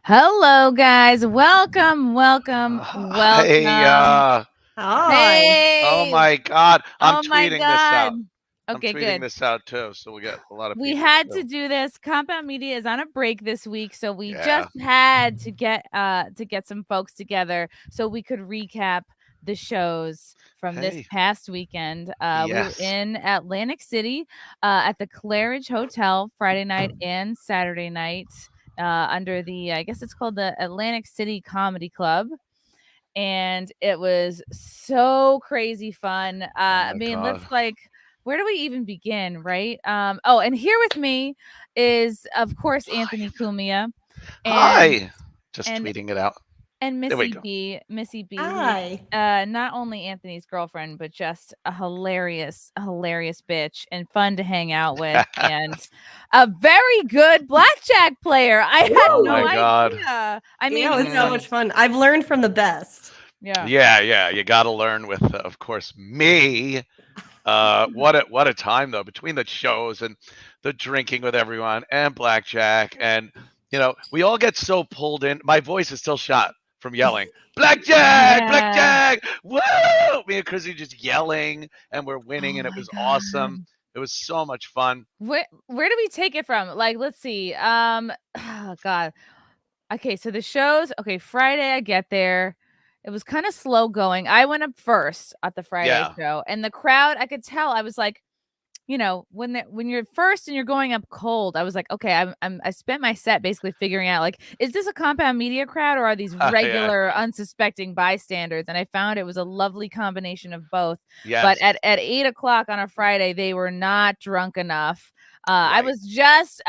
Hello, guys. Welcome. Hi. Hey. Oh my God. I'm Oh my tweeting this out. God. I'm Okay, tweeting good. this out too, so we got a lot of We people. had too. to do this. Compound Media is on a break this week, so we Yeah. just had to get some folks together so we could recap the shows from this Hey. past weekend. We were Yes. in Atlantic City at the Claridge Hotel Friday night and Saturday night under the, I guess it's called the Atlantic City Comedy Club. And it was so crazy fun. I mean, God. let's where do we even begin, right? Oh, and here with me is, of course, Anthony Cumia. Hi. Just and- tweeting it out. And There we Missy B, Hi. not only Anthony's girlfriend, but just a hilarious bitch and fun to hang out with, and a very good blackjack player. I had Oh no my God. idea. I mean, it was so much fun. I've learned from the best. Yeah. You got to learn with, of course, me. What a time though, between the shows and the drinking with everyone and blackjack, and we all get so pulled in. My voice is still shot from yelling blackjack, woo! Me and Chrissie just yelling, and we're winning, and it was awesome. It was so much fun. Where do we take it from? Like, let's see. Oh God. Okay, so the shows. Okay, Friday I get there. It was kind of slow going. I went up first at the Friday show, and the crowd, I could tell. I was like, when you're first and you're going up cold, I was like, okay, I spent my set basically figuring out, like, is this a Compound Media crowd or are these regular unsuspecting bystanders? And I found it was a lovely combination of both. Yes. But at 8:00 on a Friday, they were not drunk enough. Right. I was just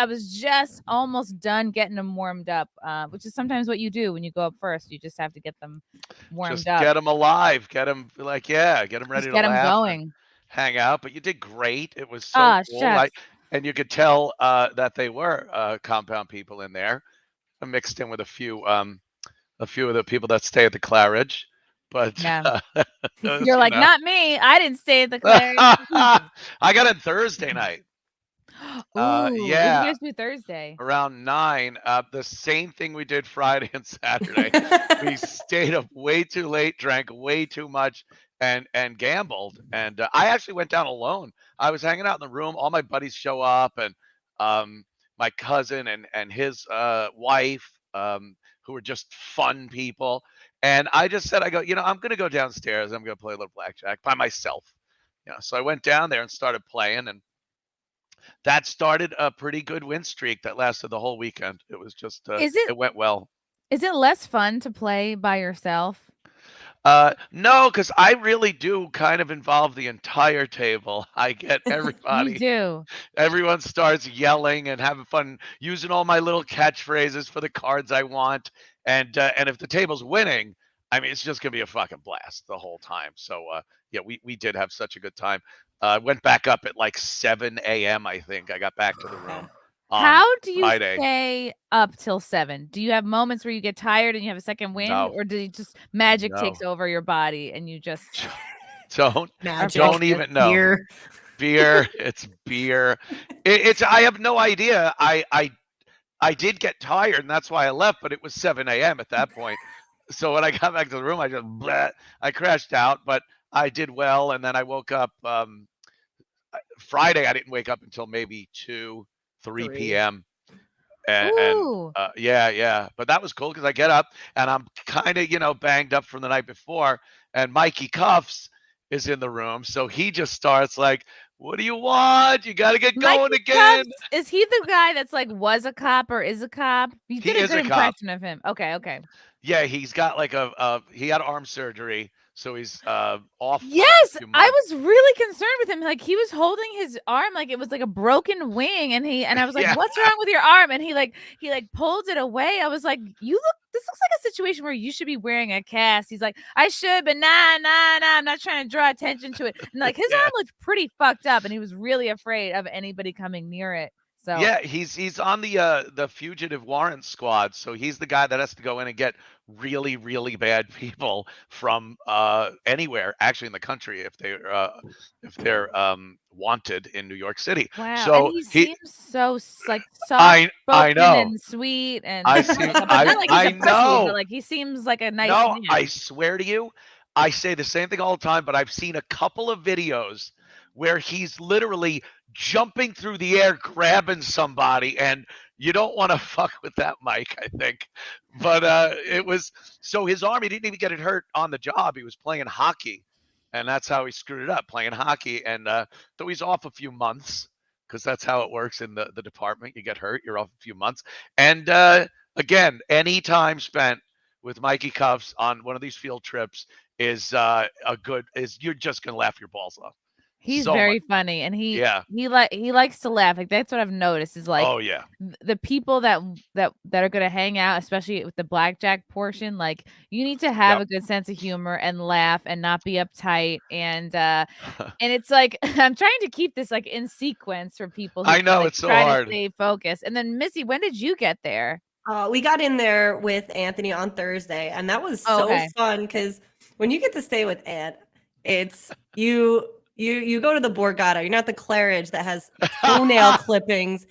almost done getting them warmed up, which is sometimes what you do when you go up first. You just have to get them warmed up. Get them alive. Get them get them ready to get laugh. Them going. Hang out, but you did great. It was so cool. And you could tell that they were Compound people in there, mixed in with a few of the people that stay at the Claridge. But you're like, not me. I didn't stay at the Claridge. I got in Thursday night. What did you guys do Thursday? Around 9. The same thing we did Friday and Saturday. We stayed up way too late, drank way too much, and gambled. And I actually went down alone. I was hanging out in the room. All my buddies show up, and my cousin and his wife, who were just fun people. And I just said, I'm going to go downstairs. I'm going to play a little blackjack by myself. So I went down there and started playing, and that started a pretty good win streak that lasted the whole weekend. It was just, it went well. Is it less fun to play by yourself? No, because I really do kind of involve the entire table. I get everybody. You do. Everyone starts yelling and having fun, using all my little catchphrases for the cards I want. And if the table's winning, I mean, it's just gonna be a fucking blast the whole time. So we did have such a good time. Went back up at like 7 a.m. I think. I got back to the room. How do you stay up till 7? Do you have moments where you get tired and you have a second wind, or do you just magic takes over your body and you just don't even know? Beer. It's beer. It's I have no idea. I did get tired, and that's why I left. But it was 7 a.m. at that point. So when I got back to the room, I crashed out. But I did well, and then I woke up. Friday, I didn't wake up until maybe 3 p.m. And but that was cool because I get up and I'm kind of banged up from the night before, and Mikey Cuffs is in the room, so he just starts like, what do you want? You got to get going again. Cuffs, is he the guy that's like was a cop or is a cop? You did a good impression of him. Okay. Yeah, he's got like he had arm surgery, so he's off. Yes, a few I months. was really concerned with him. Like he was holding his arm like it was like a broken wing, and I was like, Yeah. "What's wrong with your arm?" And he pulled it away. I was like, This looks like a situation where you should be wearing a cast." He's like, "I should, but nah, I'm not trying to draw attention to it." And like his arm looked pretty fucked up, and he was really afraid of anybody coming near it. So Yeah, he's on the fugitive warrant squad, so he's the guy that has to go in and get really, really bad people from anywhere, actually in the country, if they're wanted in New York City. wow, and So he he, seems so like I soft-spoken know, and sweet and I stuff see, like that. But not like he's I a pussy, but know. like he seems like a nice No, man. I swear to you, I say the same thing all the time, but I've seen a couple of videos where he's literally jumping through the air, grabbing somebody, and you don't want to fuck with that, Mike, I think. But it was so his arm, he didn't even get it hurt on the job. He was playing hockey, and that's how he screwed it up, playing hockey. And so he's off a few months because that's how it works in the department. You get hurt, you're off a few months. And again, any time spent with Mikey Cuffs on one of these field trips is you're just gonna laugh your balls off. He's So very much. funny, and he Yeah. likes to laugh. Like that's what I've noticed is like Oh yeah. the people that are gonna hang out, especially with the blackjack portion. Like you need to have Yep. a good sense of humor and laugh and not be uptight. And it's like I'm trying to keep this like in sequence for people who I know like, it's so try hard. to stay focused. And then Missy, when did you get there? We got in there with Anthony on Thursday, and that was Oh, so okay. fun because when you get to stay with Ant, it's you go to the Borgata. You're not the Claridge that has toenail clippings.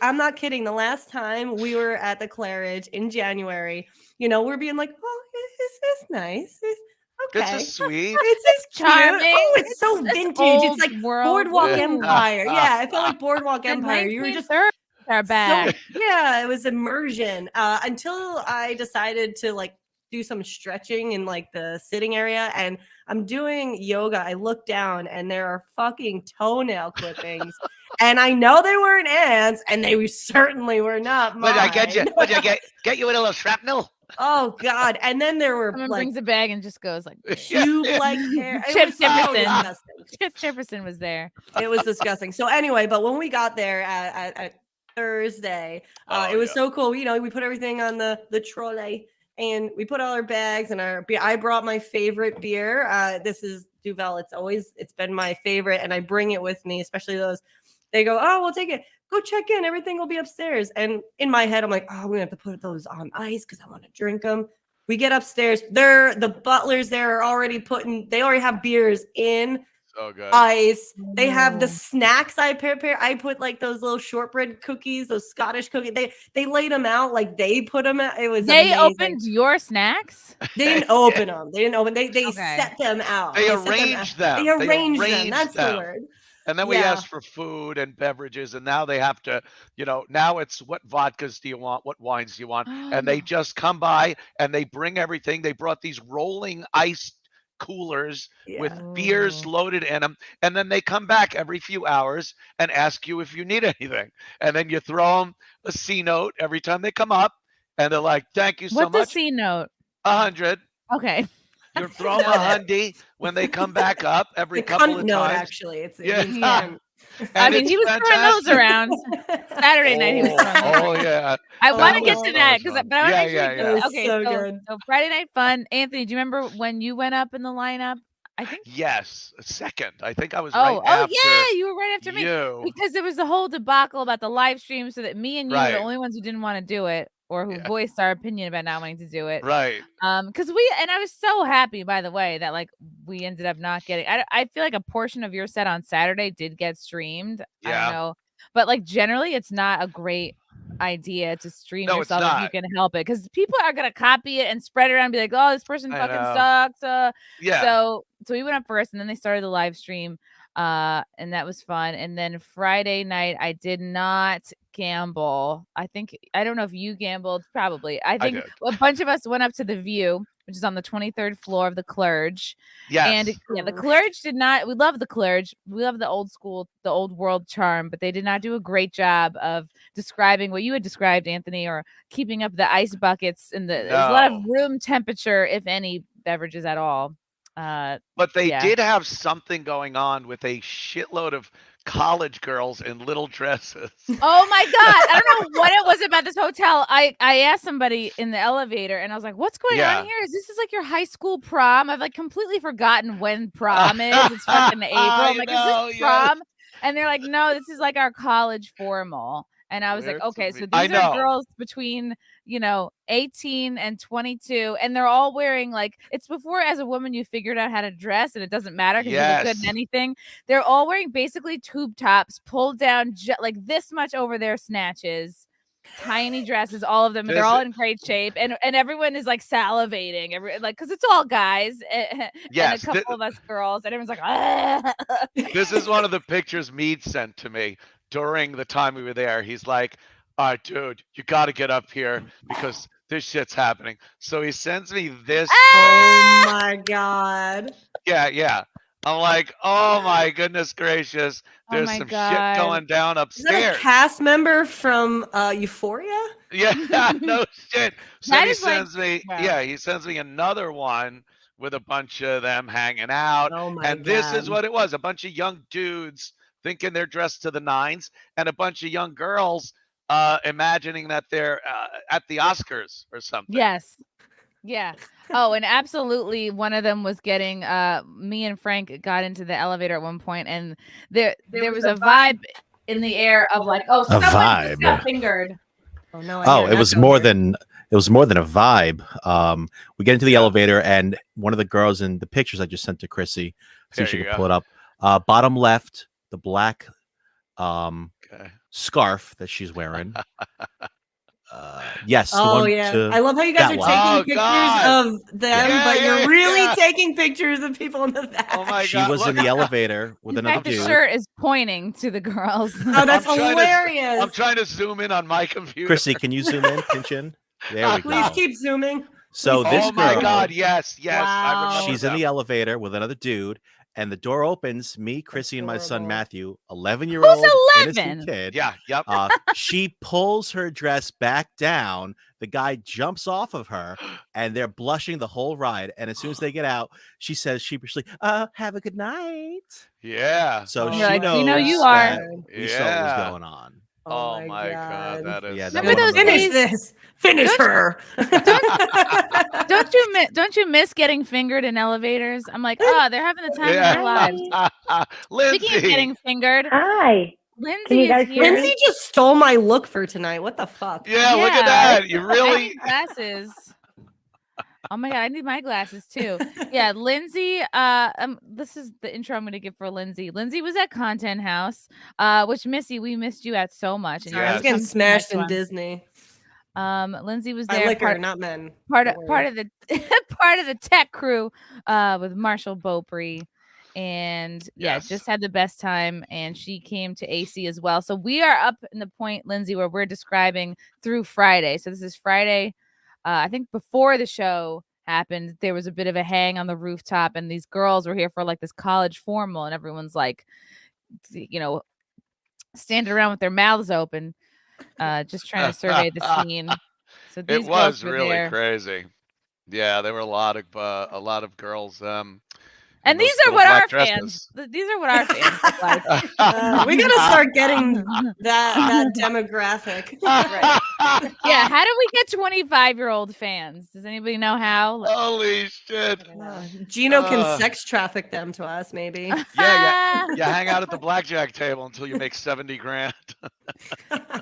I'm not kidding. The last time we were at the Claridge in January, we're being like, "Oh, this is nice. This Okay, is sweet. it's cute. Charming. Oh, it's so vintage. It's old like world. Boardwalk Ooh. Empire. Yeah, I felt like Boardwalk The Empire. You were just 1930s are back. so yeah, it was immersion until I decided to like do some stretching in like the sitting area, and I'm doing yoga. I look down and there are fucking toenail clippings, and I know they weren't ants, and they certainly were not mine. What did I get you? What did I get you with a little shrapnel? Oh god! And then there were Someone like brings a bag and just goes like tube-like hair. It Chip was so Jefferson. disgusting. Chip Jefferson was there. It was disgusting. So anyway, but when we got there at Thursday, it was so cool. We put everything on the trolley, and we put all our bags and our beer. I brought my favorite beer. This is Duvel. It's been my favorite, and I bring it with me, especially those. They go, "Oh, we'll take it. Go check in. Everything will be upstairs." And in my head, I'm like, "Oh, we're gonna have to put those on ice because I want to drink them." We get upstairs. The butlers there are already they already have beers in So good. ice. They have the snacks I prepare. I put like those little shortbread cookies, those Scottish cookies. They laid them out like they put them out. It was They amazing. opened your snacks? They didn't open them. They didn't open. They Okay. set them out. They set arranged them. They arranged them. That's the word. And then we Yeah. asked for food and beverages, and now they have to, now it's what vodkas do you want? What wines do you want? And they just come by and they bring everything. They brought these rolling ice coolers with beers loaded in them. And then they come back every few hours and ask you if you need anything. And then you throw them a C note every time they come up. And they're like, thank you so What's much. a C note? 100. Okay. You're throwing a hundy when they come back up every The couple cunt of note, times. actually. It's Yeah. cunt. I And mean, it's he was throwing those fantastic. around. Saturday night he was throwing those. Oh yeah. I want to That get was to so that much because fun. but I want to make sure Yeah, we yeah, do yeah. it. Okay, So so good. Friday Night Fun. Anthony, do you remember when you went up in the lineup? I think. Yes, second. I think I was right Oh after yeah, you were right after me you. because there was the whole debacle about the live stream, so that me and you were the Right. only ones who didn't want to do it or who Yeah. voiced our opinion about not wanting to do it. Right. Because I was so happy, by the way, that like we ended up not getting. I feel like a portion of your set on Saturday did get streamed. I Yeah. don't know, but like generally, it's not a great idea to stream No, it's yourself if you not. can help it, because people are gonna copy it and spread it around and be like, "Oh, this person I fucking know. sucks." Yeah. So we went up first, and then they started the live stream, and that was fun. And then Friday night, I did not gamble. I don't know if you gambled. Probably. I think did. a bunch of us went up to the View, which is on the 23rd floor of the Claridge. Yes. And yeah, the Claridge did not. We love the Claridge. We love the old school, the old world charm, but they did not do a great job of describing what you had described, Anthony, or keeping up the ice buckets and there was a lot of No. room temperature, if any, beverages at all. But they Yeah. did have something going on with a shitload of college girls in little dresses. Oh my God. I don't know what it was about this hotel. I asked somebody in the elevator and I was like, what's going on here? Is this like your high school prom? I've like completely forgotten when prom is. It's fucking April. I'm like, is this prom? And they're like, no, this is like our college formal. And I was like, okay, so these are girls between, 18 and 22, and they're all wearing like, it's before as a woman you figured out how to dress and it doesn't matter because you look good in anything. They're all wearing basically tube tops, pulled down like this much over their snatches, tiny dresses, all of them. And they're all in great shape, and everyone is like salivating, because it's all guys and a couple of us girls, and everyone's like, ah. This is one of the pictures Mead sent to me during the time we were there. He's like, all right, dude, you got to get up here because this shit's happening. So he sends me this. Oh my God. Yeah. I'm like, oh my goodness gracious. There's some shit going down upstairs. Is that a cast member from Euphoria? Yeah, no shit. So he sends me, he sends me another one with a bunch of them hanging out. Oh my God. This is what it was. A bunch of young dudes thinking they're dressed to the nines, and a bunch of young girls imagining that they're at the Oscars or something. Yes. Yeah. Oh, and absolutely one of them was getting me and Frank got into the elevator at one point, and there was a vibe in the air of like, oh, someone just got fingered. Oh no. It was more than a vibe. We get into the elevator, and one of the girls in the pictures I just sent to Chrissy, see if she can pull it up. Bottom left, the black scarf that she's wearing. Yes. I love how you guys are taking pictures of them, but you're really taking pictures of people in the back. Oh my God. She was in the elevator with another dude. The shirt is pointing to the girls. Oh, that's hilarious. I'm trying to zoom in on my computer. Chrissy, can you zoom in? Pinch in. There we go. Please keep zooming. So this girl, my God, yes. Wow. I remember she's in the elevator with another dude, and the door opens. Me, Chrissy, and my son Matthew, 11-year-old innocent kid. Yeah, yep. She pulls her dress back down. The guy jumps off of her, and they're blushing the whole ride. And as soon as they get out, she says sheepishly, "Have a good night." Yeah. So she like, knows you are. We saw what was going on. Oh my God, that is. Yeah, remember those finish this. Finish her. Don't you miss getting fingered in elevators? I'm like, they're having the time of their lives. Lindsay. Speaking of getting fingered. Hi. Lindsay is here. Lindsay just stole my look for tonight. What the fuck? Yeah, look at that. You I really need glasses. Oh my God, I need my glasses too. Yeah, Lindsay. This is the intro I'm going to give for Lindsay. Lindsay was at Content House, which Missy, we missed you at so much. And I was getting smashed in Disney. Lindsay was there. Liquor, not men. Part of the part of the tech crew, with Marshall Beaupre, and just had the best time. And she came to AC as well. So we are up in the point, Lindsay, where we're describing through Friday. So this is Friday. I think before the show happened, there was a bit of a hang on the rooftop, and these girls were here for like this college formal, and everyone's like, standing around with their mouths open, just trying to survey the scene. So it was really crazy. Yeah, there were a lot of girls. And these are what our fans. These are what our fans look like. We gotta start getting that demographic. Right. Yeah. How do we get 25-year-old fans? Does anybody know how? Holy shit! Gino can sex traffic them to us, maybe. Yeah. Hang out at the blackjack table until you make $70,000.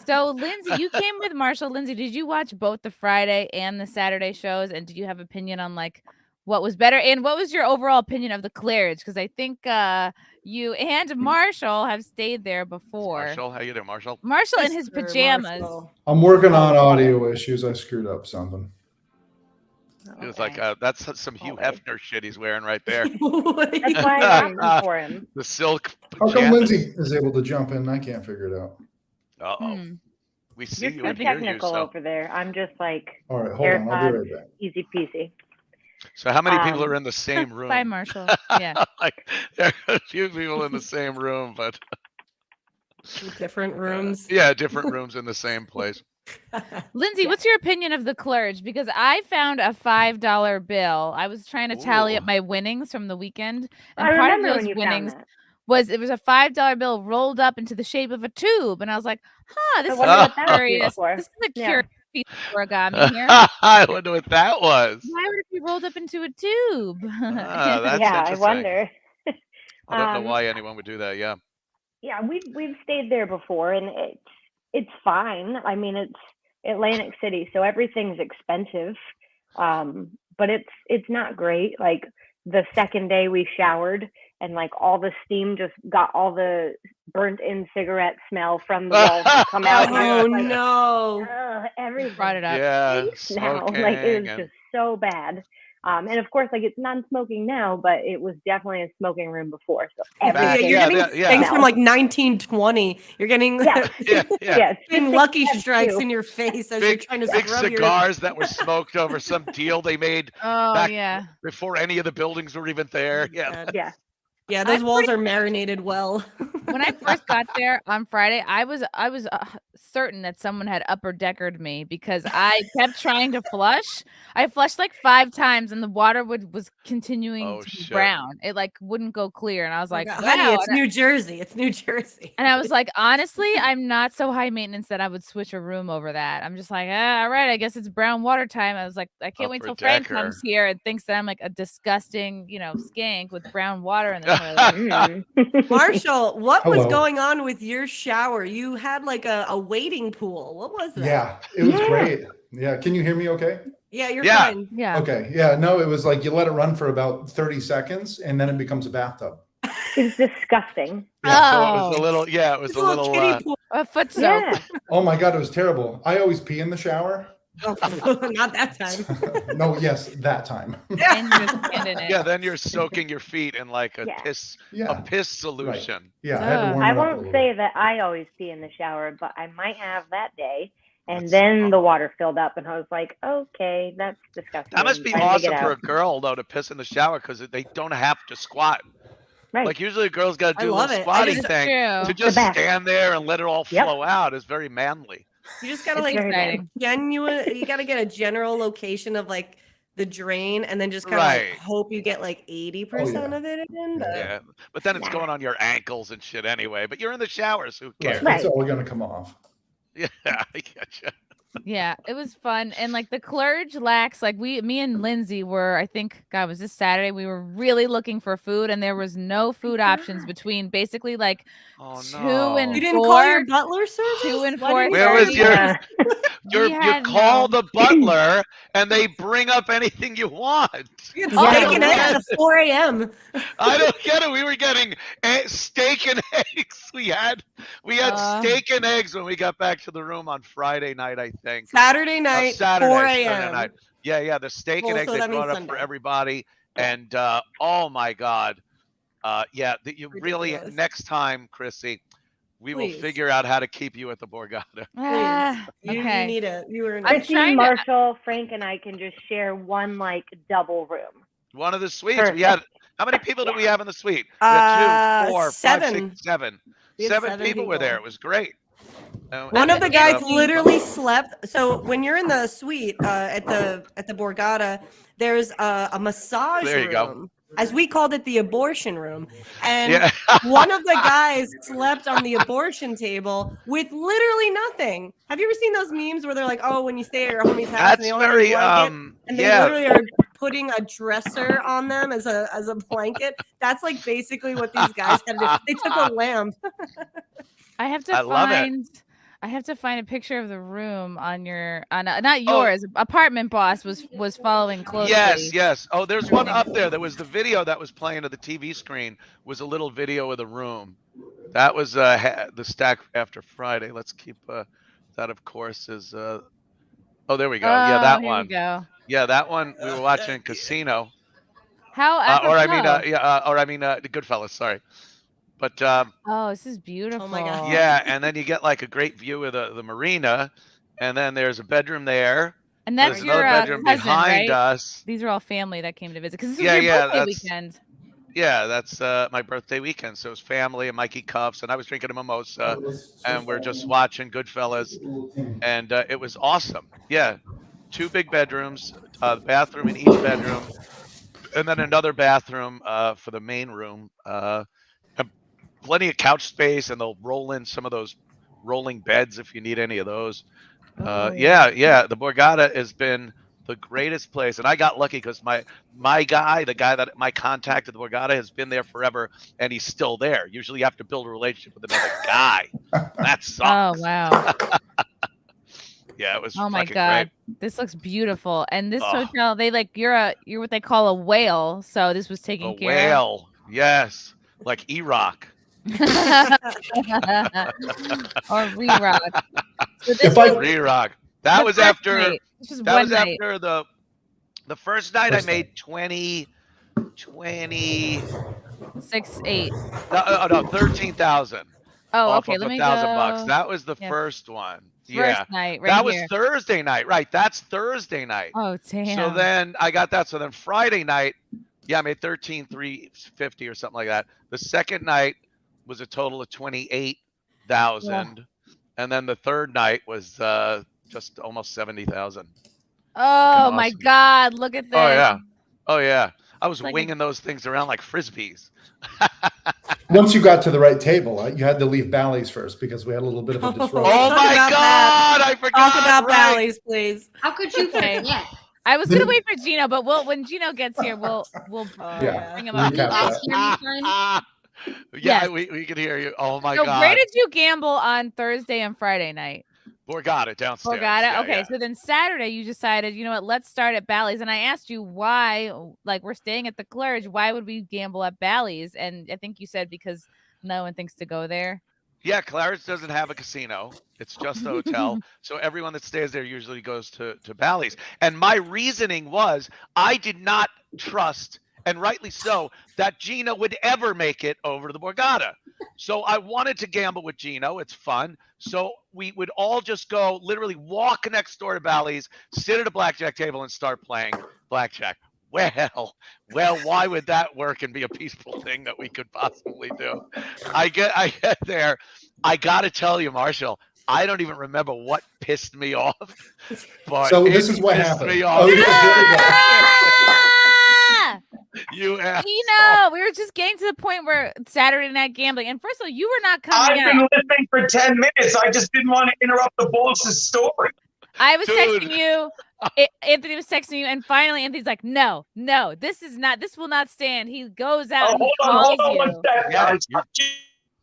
So, Lindsay, you came with Marshall. Lindsay, did you watch both the Friday and the Saturday shows? And did you have opinion on like what was better, and what was your overall opinion of the Claridge? Because I think you and Marshall have stayed there before. Marshall, how you doing, Marshall? Marshall in his pajamas. Marshall. I'm working on audio issues. I screwed up something. It was like that's some Hugh Hefner shit he's wearing right there. That's why I asked for him. The silk How pajamas. come Lindsay is able to jump in? I can't figure it out. Uh-oh. We see you You're and hear you. technical over there. I'm just like All right, hold on. I'll be right back. easy peasy. So how many people are in the same room? Bye, Marshall. Yeah. Like there are a few people in the same room, but different rooms. Yeah, different rooms in the same place. Lindsay, Yeah. what's your opinion of the Claridge? Because I found a $5 bill. I was trying to tally up Ooh. my winnings from the weekend, and I part of remember those when you found winnings that. was a $5 bill rolled up into the shape of a tube, and I was like, "Huh, this I is wonder a what that was used curious. for. This is a Yeah. curious piece of origami here. I wonder what that was. Why would it be rolled up into a tube?" That's Yeah, I interesting. wonder. I don't know why anyone would do that. Yeah. Yeah, we've stayed there before, and it's fine. I mean, it's Atlantic City, so everything's expensive, but it's not great. Like the second day we showered, and like all the steam just got all the burnt-in cigarette smell from the walls to come out. and I Oh was like, no. everything Brought it up. Yeah. stinks now. Like it was Smoking just so bad. And of course, like it's non-smoking now, but it was definitely a smoking room before. So Yeah, everything. you're Yeah, getting yeah. things from like 1920. You're getting Yeah. Yeah. Yeah, getting just Lucky except Strikes you. in your face as you're Big, trying to big scrub your. cigars that were smoked over some deal they made Oh back yeah. before any of the buildings were even there. Yeah. God. Yeah. Yeah, those I'm walls are marinated well. When I first got there on Friday, I was certain that someone had upper deckered me because I kept trying to flush. I flushed like 5 times, and the water was continuing Oh, to be shit. brown. It like wouldn't go clear, and I was Oh, like, God. "Wow!" Honey, it's New Jersey. It's New Jersey. And I was like, honestly, I'm not so high maintenance that I would switch a room over that. I'm just like, all right, I guess it's brown water time. I was like, I can't wait Upper till Frank decker. comes here and thinks that I'm like a disgusting, skank with brown water in the toilet. Marshall, what was Hello. going on with your shower? You had like a wading pool. What was that? Yeah, it was Yeah. great. Yeah, can you hear me okay? Yeah, you're Yeah. fine. Yeah. Okay. Yeah, no, it was like you let it run for about 30 seconds and then it becomes a bathtub. It's disgusting. Yeah. So it was Oh. a little, yeah, it was It's a a little little, kiddie pool. A foot soap. Yeah. Oh my God, it was terrible. I always pee in the shower. Oh, not that time. No, yes, that time. And just stand in it. yeah, then you're soaking your feet in like a Yeah. piss, Yeah. a piss solution. Yeah, I had to Ugh. warm I it up a won't little say bit. that I always pee in the shower, but I might have that day. And That's then the awful. water filled up, and I was like, okay, that's disgusting. That must be Time to get awesome for a out. girl though to piss in the shower because they don't have to squat. Right. Like usually a girl's got I to do a love little it. I squatting just- thing. True. To just best. stand there and let it all Yep. flow out is very manly. You just gotta It's like very exciting. you gotta get a general location of like the drain and then just kind of Right. like hope you get like 80% yeah. of it in. But Yeah, but then it's Nah. going on your ankles and shit anyway. But you're in the shower, so who cares? Right. It's Right. all going to come off. Yeah, I getcha. Yeah, it was fun. And like the Claridge lacks, like me and Lindsay were, I think, God, was this Saturday? We were really looking for food, and there was no food options between basically like Oh 2 no. and you didn't call 4. your butler service? 2 and Why 4. didn't you Where call was your your- butler? Yeah. You had call no- the butler and they bring up anything you want. You had Oh, steak and eggs yes. at 4 a.m. I don't get it. We were getting steak and eggs. We had steak and eggs when we got back to the room on Friday night, I think. Saturday night, Saturday, 4 Saturday a.m. night. Yeah, the steak Well, and eggs so they that means brought up for Sunday. everybody. And oh my God. You really Ridiculous. next time, Chrissy, we Please. will figure out how to keep you at the Borgata. Ah, You okay. need it. You were in I'm Chrissy, trying to- Marshall, Frank, and I can just share one like double room. One of the suites. Perfect. We had how many people did we have in the suite? We had 2, 4, 5, 7. 6, 7. We had 7 7 people were there. people. It was great. One of the And, guys literally slept. So when you're in the suite at the Borgata, there's a massage There you go. room, as we called it, the abortion room. And yeah. one of the guys slept on the abortion table with literally nothing. Have you ever seen those memes where they're like, "Oh, when you stay at your homie's house, That's and they only have a very blanket," and they yeah. literally are putting a dresser on them as a blanket? That's like basically what these guys had to do. They took a lamp. I have to I love it. find. I have to find a picture of the room on your not yours. Apartment boss was following closely. Yes. Oh, there's one up there. There was the video that was playing on the TV screen. Was a little video of the room. That was the stack after Friday. Let's keep that. Of course is. Oh, there we go. Yeah, that here one. We go. Yeah, that one we were watching Casino. How? The Goodfellas. Sorry, but Oh, this is beautiful. God. yeah, and then you get like a great view of the marina, and then there's a bedroom there. And that's There's your another bedroom cousin, behind right? us. These are all family that came to visit because this is Yeah, your yeah, birthday that's- weekend. Yeah, that's my birthday weekend. So it was family and Mikey Cuffs, and I was drinking a mimosa, and we're just watching Goodfellas, and it was awesome. Yeah, 2 big bedrooms, bathroom in each bedroom, and then another bathroom for the main room. And plenty of couch space, and they'll roll in some of those rolling beds if you need any of those. Yeah, the Borgata has been the greatest place, and I got lucky because my guy, the guy that my contact at the Borgata, has been there forever, and he's still there. Usually, you have to build a relationship with another guy. That sucks. Oh wow. Yeah, it was. Oh my fucking God, great. this looks beautiful. And this Oh. hotel, you're what they call a whale. So this was taken A care of. whale, yes, like E-Rock. Or re-rock. So this If I- was Re-Rock. That the was first after. night. This was That one was night. after the first night. First I made 20. 6, 8. No, 13,000 Oh, off okay. of Let me $1,000. go. That was the Yeah. first one. First Yeah, night, right that was here. Thursday night. Right, that's Thursday night. Oh damn. So then I got that. So then Friday night, yeah, I made 13,350 or something like that. The second night was a total of 28,000, and then the third night was just almost 70,000. Oh my awesome. God! Look at this. Oh yeah. I was like a- winging those things around like frisbees. Once you got to the right table, you had to leave Bally's first because we had a little bit of a disruption. Oh Talk my about God! I forgot. Talk about right. Bally's, please. How could you Okay. forget? I was gonna wait for Gino, but when Gino gets here, we'll Yeah. bring him Recap up. You guys that. hear me fine? Yeah, Yes. we can hear you. Oh my So God. where did you gamble on Thursday and Friday night? Borgata downstairs. Borgata. Yeah, Okay, yeah. so then Saturday you decided, you know what? Let's start at Bally's, and I asked you why. Like we're staying at the Claridge, why would we gamble at Bally's? And I think you said because no one thinks to go there. Yeah, Claridge doesn't have a casino. It's just a hotel. So everyone that stays there usually goes to Bally's. And my reasoning was I did not trust, and rightly so, that Gino would ever make it over to the Borgata. So I wanted to gamble with Gino. It's fun. So we would all just go, literally walk next door to Bally's, sit at a blackjack table and start playing blackjack. Well, why would that work and be a peaceful thing that we could possibly do? I get there. I got to tell you, Marshall, I don't even remember what pissed me off. But So this it is what pissed happened. me off. Oh, yeah, here we go. Ah! You asshole. Gino, we were just getting to the point where Saturday night gambling, and first of all, you were not coming I've out. been listening for 10 minutes. I just didn't want to interrupt the boss's story. I was Dude. texting you. Anthony was texting you, and finally Anthony's like, "No, this will not stand." He goes out. Oh, and hold calls on one you. second. Yeah, guys.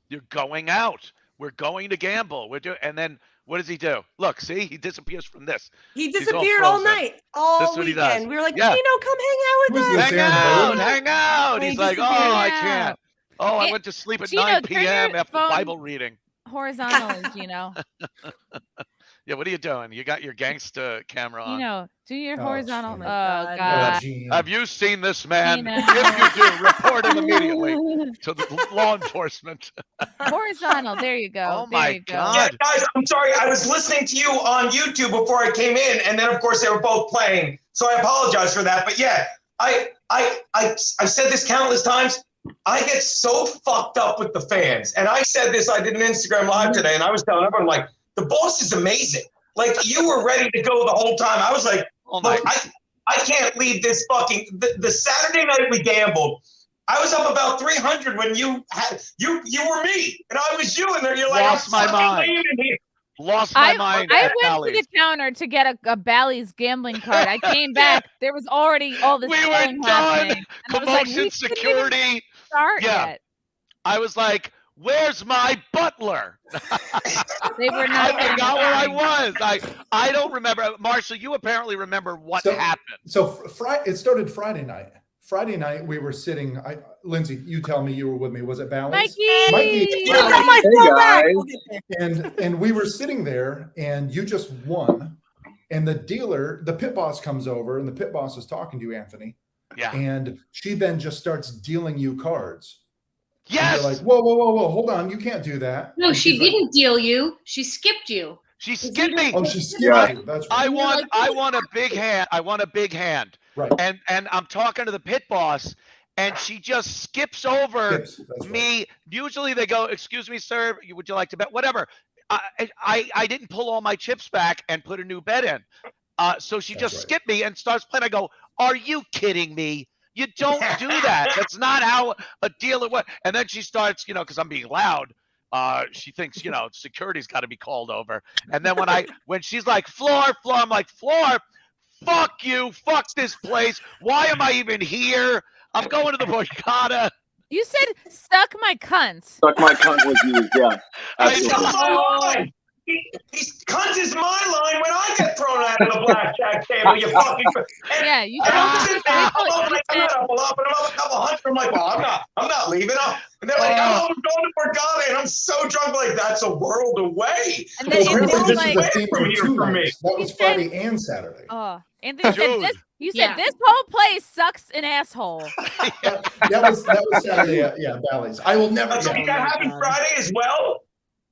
You're going out. We're going to gamble. And then what does he do? Look, see, he disappears from this. He He's all disappeared all frozen. night, This all is what he does. weekend. We were like, Yeah. Gino, come hang out with Who's us. this, Hang Aaron out, Berg? hang out. And he He's like, oh, disappeared. I Yeah. can't. Oh, I It- went to sleep at Gino, 9 turn your p.m. after phone- Bible reading. Horizontally, Gino. Yeah, what are you doing? You got your gangsta camera on. Gino, do your Oh, horizontal. shit. Oh, God. God. Oh, Gene. Have you seen this man? Gino. If you do, report him immediately to the law enforcement. Horizontal. There you go. Oh there my you go. Yeah, God. guys, I'm sorry. I was listening to you on YouTube before I came in, and then of course they were both playing. So I apologize for that. But yeah, I said this countless times. I get so fucked up with the fans. And I said this, I did an Instagram live today, and I was telling everyone, like, the boss is amazing. Like, you were ready to go the whole time. I was like, Oh my. look, I can't leave this fucking the Saturday night we gambled. I was up about 300 when you were me and I was you, and you're like, Lost my I'm fucking mind. leaving here. Lost my I mind went at to Bally's. the counter to get a Bally's gambling card. I came back. There was already all this We were going done. happening. And I was like, Commotion, we couldn't even security. start Yeah. yet. I was like, where's my butler? They were I not getting forgot where I the was. I don't remember. Marshall, you apparently remember what So- happened. So it started Friday night. Friday night we were sitting. Lindsay, you tell me you were with me. Was it Bally's? Mikey. Mikey. You got my phone back. guys. We'll get there. And we were sitting there, and you just won. And the dealer, the pit boss, comes over, and the pit boss is talking to you, Anthony. Yeah. And she then just starts dealing you cards. And Yes. you're like, whoa, hold on, you can't do that. No, And she she's like, didn't deal you. She skipped you. She skipped me. Oh, she skipped Yeah. you. That's I right. want a big hand. I want a big hand. Right. And I'm talking to the pit boss, and she just skips over That's right. me. Usually they go, "Excuse me, sir, would you like to bet?" Whatever. I didn't pull all my chips back and put a new bet in. So she That's just right. skipped me and starts playing. I go, "Are you kidding me? You don't do that. That's not how a dealer works." And then she starts, because I'm being loud. She thinks, security's got to be called over. And then when she's like, floor, I'm like, floor, fuck you, fuck this place. Why am I even here? I'm going to the Borgata. You said suck my cunt. Suck my cunt was used, yeah. He's Absolutely. not my line. Cunt is my line when I get thrown out of the blackjack table. You fucking. Yeah, you And I'm told sitting us. there, You I'm up a couple hundred. I'm like, well, I'm not leaving. And they're like, I'm going to Borgata, and I'm so drunk, like that's a world away. And then Apparently Anthony was this is like, a theme from for here 2 for me. nights. That was Friday and Saturday. "Oh, Anthony said Dude. this." You said Yeah. this whole place sucks an asshole. That was Saturday. Yeah, Bally's. I will never. So Yeah. that happened Friday as well.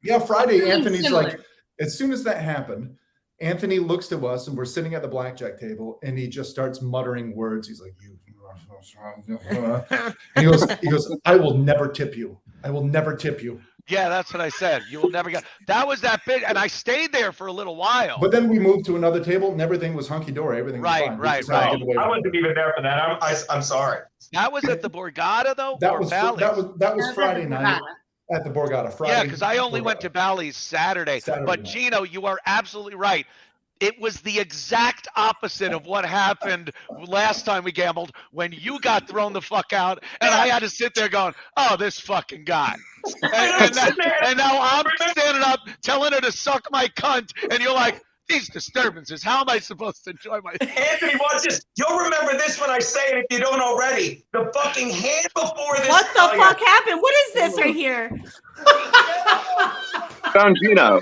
Yeah, Friday, Really Anthony's similar. like, as soon as that happened, Anthony looks to us and we're sitting at the blackjack table and he just starts muttering words. He's like, and he goes, I will never tip you. I will never tip you. Yeah, that's what I said. You will never get. That was that big, and I stayed there for a little while. But then we moved to another table and everything was hunky-dory. Everything was Right, fine. We right, just had to right. get away I from wasn't it. even there for that. I'm sorry. That was at the Borgata, though, That or was Bally's? that was Friday night at the Borgata. Friday. Yeah, because I only went Borgata. to Bally's Saturday. Saturday But night. Gino, you are absolutely right. It was the exact opposite of what happened last time we gambled when you got thrown the fuck out, and I had to sit there going, "Oh, this fucking guy." And now I'm standing up telling her to suck my cunt, and you're like, "These disturbances. How am I supposed to enjoy myself?" Anthony, watch this. You'll remember this when I say it if you don't already. The fucking hand before this. What the fuck happened? What is this right here? Found Gino.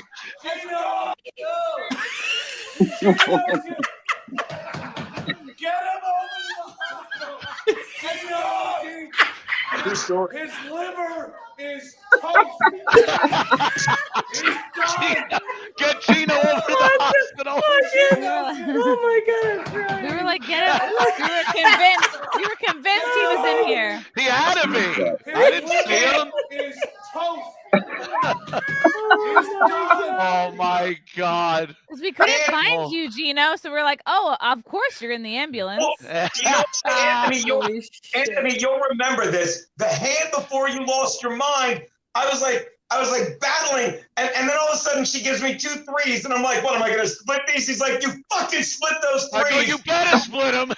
His liver is toast. Get Gino over to the hospital. Oh my god. We were like, get him. You were convinced he was in here. He had to be. I didn't see him. Is toast. Oh my God. Because we couldn't find you, Gino. So we're like, oh, of course you're in the ambulance. Anthony, you'll remember this. The hand before you lost your mind, I was like battling, and then all of a sudden she gives me 2 threes, and I'm like, what am I gonna split these? He's like, you fucking split those I go, threes. you better split them.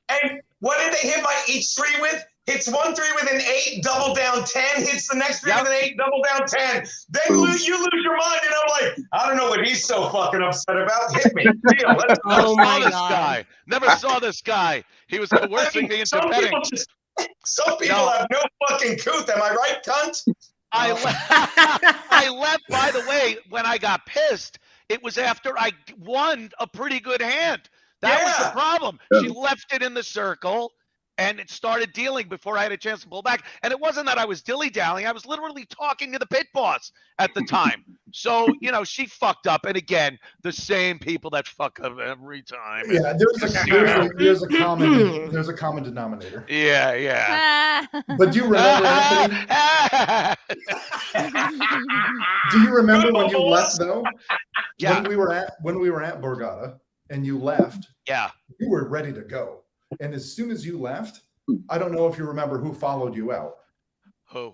And what did they hit my each 3 with? Hits 1 3 with an 8, double down 10. Hits the next 3 with an 8, double down 10. Then you lose your mind, and I'm like, I don't know what he's so fucking upset about. Hit me, deal. Let's Never Oh saw my this God. guy. Never saw this guy. He was coercing me into some betting. Some people have no fucking couth. Am I right, cunt? I left, by the way, when I got pissed, it was after I won a pretty good hand. That was the problem. She left it in the circle, and it started dealing before I had a chance to pull back. And it wasn't that I was dilly-dallying. I was literally talking to the pit boss at the time. So, she fucked up. And again, the same people that fuck up every time. Yeah, there's a common denominator. Yeah. But do you remember, Anthony? Do you remember when you left though? Yeah. When we were at Borgata and you left, Yeah. you were ready to go. And as soon as you left, I don't know if you remember who followed you out. Who?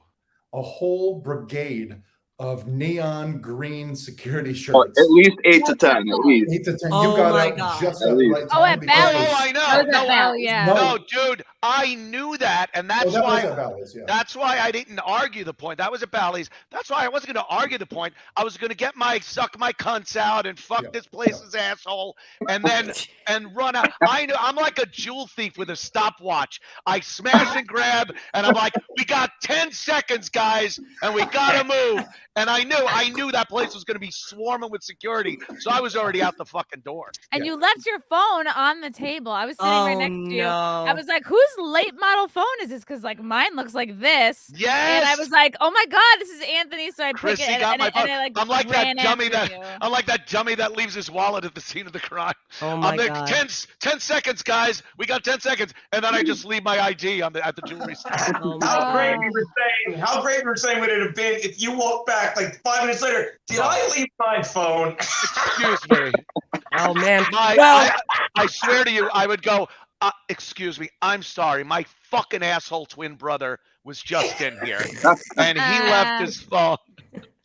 A whole brigade of neon green security Oh, shirts. at least 8 to 10. At least. 8 to 10. Oh you got my out God. just At at the least. right Oh, time. at because- Bally's. Oh, I know. That was at Oh, Bally's. yeah. No, dude, I knew that, and Oh, that's that why was at Bally's, yeah. that's why I didn't argue the point. That was at Bally's. That's why I wasn't going to argue the point. I was going to get my suck my cunts out and fuck Yeah, this place's asshole, and then and run out. I know I'm like a jewel thief with a stopwatch. I smash and grab, and I'm like, we got 10 seconds, guys, and we got to move. And I knew that place was going to be swarming with security, so I was already out the fucking door. And you left your phone on the table. I was sitting right next to you. I was like, whose late model phone is this? Because like mine looks like this. Yes. And I was like, oh my God, this is Anthony. So I picked it and, got my phone. and I I'm like that dummy you. I'm like that dummy that leaves his wallet at the scene of the crime. Oh my God. 10 seconds, guys. We got 10 seconds. And then I just leave my ID at the jewelry store. How great you were saying would it have been if you walked back like 5 minutes later? Did I leave my phone? Excuse me. Oh man. I swear to you, I would go, excuse me, I'm sorry. My fucking asshole twin brother was just in here. And he left his phone.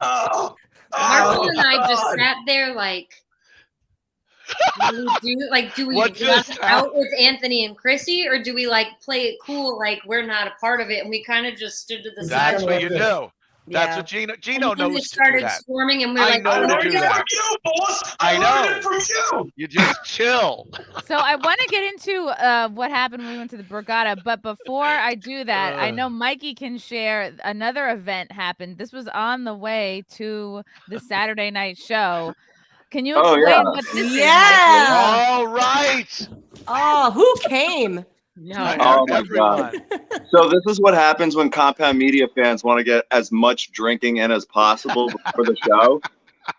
Marcus and I just sat there like, do we just out with Anthony and Chrissy, or do we like play it cool like we're not a part of it, and we kind of just stood to the side? That's what you do. That's what Gino knows. It started swarming, and we were like, I know to do that. You, boss. I know. learned it from you. You just chill. So I want to get into what happened when we went to the Borgata, but before I do that, I know Mikey can share another event happened. This was on the way to the Saturday night show. Can you explain what this is? Yeah. All right. Oh, who came? No. Oh my God. So this is what happens when Compound Media fans want to get as much drinking in as possible before the show.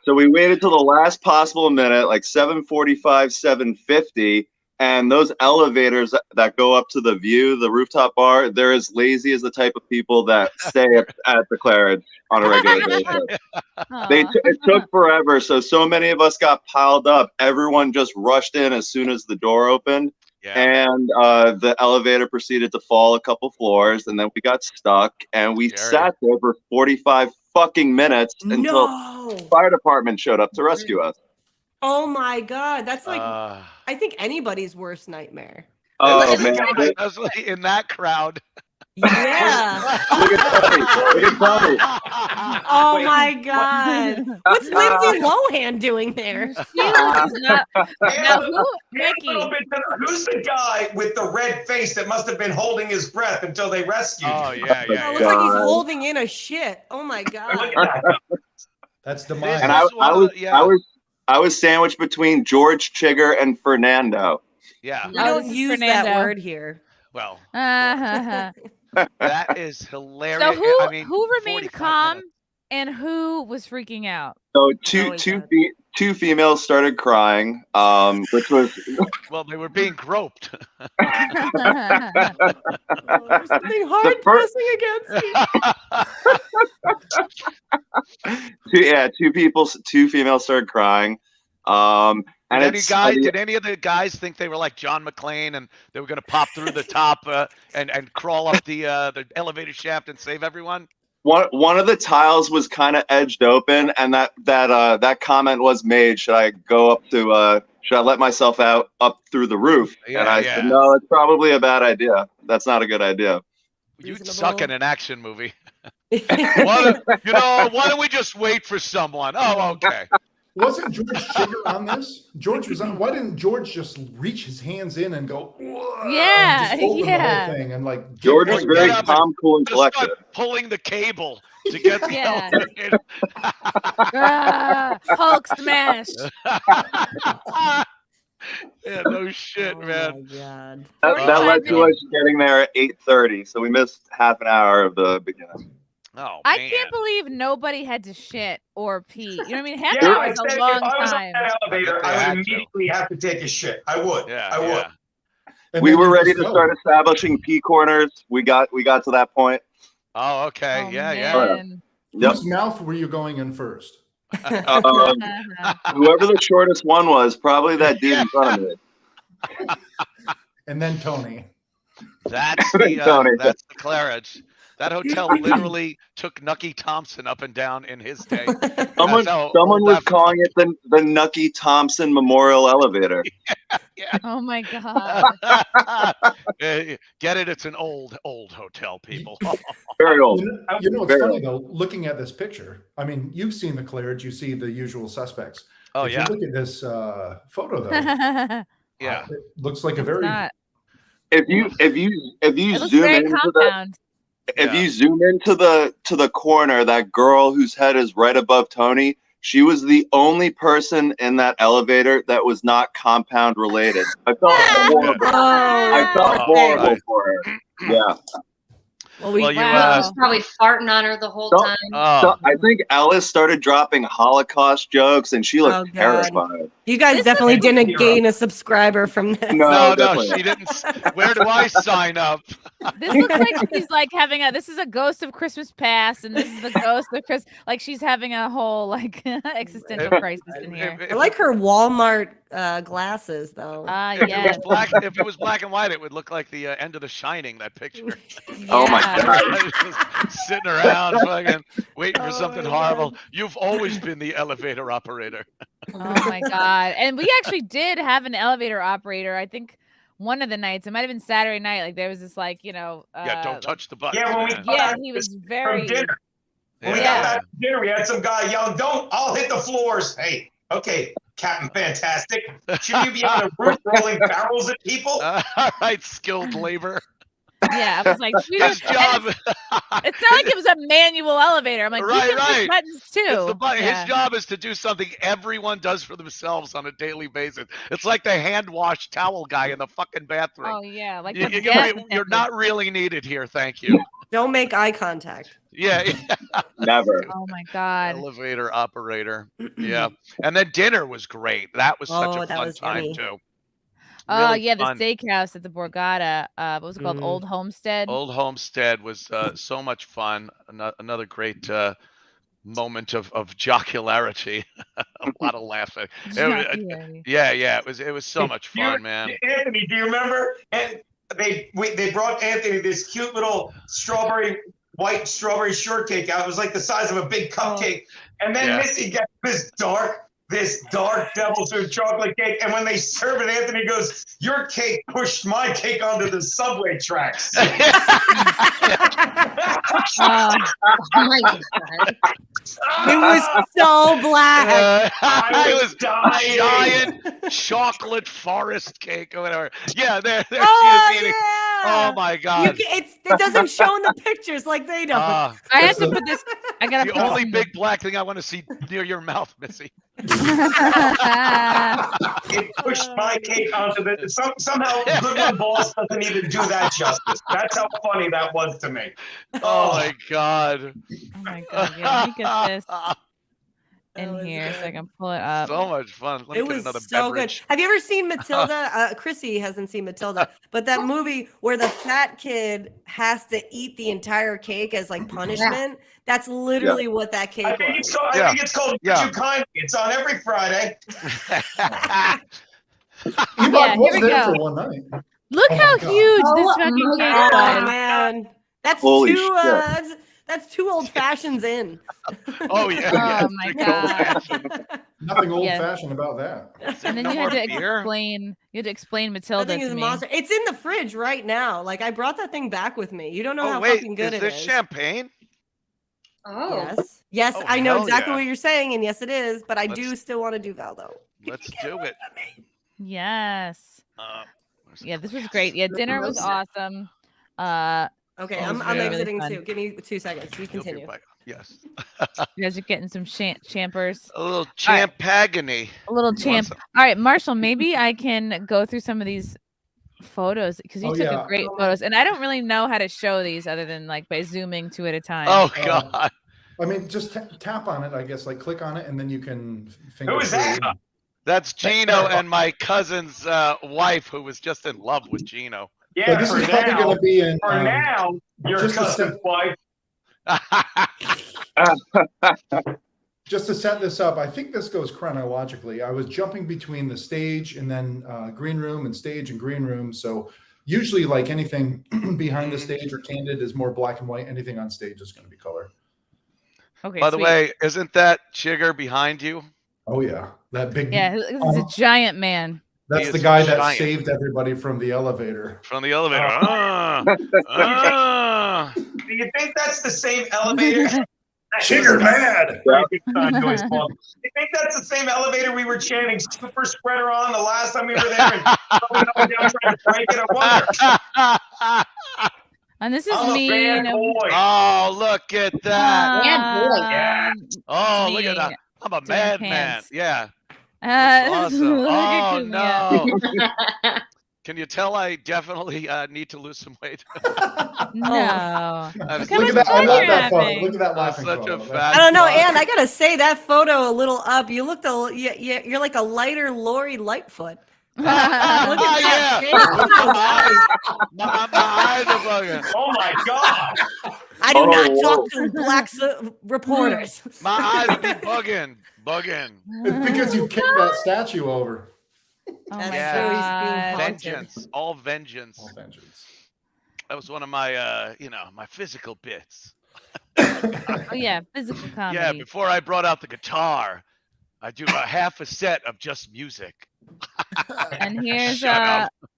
So we waited till the last possible minute, like 7:45, 7:50, and those elevators that go up to the view, the rooftop bar, they're as lazy as the type of people that stay at the Claridge on a regular basis. It took forever, so many of us got piled up. Everyone just rushed in as soon as the door opened. Yeah. And the elevator proceeded to fall a couple floors, and then we got stuck, and we sat there for 45 fucking minutes until the fire department showed up to rescue us. Oh my God, that's like I think anybody's worst nightmare. Oh man, especially in that crowd. Yeah. Look at Tommy. Oh my God. What's Lindsay Lohan doing there? Mikey. Who's the guy with the red face that must have been holding his breath until they rescued him? Oh, yeah. It looks like he's holding in a shit. Oh my God. That's the mind. And I was sandwiched between George Chigger and Fernando. Yeah. We don't use that word here. Well. That is hilarious. So I mean, who remained calm and who was freaking out? So two females started crying, which was well, they were being groped. There's something hard pressing against me. Two females started crying. And did any of the guys think they were like John McClane and they were going to pop through the top and crawl up the elevator shaft and save everyone? One of the tiles was kind of edged open, and that comment was made. Should I go up to? Should I let myself out up through the roof? Yeah, and I said, no, it's probably a bad idea. That's not a good idea. You'd suck in an action movie. Why don't we just wait for someone? Oh, okay. Wasn't George Chigger on this? George was on. Why didn't George just reach his hands in and go? Yeah, and just open the whole thing and like. George is very calm, cool, and collected. Start pulling the cable to get the elevator. Hulk smash. Yeah, no shit, man. Oh my God. That led to us getting there at 8:30, so we missed half an hour of the beginning. Oh, I can't believe nobody had to shit or pee. You know what I mean? Half an hour is a long time. If I was on time. that elevator, I would immediately have to take a shit. I would. Yeah, I would. And We then were you ready just to go. start establishing pee corners. We got to that point. Oh, okay. Oh, yeah. man. Yep. Whose mouth were you going in first? Whoever the shortest one was, probably that dude in front of me. And then Tony. That's Tony. that's the Claridge. That hotel literally took Nucky Thompson up and down in his day. Someone was calling it the Nucky Thompson Memorial Elevator. Yeah. Oh my God. Get it? It's an old hotel, people. Very old. You know, it's funny though, looking at this picture. I mean, you've seen the Claridge, you see the usual suspects. Oh, if yeah. you look at this photo though, Yeah. it looks like a very not. If you It looks zoom very into compound. if you zoom into the corner, that girl whose head is right above Tony, she was the only person in that elevator that was not compound related. I felt horrible. I felt horrible for her. Yeah. Well, he was probably farting on her the whole time. So I think Alice started dropping Holocaust jokes, and she looked terrified. You guys definitely didn't gain a subscriber from this. No, she didn't. Where do I sign up? This looks like she's like having this is a ghost of Christmas past, and this is the ghost of Christmas. Like she's having a whole like existential crisis in here. I like her Walmart glasses though. Yeah. If it was black and white, it would look like the end of The Shining. That picture. Oh my God! Just sitting around, fucking waiting for something horrible. You've always been the elevator operator. Oh my God! And we actually did have an elevator operator. I think one of the nights, it might have been Saturday night. Like there was this like don't touch the button. Yeah, he was very. From dinner. When we got back from dinner, we had some guy yelling, I'll hit the floors. Hey, okay, Captain Fantastic. Should you be on the roof rolling barrels at people? All right, skilled labor. Yeah, I was like, his job. It's not like it was a manual elevator. I'm like, right. Push buttons too. His job is to do something everyone does for themselves on a daily basis. It's like the hand wash towel guy in the fucking bathroom. Oh yeah, like you're not really needed here. Thank you. Don't make eye contact. Yeah. Never. Oh my God. Elevator operator. Yeah. And then dinner was great. That was such a fun time too. Oh Really yeah, fun. the steakhouse at the Borgata. What was it called? Old Homestead. Old Homestead was so much fun. Another great moment of jocularity. A lot of laughing. Yeah. It was so much fun, man. Anthony, do you remember? And they brought Anthony this cute little white strawberry shortcake out. It was like the size of a big cupcake. And then Missy got this dark devil's food chocolate cake, and when they serve it, Anthony goes, "Your cake pushed my cake onto the subway tracks." Oh my God. It was so black. It was a giant chocolate forest cake or whatever. Yeah, there she is eating. Oh my God. It doesn't show in the pictures like they don't. I have to put this. I gotta. The only big black thing I want to see near your mouth, Missy. It pushed my cake onto the. Somehow, Goodwin Boss doesn't even do that justice. That's how funny that was to me. Oh my God. Oh my God. Yeah, let me get this in here so I can pull it up. So much fun. Let me It get was another so beverage. good. Have you ever seen Matilda? Chrissy hasn't seen Matilda, but that movie where the fat kid has to eat the entire cake as like punishment. That's literally what that cake was. I think it's called Too Kind. It's on every Friday. Yeah, here we go. For one night. Look how huge this fucking cake was. Oh man, that's Holy two. shit. That's 2 old fashions in. Oh yeah. Oh my God. Nothing old fashioned about that. And then you had to explain That Matilda thing is to a me. monster. It's in the fridge right now. Like I brought that thing back with me. You don't know how wait, fucking good is it this is. champagne? Oh. Yes, Oh, I know hell exactly yeah. what you're saying, and yes, it is. But I do Let's- still want to do Valdo. Let's do it. Yes. Yeah, this was great. Yeah, dinner was awesome. Okay, it was I'm really exiting fun. too. Give me 2 seconds. You You'll be continue. back. Yes. You guys are getting some champers. A little champagony. A little champ. All right, Marshall, maybe I can go through some of these photos because you took a great photos, and I don't really know how to show these other than like by zooming 2 at a time. Oh God. I mean, just tap on it, I guess, like click on it, and then you can. Who is that? That's Gino and my cousin's wife, who was just in love with Gino. Yeah, this for is probably now, going to be in. for now, your just to cousin's wife. Just to set this up, I think this goes chronologically. I was jumping between the stage and then green room and stage and green room. So usually, like anything behind the stage or candid is more black and white. Anything on stage is going to be color. Okay. By the way, isn't that Chigger behind you? Oh yeah, that big. Yeah, he's a giant man. That's the guy that saved everybody from the elevator. From the elevator. Do you think that's the same elevator? Chigger mad. You think that's the same elevator we were chanting super spreader on the last time we were there and going down trying to break it? I wonder. And this is I'm me. a bad boy. Oh, look at that. Yeah, Oh, look at that. I'm a madman. Yeah. That's awesome. Look at Oh, Cumia. no. Can you tell I definitely need to lose some weight? No. Look Look at that. I love that photo. Look at that laughing such photo. a fat I don't know, fuck. and I gotta say that photo a little up. You looked you're like a lighter Lori Lightfoot. Look at yeah. that. My eyes are bugging. Oh my God. I do not whoa. talk to black reporters. My eyes be bugging. It's because you kicked that statue over. Oh That's my Yeah. so he's being God. haunted. Vengeance. All vengeance. All vengeance. That was one of my, my physical bits. Oh yeah, physical comedy. Yeah, before I brought out the guitar, I do a half a set of just music. And here's Shut up. There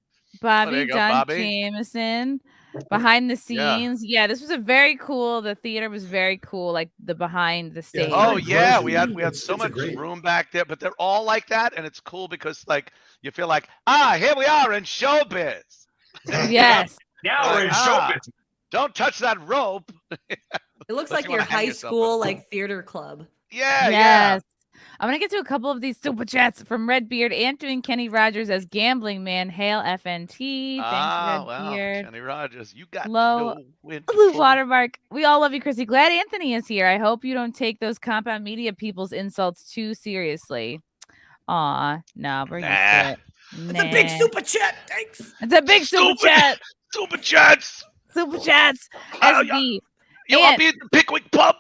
Bobby you go, John Bobby. Jameson behind the Yeah. scenes. Yeah, this was a very cool. The theater was very cool, like the behind the stage. Oh very yeah, cozy. we had It's- so it's a much great- room back there, but they're all like that, and it's cool because like you feel like here we are in showbiz. Yes. Now we're in Ah. showbiz. Don't touch that rope. It looks Unless like you your wanna hang high yourself school with- like theater club. Yeah, Yes. I'm gonna get to a couple of these super chats from Redbeard and doing Kenny Rogers as gambling man. Hail FNT. Thanks, wow, Redbeard. Kenny Rogers, you got Low- to know when to Blue pull. Watermark. We all love you, Chrissy. Glad Anthony is here. I hope you don't take those compound media people's insults too seriously. Aw, no, we're used Nah. to it. It's a big Nah. super chat. Thanks. It's a big super Stupid. chat. Super chats. Super chats. Oh, SB. You want And- me at the Pickwick Pub?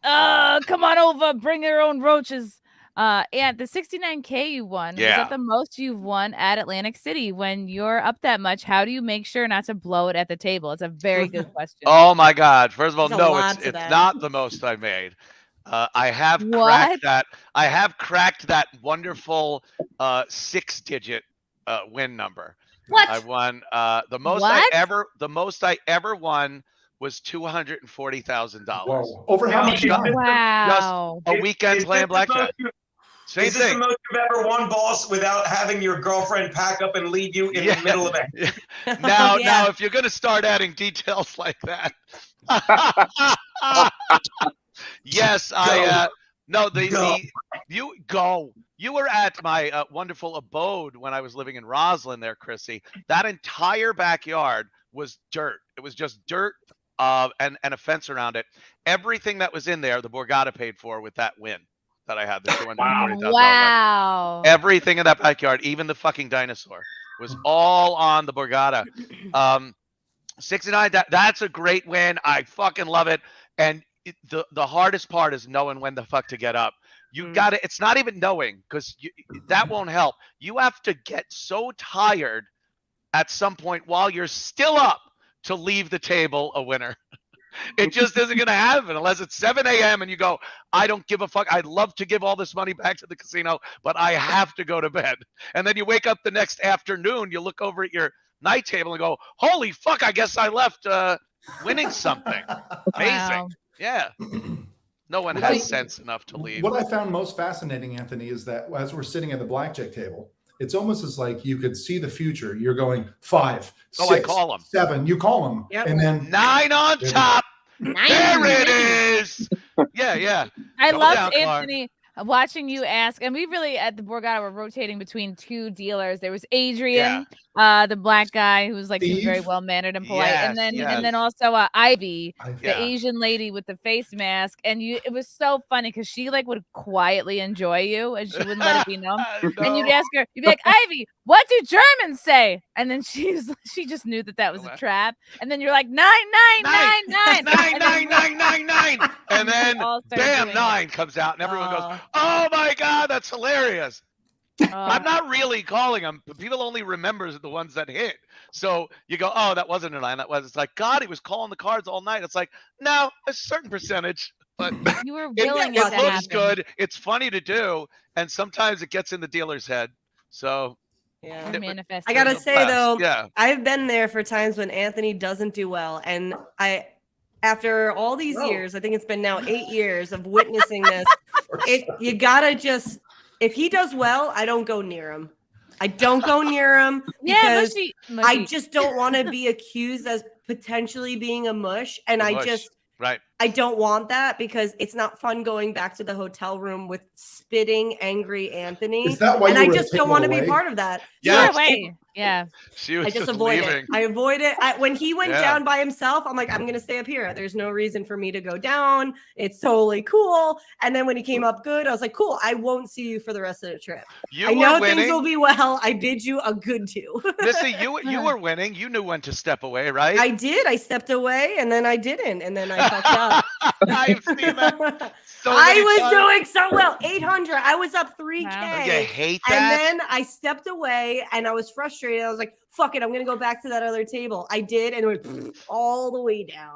Come on over. Bring your own roaches. And the 69K you won, was Yeah. that the most you've won at Atlantic City? When you're up that much, how do you make sure not to blow it at the table? It's a very good question. Oh my God! First of all, There's a no, lot it's to that. not the most I made. I have What? cracked that. I have cracked that wonderful 6-digit win number. What? I won the most I ever won was $240,000. Whoa. Over how Now, much you- time? Wow. A weekend Is playing this the most blackjack. you- Same Is this the thing. most you've ever won, boss, without having your girlfriend pack up and leave you in Yeah. the middle of it? Now, Yeah. now, if you're gonna start adding details like that, yes, You were at my wonderful abode when I was living in Roslyn, there, Chrissy. That entire backyard was dirt. It was just dirt, and a fence around it. Everything that was in there, the Borgata paid for with that win that I had. The $240,000. Wow. Everything in that backyard, even the fucking dinosaur, was all on the Borgata. 69, that's a great win. I fucking love it. And the hardest part is knowing when the fuck to get up. You got to, it's not even knowing, because that won't help. You have to get so tired at some point while you're still up to leave the table a winner. It just isn't going to happen unless it's 7 a.m. and you go, I don't give a fuck. I'd love to give all this money back to the casino, but I have to go to bed. And then you wake up the next afternoon, you look over at your night table and go, holy fuck, I guess I left winning something. Amazing. Wow. Yeah. No one has sense enough to leave. What I found most fascinating, Anthony, is that as we're sitting at the blackjack table, it's almost as like you could see the future. You're going 5, Oh, I 6, call 'em. 7. You call them, Yep. and then 9 on top. Nice. There it is. Yeah. I Go loved down, Clark. Anthony watching you ask, and we really at the Borgata were rotating between two dealers. There was Adrian, the black guy who was like Steve? very well mannered and polite, Yes, and then yes. also Ivy, I- the Yeah. Asian lady with the face mask. And it was so funny because she like would quietly enjoy you and she wouldn't let it be known. And you'd ask her, you'd be like, Ivy, what do Germans say? And then she just knew that was a trap. And then you're like, 99999. 99999. And then all started bam, doing 9 comes out and everyone goes, Oh. oh my God, that's hilarious. it. I'm not really calling them, but people only remember the ones that hit. So you go, oh, that wasn't a 9. That was. It's like, God, he was calling the cards all night. It's like, no, a certain percentage, but You were it, willing it it to looks happen. good. It's funny to do, and sometimes it gets in the dealer's head. So Yeah. You're manifesting. I gotta the say best. though, yeah, I've been there for times when Anthony doesn't do well, and after all these years, I think it's been now 8 years of witnessing this. You gotta just, if he does well, I don't go near him. I don't go near him Yeah, because mushy. I just don't want to be accused as potentially being a mush, and I Mush. just Right. I don't want that because it's not fun going back to the hotel room with spitting, angry Anthony. Is that why and you I were just don't want to be away? part of that. Yeah. Yeah, wait. Yeah. She was I just avoid leaving. it. I avoid it. When he went Yeah. down by himself, I'm like, I'm gonna stay up here. There's no reason for me to go down. It's totally cool. And then when he came up good, I was like, cool. I won't see you for the rest of the trip. You I know were winning. things will be well. I bid you a good two. Missy, you were winning. You knew when to step away, right? I did. I stepped away, and then I didn't, and then I fucked up. I've seen that. So I many was times. doing so well. 800. I was up 3K. Wow. You hate And that? then I stepped away and I was frustrated. I was like, fuck it. I'm going to go back to that other table. I did. And it went all the way down.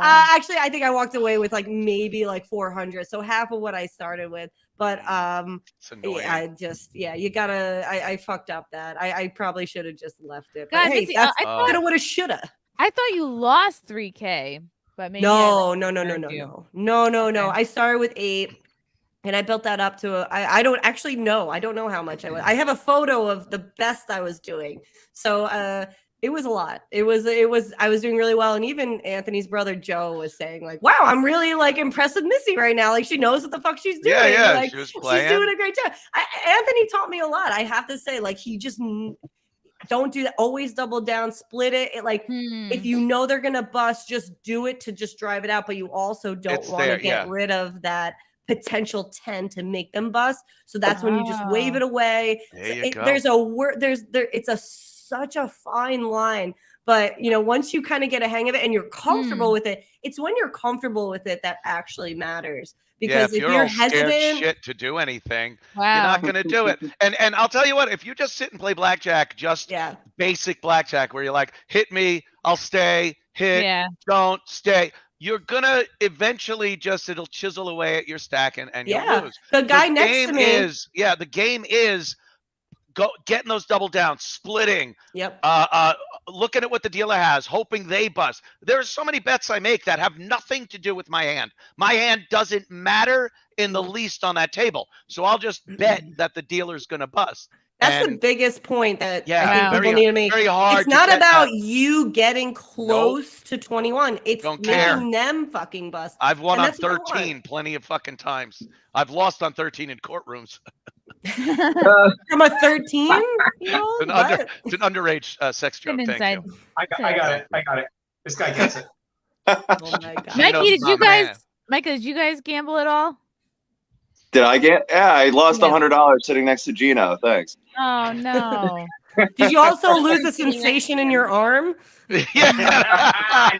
Actually, I think I walked away with like maybe like 400. So half of what I started with. But It's annoying. yeah, you gotta. I fucked up that. I probably should have just left it. But God, hey, Missy, that's I thought- coulda, woulda, shoulda. I thought you lost 3K, but maybe No. Okay. I started with 8, and I built that up to. I don't actually know. I don't know how much I was. I have a photo of the best I was doing. So it was a lot. It was. I was doing really well, and even Anthony's brother Joe was saying like, "Wow, I'm really like impressed with Missy right now. Like she knows what the fuck she's doing. Yeah, Like, she was she's playing. doing a great job." Anthony taught me a lot. I have to say, like he just don't do that. Always double down, split it. If you know they're gonna bust, just do it to just drive it out. But you also don't It's want to there, get yeah. rid of that potential 10 to make them bust. So that's when you just wave it away. There you go. There's a word. It's such a fine line. But once you kind of get a hang of it and you're comfortable with it, it's when you're comfortable with it that actually matters. Because if if you're all hesitant, scared shit to do anything, Wow. you're not going to do it. And I'll tell you what, if you just sit and play blackjack, just basic blackjack, where you're like, hit me, I'll stay, hit, don't stay. You're gonna eventually it'll chisel away at your stack and you'll lose. The guy next to me the game is getting those double downs, splitting. Yep. Looking at what the dealer has, hoping they bust. There's so many bets I make that have nothing to do with my hand. My hand doesn't matter in the least on that table. So I'll just bet that the dealer's gonna bust. That's the biggest point that Yeah, I think people need to make. very hard It's to not get about that. you getting close to 21. It's Don't making care. them fucking bust. I've won And on that's what I want. 13 plenty of fucking times. I've lost on 13 in courtrooms. From a 13? It's an underage sex joke. Thank you. I got it. This guy gets it. Oh my God. Mikey, did my you guys? man. Micah, did you guys gamble at all? Did I get? Yeah, I lost $100 sitting next to Gino. Thanks. Oh no. Did you also lose a sensation in your arm? Yeah.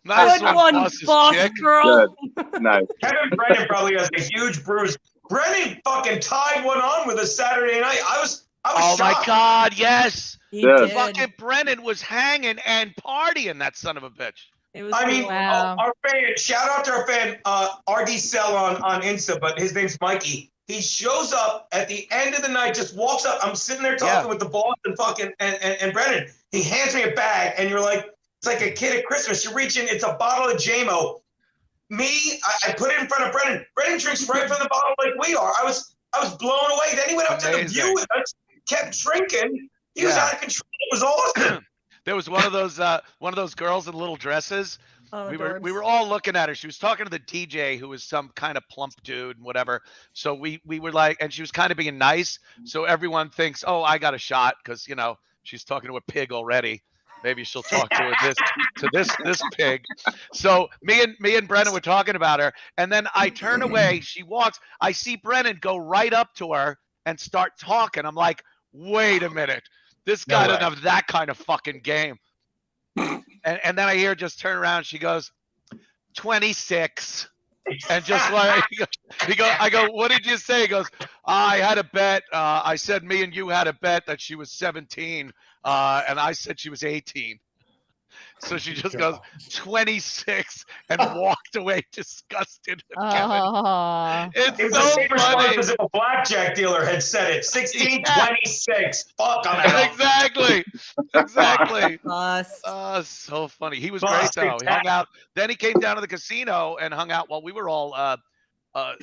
Nice Good one, boss's boss chick. girl. Good. Nice. Kevin Brennan probably has a huge bruise. Brennan fucking tied one on with a Saturday night. I was Oh my shocked. God, yes. He Yeah. did. Fucking Brennan was hanging and partying, that son of a bitch. It was I mean, cool. Wow. our fan, shout out to our fan, RD Cell on Insta, but his name's Mikey. He shows up at the end of the night, just walks up. I'm sitting there talking with the boss and fucking and Brennan. He hands me a bag, and you're like, it's like a kid at Christmas. You reach in, it's a bottle of JMO. I put it in front of Brennan. Brennan drinks right from the bottle like we are. I was blown away. Then he went up to the Amazing. view with us, kept drinking. He was out of control. It was awesome. There was one of those girls in little dresses. Oh, we adorbs. were all looking at her. She was talking to the DJ, who was some kind of plump dude and whatever. So we were like, and she was kind of being nice. So everyone thinks, oh, I got a shot because she's talking to a pig already. Maybe she'll talk to this pig. So me and Brennan were talking about her, and then I turn away. She walks. I see Brennan go right up to her and start talking. I'm like, wait a minute, this guy doesn't have that kind of fucking game. And then I hear her just turn around. She goes, 26. And just like I go, what did you say? He goes, I had a bet. I said me and you had a bet that she was 17, and I said she was 18. So she just goes 26 and walked away disgusted with Kevin. Oh. It was It's the so same response funny. as if a blackjack dealer had said it. 16, Yeah. 26. Fuck, I'm out. Exactly. Bust. So funny. He was Bust, great though. He hung exactly. out. Then he came down to the casino and hung out while we were all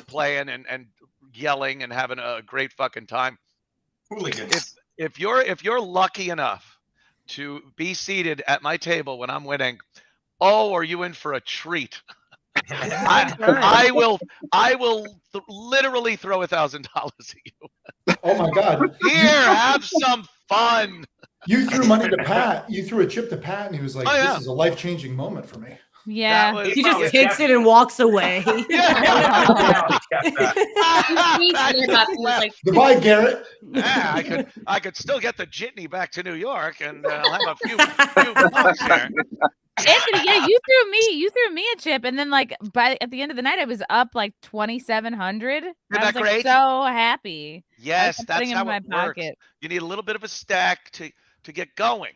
playing and yelling and having a great fucking time. Hooligans. If you're lucky enough to be seated at my table when I'm winning. Oh, are you in for a treat? I will literally throw $1,000 at you. Oh my God! Here, have some fun. You threw money to Pat. You threw a chip to Pat, and he was like, Oh, yeah. "This is a life-changing moment for me." Yeah. He just takes it and walks away. Goodbye, Garrett. Yeah, I could still get the jitney back to New York, and I'll have a few bucks there. Anthony, yeah, you threw me a chip, and then like at the end of the night, I was up like 2,700. I was that like great? so happy. Yes, that's putting it how in my it works. pocket. You need a little bit of a stack to get going.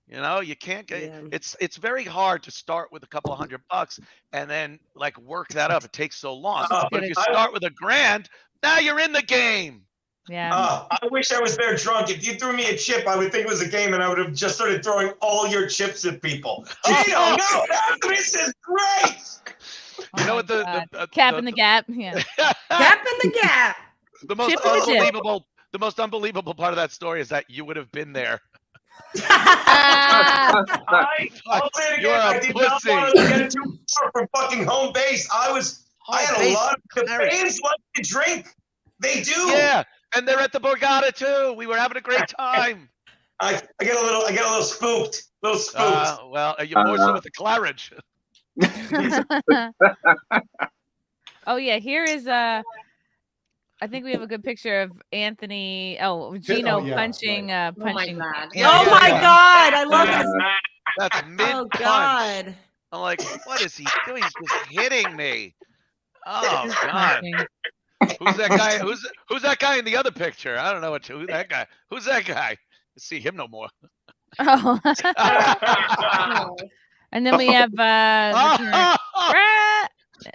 You know, you can't get it's very hard to start with a couple of $100 and then like work that up. It takes so long. But if you start with $1,000, now you're in the game. Yeah. I wish I was there drunk. If you threw me a chip, I would think it was a game, and I would have just started throwing all your chips at people. Gino, no, this is great. You know what the cap in the gap? Yeah. Cap in the gap. The most Chip in the chip. unbelievable part of that story is that you would have been there. I'll say it You're again. a I did not pussy. want to get too far from fucking home base. I had a lot of the fans like to drink. They do. Yeah, and they're at the Borgata too. We were having a great time. I get a little spooked. Well, you're more so with the Claridge. Oh yeah, here is I think we have a good picture of Anthony. Oh, Gino punching. Punching. Oh my God! Oh my God! I love this. That's mid Oh punch. God! I'm like, what is he doing? He's just hitting me. Oh God! Who's that guy? Who's that guy in the other picture? I don't know who that guy. Who's that guy? I see him no more. Oh. And then we have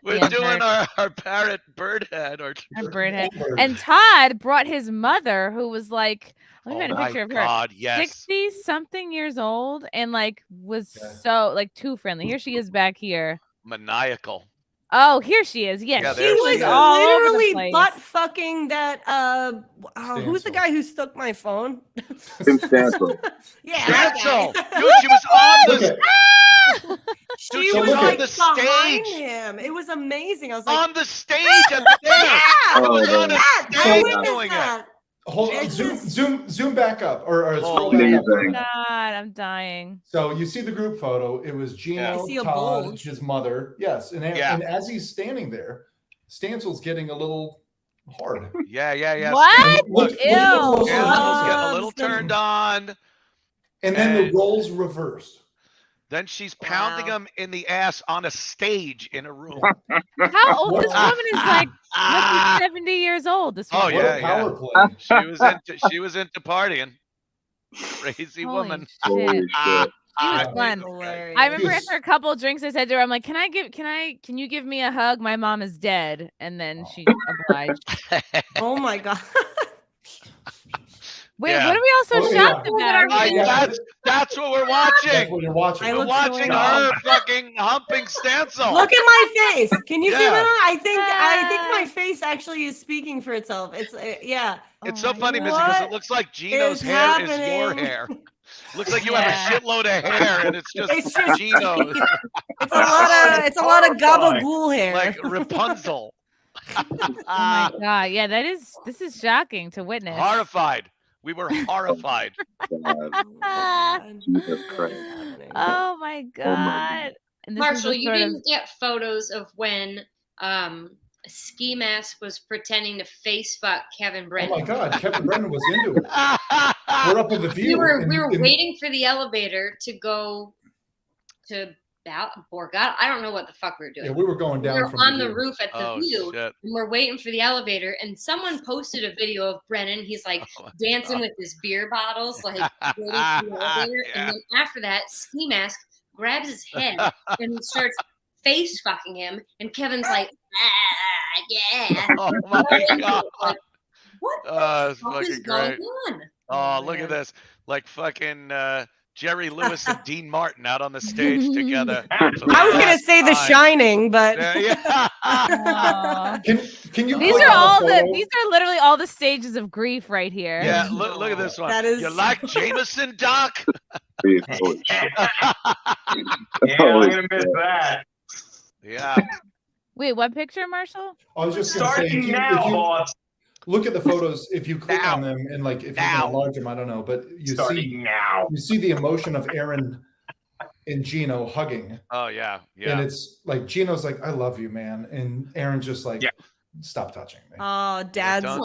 We're doing our parrot bird head or bird head. And Todd brought his mother, who was like, let me find a picture of her. God, yes. 60-something years old, and like was so like too friendly. Here she is back here. Maniacal. Oh, here she is. Yes, Yeah, she there was she is. all over the literally place. butt fucking that. Who's the guy who stuck my phone? Yeah, that Stancil. guy. Dude, she was on the She she was was on like the behind stage. him. It was amazing. I was like, on the stage at the dance. yeah, It was on a I stage witnessed doing it. that. Hold on, It's zoom back up or scroll Amazing. back up. God, I'm dying. So you see the group photo. It was Gino, I see a Todd, bulge. his mother. Yes, and Yeah. and as he's standing there, Stancil's getting a little hard. Yeah. What? Look, Ew. look, Stancil's getting a Oh, little turned on. and then the And- roles reversed. Then she's pounding Wow. him in the ass on a stage in a room. How old? This woman is like Ah. must be 70 years old. This Oh, woman. What yeah, a power play. She was into partying. Crazy Holy woman. shit. Holy shit. He was Ah, fun. Hilarious. I remember Yes. after a couple of drinks, I said to her, "I'm like, can you give me a hug? My mom is dead." And then she obliged. Oh my God. Wait, Yeah. what are we all so Oh, yeah. shocked about? Like, Yeah. that's what we're That's watching. what you're watching. I We're look watching so her fucking humping Stancil. Look at my face. Can you see Yeah. that? I think my face actually is speaking for itself. It's yeah. It's Oh so my funny, God. Missy, because it What looks like Gino's is hair is your happening? hair. Looks like you Yeah. have a shitload of hair, and it's just It's just- Gino, It's a lot of gabagool hair. like Rapunzel. Oh my God. Yeah, this is shocking to witness. Horrified. We were horrified. Jesus Christ. Oh my God. And this is Marshall, the you sort of- didn't get photos of when Ski Mask was pretending to face fuck Kevin Oh Brennan. my God, Kevin Brennan was into it. We're up in the view. We were and- waiting for the elevator to go to Borgata. I don't know what the fuck we were doing. Yeah, we were going We down were from on the view. roof at the Oh, view, shit. and we're waiting for the elevator. And someone posted a video of Brennan. He's like Oh my dancing God. with his beer bottles, like waiting for the elevator. Yeah. And then after that, Ski Mask grabs his head and starts face fucking him. And Kevin's like, yeah. Oh my God. Like, what the It's fuck is fucking going great. on? Oh, look at this. Like fucking Jerry Lewis and Dean Martin out on the stage together. I was gonna say The Shining, but Yeah. Aw. Can you? These click are on the all the. photo? These are literally all the stages of grief right here. Yeah, look at this one. That is- You like Jameson, Doc? Holy shit. Yeah, I'm Holy gonna miss shit. that. Yeah. Wait, what picture, Marshall? I was just gonna say, if Starting you, now, if you boss. look at the photos, if you click on them and like if you Now. can enlarge them, I don't know, but Starting now. you see the emotion of Aaron and Gino hugging, Oh yeah. Yeah. and it's like Gino's like, "I love you, man," and Aaron's just like, Yeah. "Stop touching me." Oh, Dad's. Don't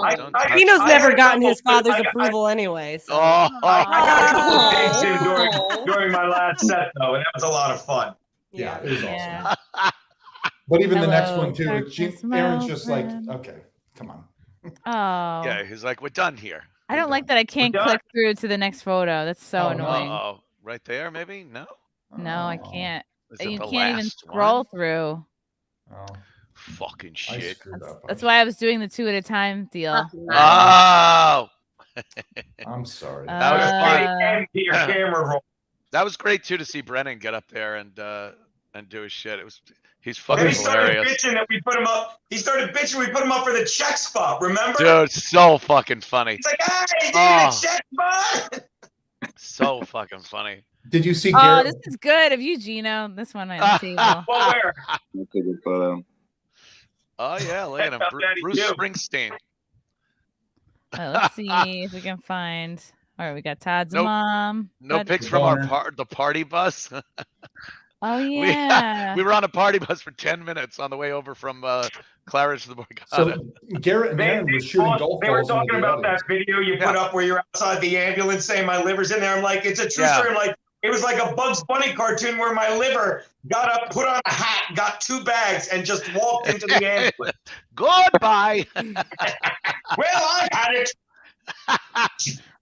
Gino's I never had a gotten couple- his father's I- approval anyway. So. Oh. I got a couple of Oh. dates in during my last set though, and that was a a lot of fun. Yeah, it was awesome. Yeah. But even the next Hello, one too, darkness, my Aaron's old just like, friend. "Okay, come on." Oh. Yeah, he's like, we're done here. I don't like that I can't done. click through to the next photo. That's so Oh, no. annoying. Oh, right there, maybe? No. No, I Oh, can't. Is it You the can't even last scroll one? through. Oh, Fucking I shit. screwed up. That's why I was doing the 2 at a time deal. Oh, I'm sorry. That was fun. And your camera roll. That was great too to see Brennan get up there and do his shit. He's Then fucking he started hilarious. bitching that we put him up. He started bitching we put him up for the check spot. Remember? Dude, so fucking funny. He's like, "Hey, give me Oh. the check spot." So fucking funny. Did you see Oh, Garrett? this is good of you, Gino. This one on the table. Well, where? That's a good photo. Oh yeah, look at him. How bad he Bruce do? Springsteen. Let's see if we can find. All right, we got Todd's Nope. mom. No Got- pics from our Boner. the party bus. Oh yeah. We were on a party bus for 10 minutes on the way over from Claridge to the Borgata. So Garrett and Aaron were shooting golf They were balls into talking the about that audience. video you put up where you're outside the ambulance saying my liver's in there. I'm like, it's a true Yeah. story. I'm like, it was like a Bugs Bunny cartoon where my liver got up, put on a hat, got 2 bags, and just walked into the ambulance. Goodbye. Well, I had it.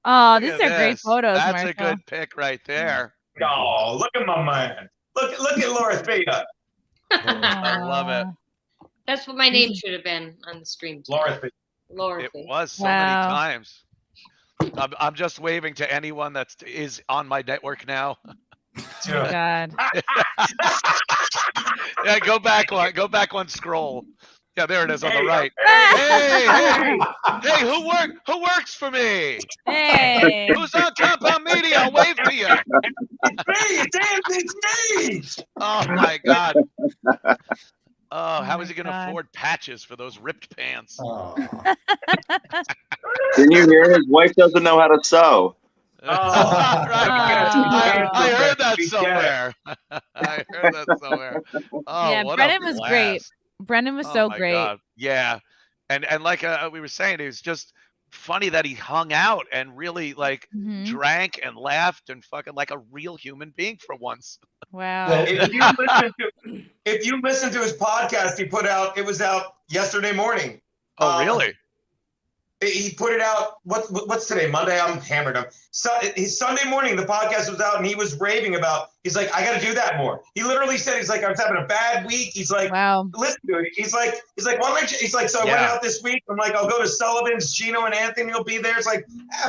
Oh, Look these at are great this. photos, That's Marshall. a good pic right there. Oh, look at my man. Look at Laura Thea. I love it. That's what my name should have been on the stream. Too. Laura Thea. Laura. It Fee. was so Wow. many times. I'm just waving to anyone that is on my network now. Oh God. Yeah, go back one scroll. Yeah, there it is on the Hey, right. hey, Hey, who works for me? Hey. Who's on Compound Media? I'll wave to you. it's me. Oh my God. Oh, how is he my gonna God. afford patches for those ripped pants? Oh. Didn't you hear his wife doesn't know how to sew? Right. Oh. I heard that somewhere. I heard that somewhere. Oh, Yeah, what Brennan a was great. blast. Brendan was Oh so my great. God. Yeah, and like we were saying, it was just funny that he hung out and really like Mhm. drank and laughed and fucking like a real human being for once. Wow. Well, If you listen to his podcast, he put out. It was out yesterday morning. Oh, really? He put it out. What's today? Monday. I'm hammered up. So his Sunday morning, the podcast was out, and he was raving about. He's like, I got to do that more. He literally said, he's like, I was having a bad week. He's like, Wow. listen to it. He's like, why don't you? He's like, so I went Yeah. out this week. I'm like, I'll go to Sullivan's. Gino and Anthony will be there. It's like,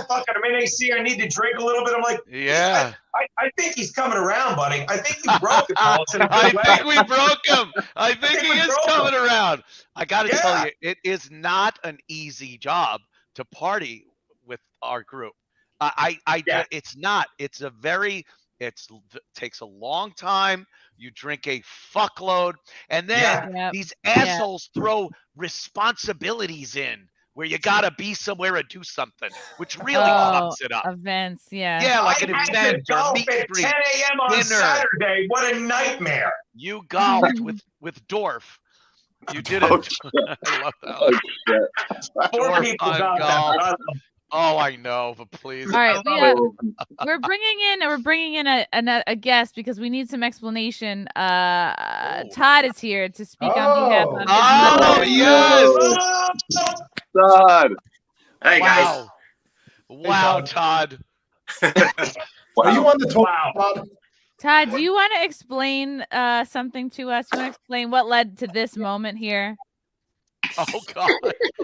fuck it. I'm in AC. I need to drink a little bit. I'm like, Yeah. I think he's coming around, buddy. I think you broke it, Wallace, in a I good way. think we broke him. I think he we is broke coming him. around. I got to Yeah. tell you, it is not an easy job to party with our group. Yeah. It's not. It's a very. Takes a long time. You drink a fuckload, and then Yeah. Yep. these Yeah. assholes throw responsibilities in where you gotta be somewhere and do something, which really Oh, fucks it up. Events. Yeah. Yeah, like an I had to event or a golf meet at and greet. 10 a.m. on dinner. Saturday. What a nightmare. You golfed with Dorf. You did it. Oh, I love that. Oh, one. shit. 4 Dorf people on got golf. that. Oh, I know, but please. All right, Oh, we're bringing in a guest because we need some explanation. Todd is here to speak on behalf of his Oh, mother. yes. Todd. Hey guys. Wow. Wow, Todd. Are you on the top? Wow. Todd, do you want to explain something to us? You want to explain what led to this moment here? Oh, God.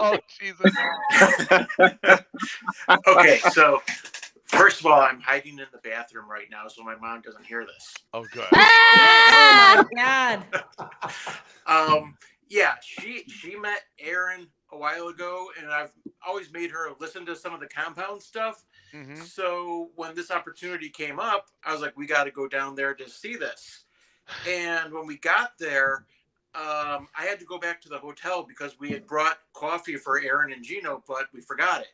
Oh, Jesus. Okay, so first of all, I'm hiding in the bathroom right now so my mom doesn't hear this. Oh, good. Oh my God. Yeah, she met Aaron a while ago, and I've always made her listen to some of the compound stuff. Mm-hmm. So when this opportunity came up, I was like, we got to go down there to see this. And when we got there, I had to go back to the hotel because we had brought coffee for Aaron and Gino, but we forgot it.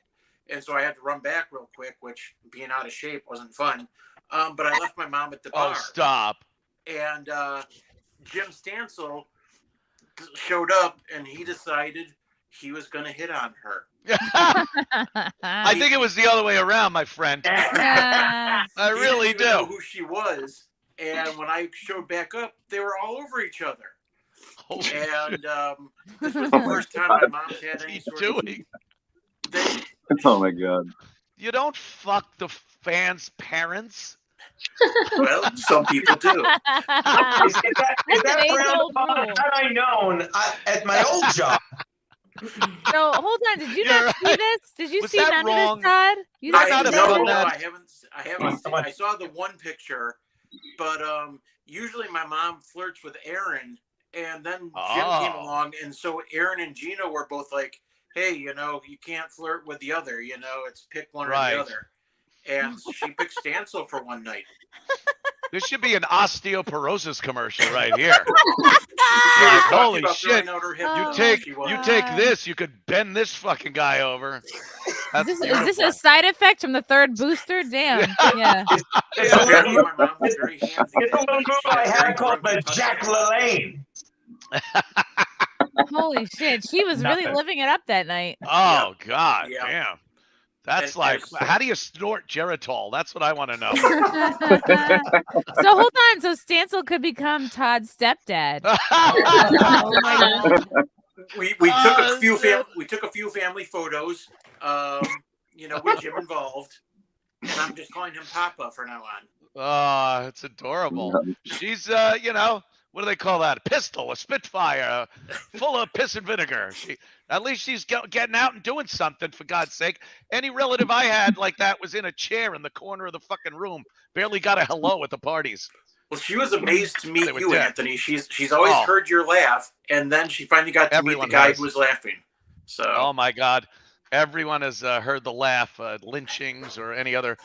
And so I had to run back real quick, which being out of shape wasn't fun. But I left my mom at the bar. Oh, stop. And Jim Stansel showed up, and he decided he was going to hit on her. I think it was the other way around, my friend. I really He didn't even know do. who she was. And when I showed back up, they were all over each other. Holy And this was the first time my mom's had any sort doing? Oh my God. You don't fuck the fans' parents. Well, some people do. Is that frowned upon? Had I known at my old job. So hold on, did you not see this? Did you Was see that none wrong? of this, Todd? You I didn't gotta see know none of that. this? I haven't seen, I saw the one picture, but usually my mom flirts with Aaron, and then Jim came along, and so Aaron and Gino were both like, hey, you can't flirt with the other, it's pick one or the other. And she picked Stansel for one night. This should be an osteoporosis commercial right here. Like, holy about shit! throwing out her hip. You take this. You could bend this fucking guy over. Is this a side effect from the third booster? Damn. Yeah. It's a little move I had called the Jack LaLanne. Holy shit. She was really living it up that night. Oh God, Yeah. damn. That's how do you snort Geritol? That's what I want to know. So hold on. So Stansel could become Todd's stepdad. Oh my God. We took a few family photos, with Jim involved, and I'm just calling him Papa for now on. Oh, it's adorable. She's what do they call that? A pistol, a Spitfire, full of piss and vinegar. At least she's getting out and doing something, for God's sake. Any relative I had like that was in a chair in the corner of the fucking room. Barely got a hello at the parties. Well, she was amazed to meet you, dead. Anthony. She's always heard your laugh, and then she finally got to meet the guy who was laughing. So. Oh my God. Everyone has heard the laugh, lynchings or any other.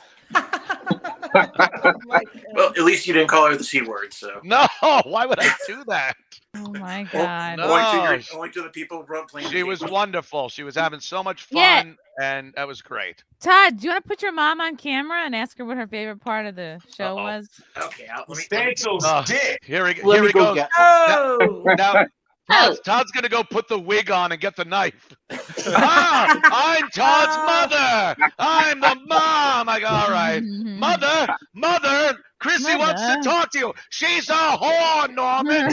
Well, at least you didn't call her the C word, so. No, why would I do that? Oh my God. Only to the people playing. She was wonderful. She was having so much fun, and that was great. Todd, do you want to put your mom on camera and ask her what her favorite part of the show was? Okay, Stansel's dick. Here we Let me go. get Oh. Now Todd's gonna go put the wig on and get the knife. I'm Todd's mother. I'm the mom. I go, all right, mother. Chrissie wants to talk to you. She's a whore, Norman.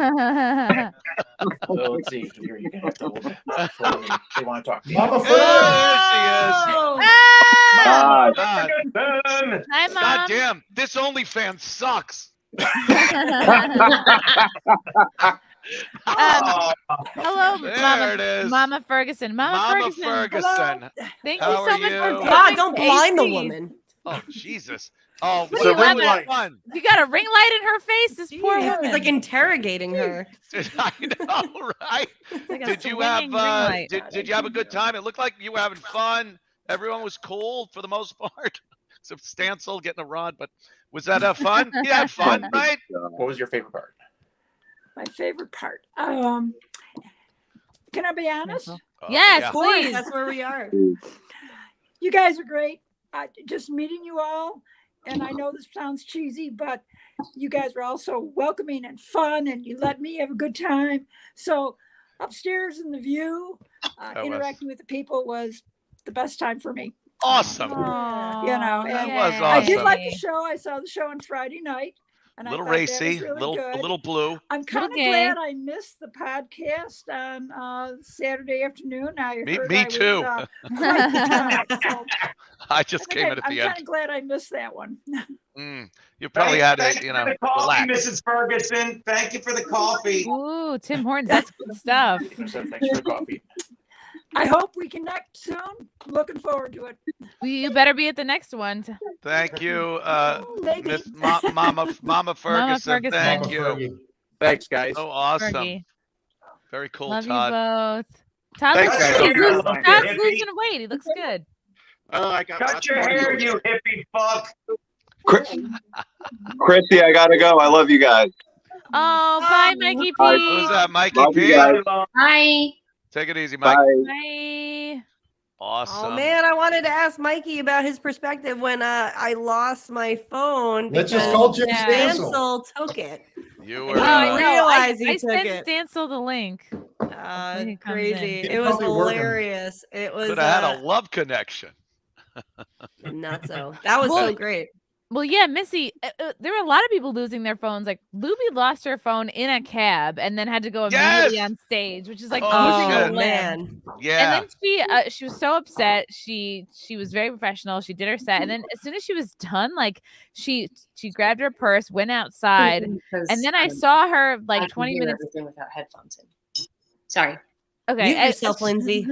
So let's see. Here you go. They want to talk to you. Mama There she is. Ah! God. Hi, Mom. God damn, this OnlyFans sucks. Hello, There it is. Mama Ferguson. Mama Ferguson. Thank How you so are much you? for God, don't coming, blind the AC. woman. Oh, Jesus. Oh, What so do you ring have? light. You got a ring light in her face? This poor woman. He's like interrogating her. I know, right? Like a Did you swinging have ring light. did you have a good time? It looked like you were having fun. Everyone was cool for the most part. Except Stansel getting a rod, but was that fun? You had fun, right? What was your favorite part? My favorite part. Can I be honest? Yes, yeah. please. That's where we are. You guys are great. Just meeting you all, and I know this sounds cheesy, but you guys were also welcoming and fun, and you let me have a good time. So upstairs in the view, interacting with the people was the best time for me. Awesome. Aww, That was awesome. I did like the show. I saw the show on Friday night. And A little I thought that was racy, really a good. little blue. I'm kind of glad I missed the podcast on Saturday afternoon. I heard Me I too. Was, quite the time, so I just came in at I'm the kind end. of glad I missed that one. You probably had Thank to, you for the coffee, relax. Mrs. Ferguson. Thank you for the coffee. Ooh, Tim Hortons. That's good stuff. Thanks for the coffee. I hope we connect soon. Looking forward to it. You better be at the next one. Thank you, Maybe. Miss Mama Ferguson. Ferguson. Thank Mama you. Fergie. Thanks, guys. So awesome. Fergie. Very cool, Love Todd. you both. Todd Thanks, looks guys. good. Cut Todd's your hair, losing weight. He looks good. Oh, I got Cut lots your of hair, photos. you hippie fuck. Chrissy, I gotta go. I love you guys. Oh, bye, Mikey Bye. P. Who's that, Mikey Love you P? guys. Hi. Take it easy, Mike. Bye. Bye. Awesome. Oh man, I wanted to ask Mikey about his perspective when I lost my phone. Let's just because call Jim Stancil Stancil. took it. You Oh, were. I know. realize he I took sent it. Stancil the link. When he comes Crazy. in. It was probably working. hilarious. It was Could have had a love connection. nutso. That was Well, so great. Well, yeah, Missy, there were a lot of people losing their phones. Like, Luby lost her phone in a cab and then had to go immediately Yes! on stage, which is like Oh, losing a shit. limb. Man. Yeah. And then she was so upset. She was very professional. She did her set, and then as soon as she was done, like she grabbed her purse, went outside, and then I saw her I like can 20 hear minutes. everything without headphones in. Sorry. Okay, Mute yourself, Lindsay.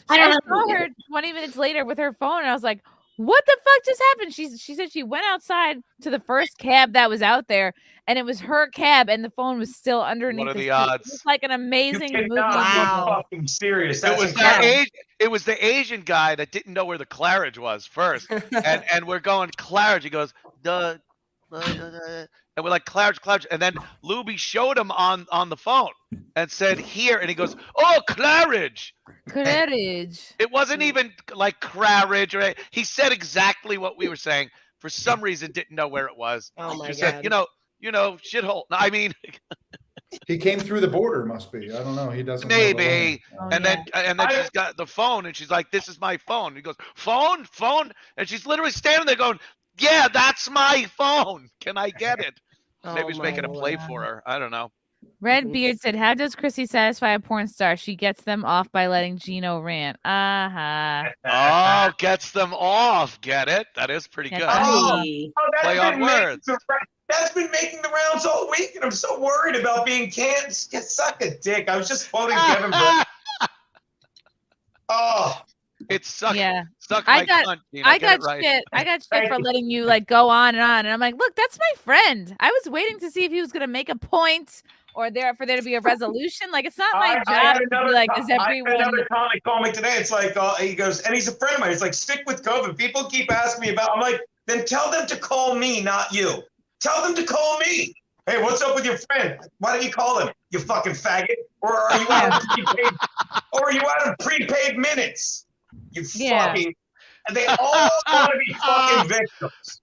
I saw her 20 minutes later with her phone, and I was like, what the fuck just happened? She said she went outside to the first cab that was out there, and it was her cab, and the phone was still underneath. What are the seat. odds? It was like an You amazing movie. cannot be fucking serious. It That's was that incredible. it was the Asian guy that didn't know where the Claridge was first, and we're going Claridge. He goes and we're like Claridge, and then Luby showed him on the phone and said here, and he goes, oh, Claridge. Claridge. It wasn't even like Claridge, or he said exactly what we were saying. For some reason, didn't know where it was. Oh my Just god. said, shithole. No, I mean, He came through the border, must be. I don't know. He doesn't know the maybe. land. Oh, And yeah. then she's got the phone, and she's like, "This is my phone." He goes, "Phone, phone," and she's literally standing there going, "Yeah, that's my phone. Can I get it?" Maybe he's making a play for her. I don't know. Red Beard said, how does Chrissy satisfy a porn star? She gets them off by letting Gino rant. Oh, gets them off. Get it? That is pretty good. Funny. Play on words. That's been making the rounds all week, and I'm so worried about being canned. Suck a dick. I was just quoting Kevin Burt. Oh, It's suck. Yeah. Suck I my got cunt, Gino. I Get got it right. shit. I got shit Thank for you. letting you like go on, and I'm like, look, that's my friend. I was waiting to see if he was gonna make a point or for there to be a resolution. Like, it's not my I had job to be another like, co- is I had everyone another comic call me today. It's like he goes, and he's a friend of mine. He's like, stick with COVID. People keep asking me about. I'm like, then tell them to call me, not you. Tell them to call me. Hey, what's up with your friend? Why don't you call him, you fucking faggot? Or are you out of prepaid? Or are you out of prepaid minutes? You Yeah. fucking. And they all want to be fucking victims.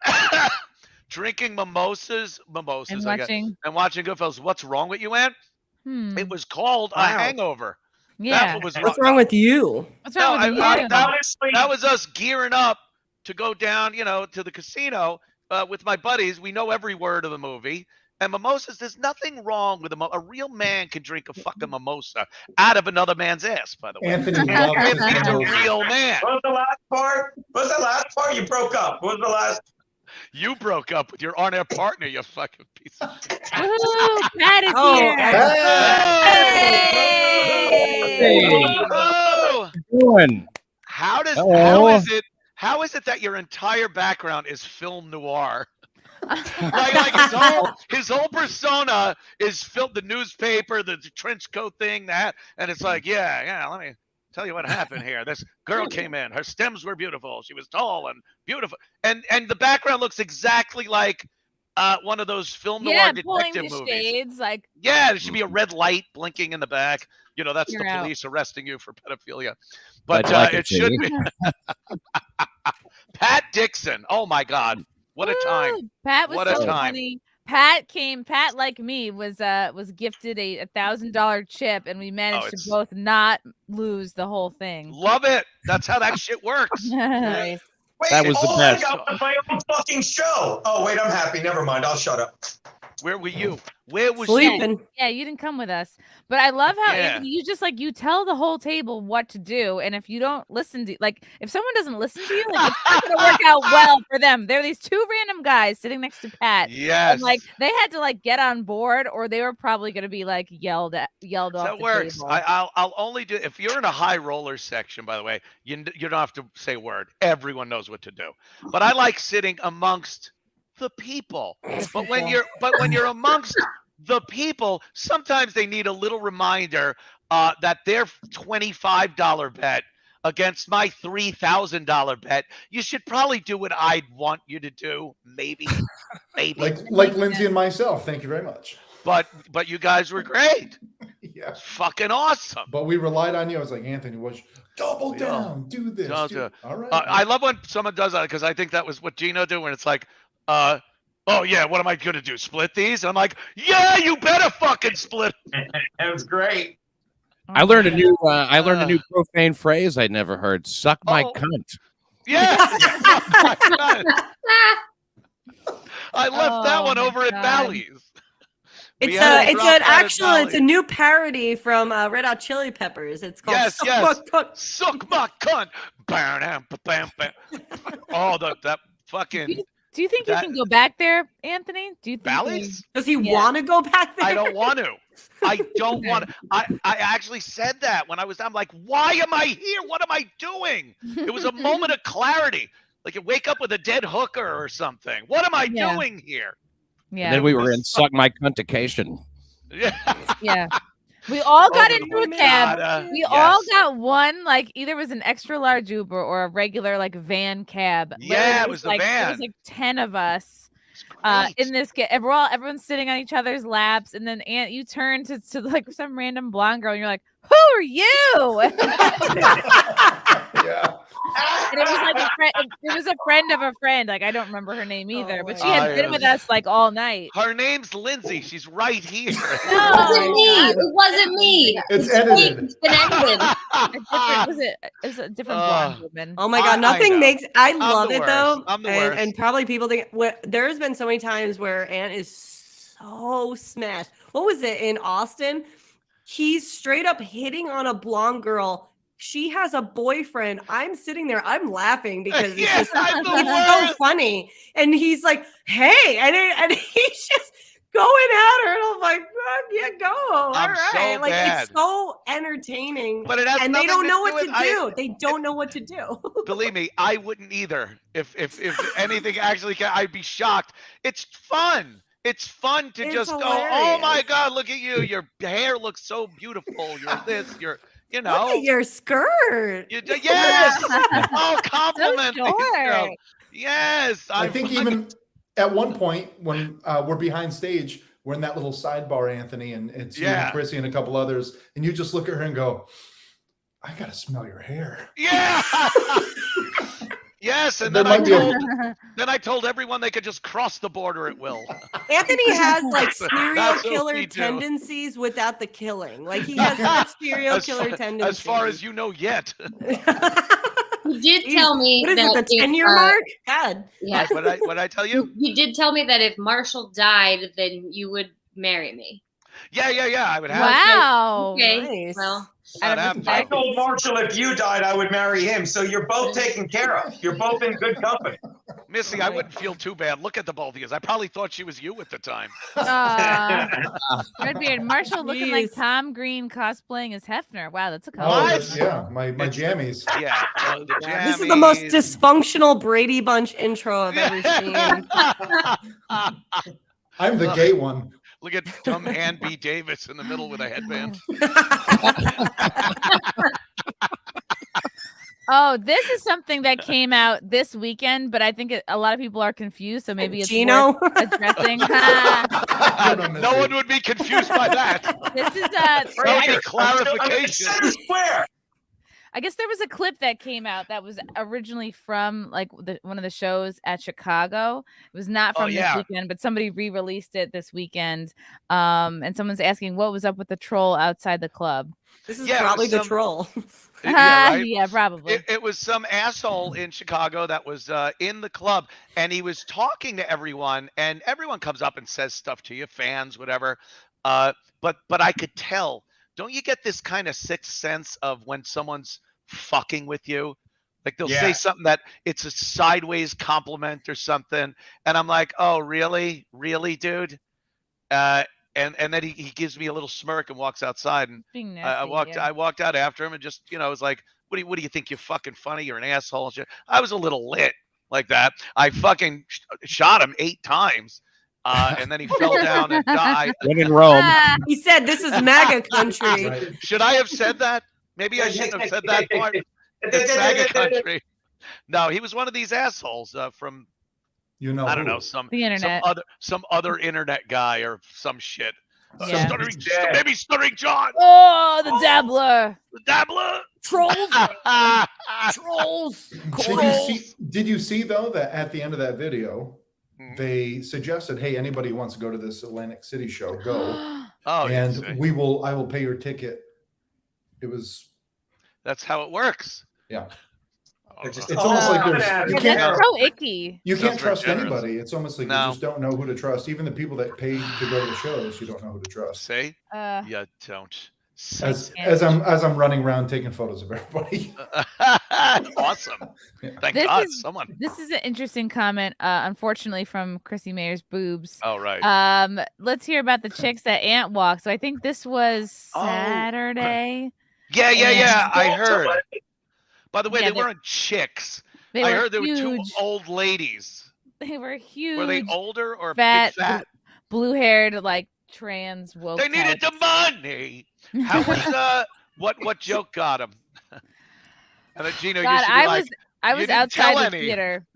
Drinking mimosas, and I guess, watching? and watching Goodfellas. What's wrong with you, Ann? It was called a Wow. hangover. That's Yeah. what was What's wrong with you? What's wrong with you? That was us gearing up to go down, to the casino with my buddies. We know every word of the movie. And mimosas, there's nothing wrong with a real man can drink a fucking mimosa out of another man's ass, by the way. Anthony loves his If he's a mimosas. real man. What was the last part? What was the last part? You broke up. What was the last? You broke up with your on-air partner, you fucking piece of shit. Woohoo! Pat is Oh, here. Oh! Doing? How Hello. is it that your entire background is film noir? like his whole persona is the newspaper, the trench coat thing, and it's like, yeah, let me tell you what happened here. This girl came in, her stems were beautiful, she was tall and beautiful, and the background looks exactly like one of those film noir pulling detective the movies. shades, like, Yeah, there should be a red light blinking in the back. That's You're the out. police arresting you for pedophilia. But I'd like it it to should be. be. Pat Dixon. Oh my God. What a time. woo, Pat was What a so time. funny. Pat, like me, was gifted a $1,000 chip, and we managed to both not lose the whole thing. Love it. That's how that shit works. Nice. Wait, That was the all best. I got was my own fucking show. Oh, wait, I'm happy. Never mind. I'll shut up. Where were you? Where was Sleeping. Yeah, you didn't come with us. But I love how Yeah. Anthony, you just you tell the whole table what to do. And if you don't listen to, if someone doesn't listen to you, it's not going to work out well for them. There are these two random guys sitting next to Pat. Yes. And they had to get on board, or they were probably going to be yelled off That the works. table. I'll only do if you're in a high roller section. By the way, you don't have to say a word. Everyone knows what to do. But I like sitting amongst the people. But when you're amongst the people, sometimes they need a little reminder that their $25 bet against my $3,000 bet, you should probably do what I'd want you to do. Maybe. Like Lindsay and myself. Thank you very much. But you guys were great. Yeah. Fucking awesome. But we relied on you. I was like, Anthony, double down, do this. All right. I love when someone does that, because I think that was what Gino did when it's like, oh yeah, what am I gonna do? Split these? And I'm like, yeah, you better fucking split. That was great. I learned a new profane phrase I'd never heard. Suck my cunt. Yeah. I left that one over at Bally's. It's a new parody from Red Hot Chili Peppers. It's called Suck My Cunt. Suck my cunt. Oh, that fucking. Do you think you can go back there, Anthony? Do you think Bally's? Does he want to go back there? I don't want to. I don't want to. I actually said that when I was. I'm like, why am I here? What am I doing? It was a moment of clarity. Like you wake up with a dead hooker or something. What am I doing here? Yeah. And then we were in Suck My Cuntication. Yeah. We all got into a cab. We all got one, like either it was an extra large Uber or a regular like van cab. Yeah, it was the like, van. It was like 10 of us in this. Everyone's sitting on each other's laps, and then you turn to like some random blonde girl, and you're like, "Who are you?" Yeah. And it was like it was a friend of a friend. Like I don't remember her name either, but she had been with us like all night. Her name's Lindsay. She's right here. It wasn't me. It wasn't me. It's edited. It's been edited. It was a different blonde woman. Oh my God, nothing makes. I love it worst. though. I'm the worst. And probably people think there's been so many times where Ant is so smashed. What was it in Austin? He's straight up hitting on a blonde girl. She has a boyfriend. I'm sitting there. I'm laughing because it's so funny. And he's like, "Hey," and he's just going at her, and I'm like, "Yeah, go, all right." So like bad. it's so entertaining, But it has and they nothing don't to know do what to with- do. They don't know what to do. Believe me, I wouldn't either. If anything actually, I'd be shocked. It's fun. It's fun to just go, "Oh my God, look at you! Your hair looks so beautiful. You're this. You're." You know, look at your skirt. Yes. Oh, compliment. So Yes. I think even at one point when we're behind stage, we're in that little sidebar, Anthony, and it's you and Chrissy and a couple others, and you just look at her and go, "I gotta smell your hair." Yeah. Yes, and then I told everyone they could just cross the border at will. Anthony has like serial That's killer what we do. tendencies without the killing. Like he has such serial killer tendencies. As far as you know yet. You did tell me what is that it, the 10-year mark? God. Yeah. What I tell you? You did tell me that if Marshall died, then you would marry me. Yeah. I would have. Wow. Okay. Nice. Well, I told Marshall if you died, I would marry him. So you're both taken care of. You're both in good company. Missy, I wouldn't feel too bad. Look at the both of you. I probably thought she was you at the time. Redbeard Marshall looking like Tom Green cosplaying as Hefner. Wow, that's a Oh, color. yeah, my jammies. Yeah. The jammies. This is the most dysfunctional Brady Bunch intro I've ever seen. I'm the gay one. Look at dumb Ann B. Davis in the middle with a headband. Oh, this is something that came out this weekend, but I think a lot of people are confused, so maybe it's Gino worth addressing. No one would be confused by that. This is Any clarification. I guess there was a clip that came out that was originally from like one of the shows at Chicago. It was not from this weekend, but somebody re-released it this weekend. And someone's asking what was up with the troll outside the club. This is probably the troll. Yeah, right? Yeah, probably. It was some asshole in Chicago that was in the club, and he was talking to everyone, and everyone comes up and says stuff to you, fans, whatever. But I could tell. Don't you get this kind of sixth sense of when someone's fucking with you? Like they'll say something that it's a sideways compliment or something, and I'm like, oh, really, dude? And then he gives me a little smirk and walks outside, and Being I nasty, walked out after him and just was like, what do you think, you're fucking funny, you're an asshole and shit. I was a little lit like that. I fucking shot him 8 times. and then he fell down and died. When in Rome. He said, "This is MAGA country." Right. Should I have said that? Maybe I shouldn't have said that part. It's MAGA country. No, he was one of these assholes from You know, I don't who. know some internet. some other internet guy or some shit. Yeah. Maybe Stuttering John. Oh, the dabbler. The dabbler. Trolls. Trolls. Did you see though that at the end of that video, Mhm. they suggested, "Hey, anybody who wants to go to this Atlantic City show, go, Oh, and you see. I will pay your ticket." It was, That's how it works. yeah. They're just- It's almost like I'm there's, gonna ask you you. can't, That's so icky. you can't Sounds very trust generous. anybody. It's almost like No. you just don't know who to trust. Even the people that pay to go to the shows, you don't know who to trust. See? Uh, You don't. As I'm running around taking photos of everybody. Awesome. Thank This God is- someone. This is an interesting comment, unfortunately, from Chrissie Mayr's boobs. Oh, right. Let's hear about the chicks at Ant Walk. So I think this was Oh. Saturday. Yeah. I heard. By the way, Yeah, they weren't chicks. They I were heard there were two huge. old ladies. They were huge. Were they older or fat, big fat? blue-haired, like trans woke. They needed the types. money. How was what joke got him? And then Gino, you God, should be I like, was I "You was didn't tell outside the any." theater.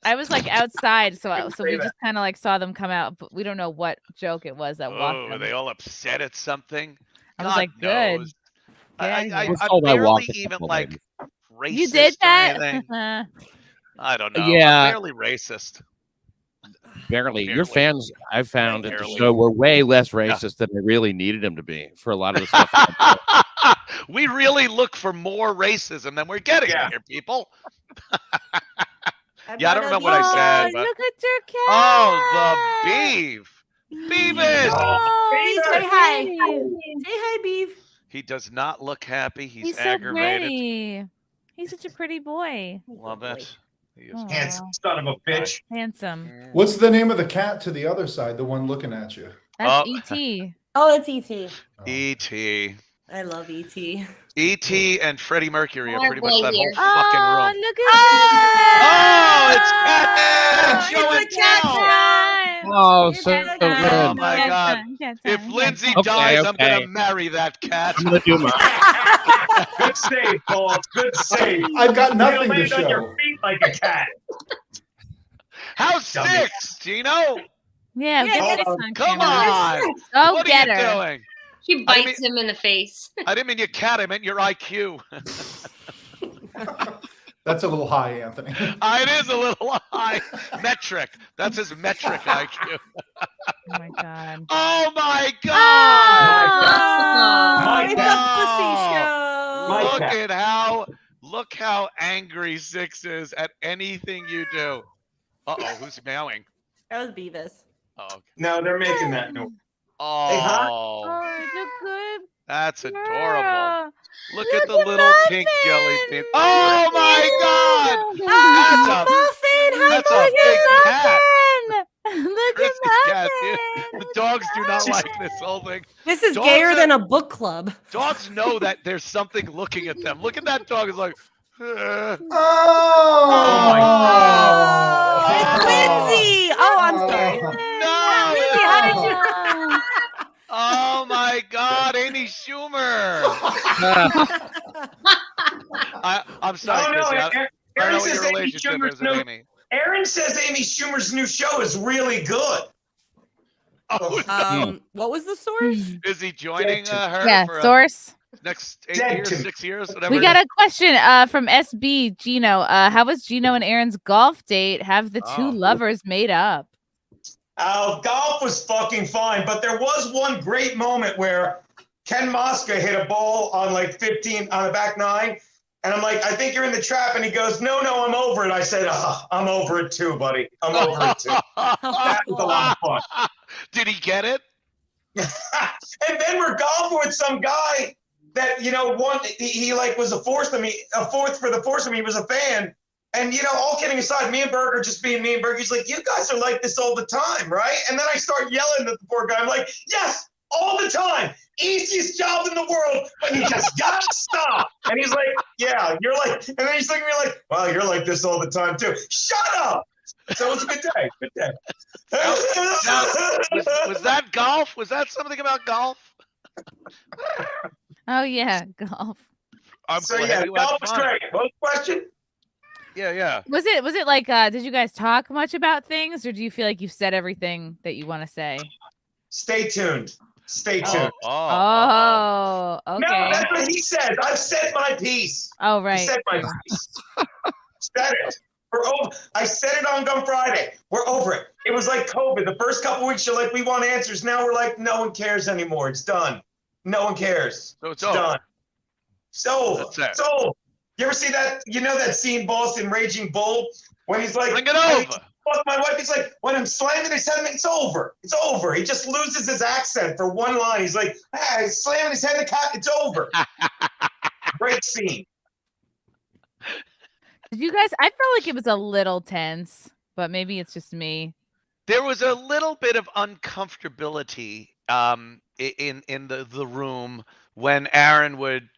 I was like outside, so Didn't we say just kind of like saw them come out, but we don't know what joke it was that walked Oh, were them. they all upset at something? I was God like, good. knows. Get outta I here. Was I'm told I barely walked a even couple like ladies. racist You did or that? anything. I don't know. Yeah. I'm barely racist. Barely. Your Barely. fans, I found at the Barely. show, were way less racist than I really needed them to be for a lot of the stuff. We really look for more racism than we're getting Yeah. here, people. I've Yeah, I got don't a remember what I said, but Look at your cat. oh, the beef. Beavis. Oh, Beef, he's say so hi. pretty. Say hi, Beef. He does not look happy. He's so aggravated. pretty. He's such a pretty boy. Love it. He is Aw, Handsome son of a bitch. handsome. What's the name of the cat to the other side? The one looking at you. That's Oh. E.T. Oh, it's E.T. E.T. I love E.T. E.T. and Freddie Mercury are Our pretty much boy that here. whole fucking Oh, room. look at Oh, it's cat show It's and a cat tell. time. Oh, It's so cat good. Oh time, my cat God. time, cat If time, Lindsay cat dies, I'm okay. gonna marry that cat. I'm gonna do my. Good save, Paul. Good save. I've got You nothing to land on show. your feet like a cat. How's Dummy. six, Gino? Yeah, Yeah, get yeah, this yeah. on Come camera. on. Oh, What get are you her. doing? She bites him in the face. I didn't mean your cat. I meant your IQ. That's a little high, Anthony. It is a little high. Metric. That's his metric IQ. Oh my god. Oh my Oh, God. My It's a cat. pussy show. My Look cat. at look how angry Six is at anything you do. Uh-oh, who's meowing? That was Beavis. Oh, okay. No, they're making that noise. Oh, oh, look good. that's adorable. girl. Look at the little pink jelly bean. Oh my God! Oh, That's a Muffin, big cat. Look Chrissy's at cat, Muffin. dude. The dogs do not like this whole thing. This is Dogs gayer are- than a book club. Dogs know that there's something looking at them. Look at that dog. It's like, Oh, my Oh, it's Lindsay. Oh, I'm sorry. no! Lindsay, how did you? Oh my God, Amy Schumer! I'm sorry, No, Chrissy. I don't know Aaron what says your Amy relationship Schumer's is with new. Amy. Aaron says Amy Schumer's new show is really good. Oh, What was the source? is he joining her Yeah, for source. next 8 Dead years, to me. 6 years, whatever? We got a question from SB Gino. How was Gino and Aaron's golf date? Have the two Oh. lovers made up? Golf was fucking fine, but there was one great moment where Ken Mosca hit a ball on like 15 on the back nine. And I'm like, I think you're in the trap. And he goes, no, I'm over it. I said, I'm over it too, buddy. I'm over it too. That was a lot of fun. Did he get it? And then we're golfing with some guy that, he like was a fourth for the foursome. He was a fan. And, all kidding aside, me and Berg are just being me and Berg. He's like, you guys are like this all the time, right? And then I start yelling at the poor guy. I'm like, yes, all the time. Easiest job in the world, but you just gotta stop. And he's like, yeah, you're like, and then he's looking at me like, well, you're like this all the time too. Shut up. So it was a good day. Good day. Now, was that golf? Was that something about golf? Oh yeah, golf. So yeah, golf was great. What was the question? Yeah. Was it like did you guys talk much about things, or do you feel like you've said everything that you want to say? Stay tuned. Stay tuned. Oh, okay. No, that's what he says. I've said my piece. Oh, right. I said my piece. Said it. We're over. I said it on Gun Friday. We're over it. It was like COVID. The first couple weeks, you're like, we want answers. Now we're like, no one cares anymore. It's done. No one cares. So it's done. So, That's it. so. You ever see that? You know that scene, boss, in Raging Bull, when he's like, bring it over. Fuck my wife. He's like, when I'm slamming his head, it's over. It's over. He just loses his accent for one line. He's like, he's slamming his head in the cat. It's over. Great scene. Did you guys? I felt like it was a little tense, but maybe it's just me. There was a little bit of uncomfortability in the room when Aaron would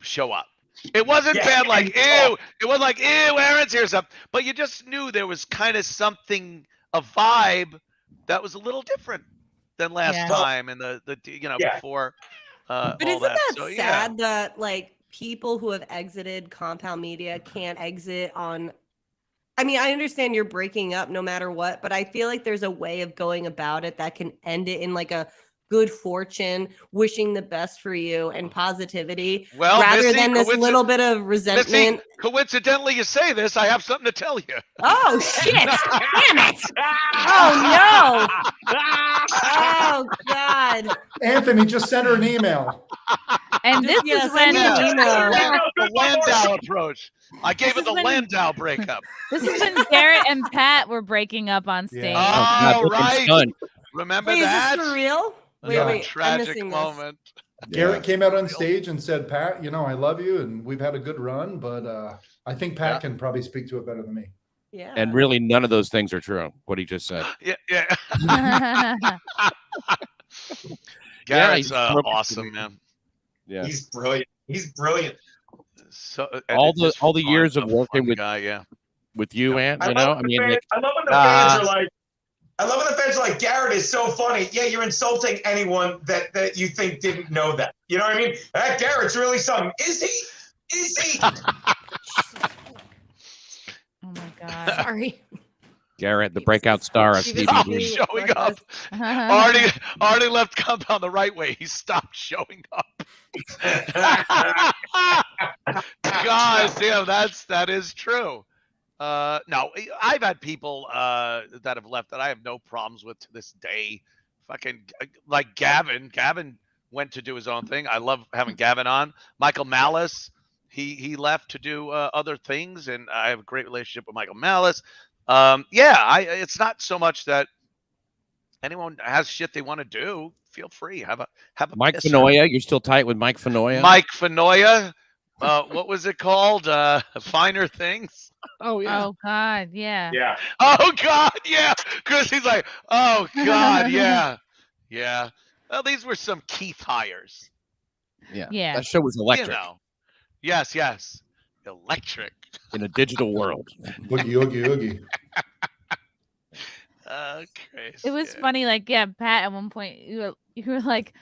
show up. It wasn't bad like, ew. It wasn't like, ew, Aaron's here, something. But you just knew there was kind of something, a vibe that was a little different than last time and before But all isn't that. that So, sad that like people who have exited Compound Media can't exit on? I mean, I understand you're breaking up no matter what, but I feel like there's a way of going about it that can end it in like a good fortune, wishing the best for you and positivity, well, rather Missy, than this little bit of resentment. Missy, coincidentally, you say this. I have something to tell you. Oh shit! Damn it! Oh no! Oh god! Anthony just sent her an email. And this is when the Landau approach. I gave it the Landau breakup. This is when Garrett and Pat were breaking up on stage. Oh, right. Remember Wait, that? is this for real? Wait, I'm tragic missing moment. Garrett came out on stage and said, Pat, I love you and we've had a good run, but I think Pat can probably speak to it better than me. Yeah. And really, none of those things are true, what he just said. Garrett's he's awesome, man. Yeah. He's brilliant. He's brilliant. So all the years of working with guy, with you, Ant, I you know, love I mean, when the fans are like, I love when the fans are like, Garrett is so funny. Yeah, you're insulting anyone that you think didn't know that. You know what I mean? That Garrett's really something. Is he? Is he? Oh my god. Sorry. Garrett, the breakout star of Stevie Stop B. showing up. already left Compound the right way. He stopped showing up. God damn, that is true. No, I've had people that have left that I have no problems with to this day. Fucking like Gavin. Gavin went to do his own thing. I love having Gavin on. Michael Malice, he left to do other things, and I have a great relationship with Michael Malice. It's not so much that anyone has shit they want to do. Feel free. Have a Mike Fenoya. You're still tight with Mike Fenoya? Mike Fenoya. What was it called? Finer Things. Oh yeah. Oh god, yeah. Yeah. Oh god, yeah. Chrissy's like, oh god, yeah. Yeah. Well, these were some Keith hires. Yeah. That show was electric. Yes. Electric. In a digital world. Boogie, oogie, oogie. It was funny, like, Pat, at one point you were like,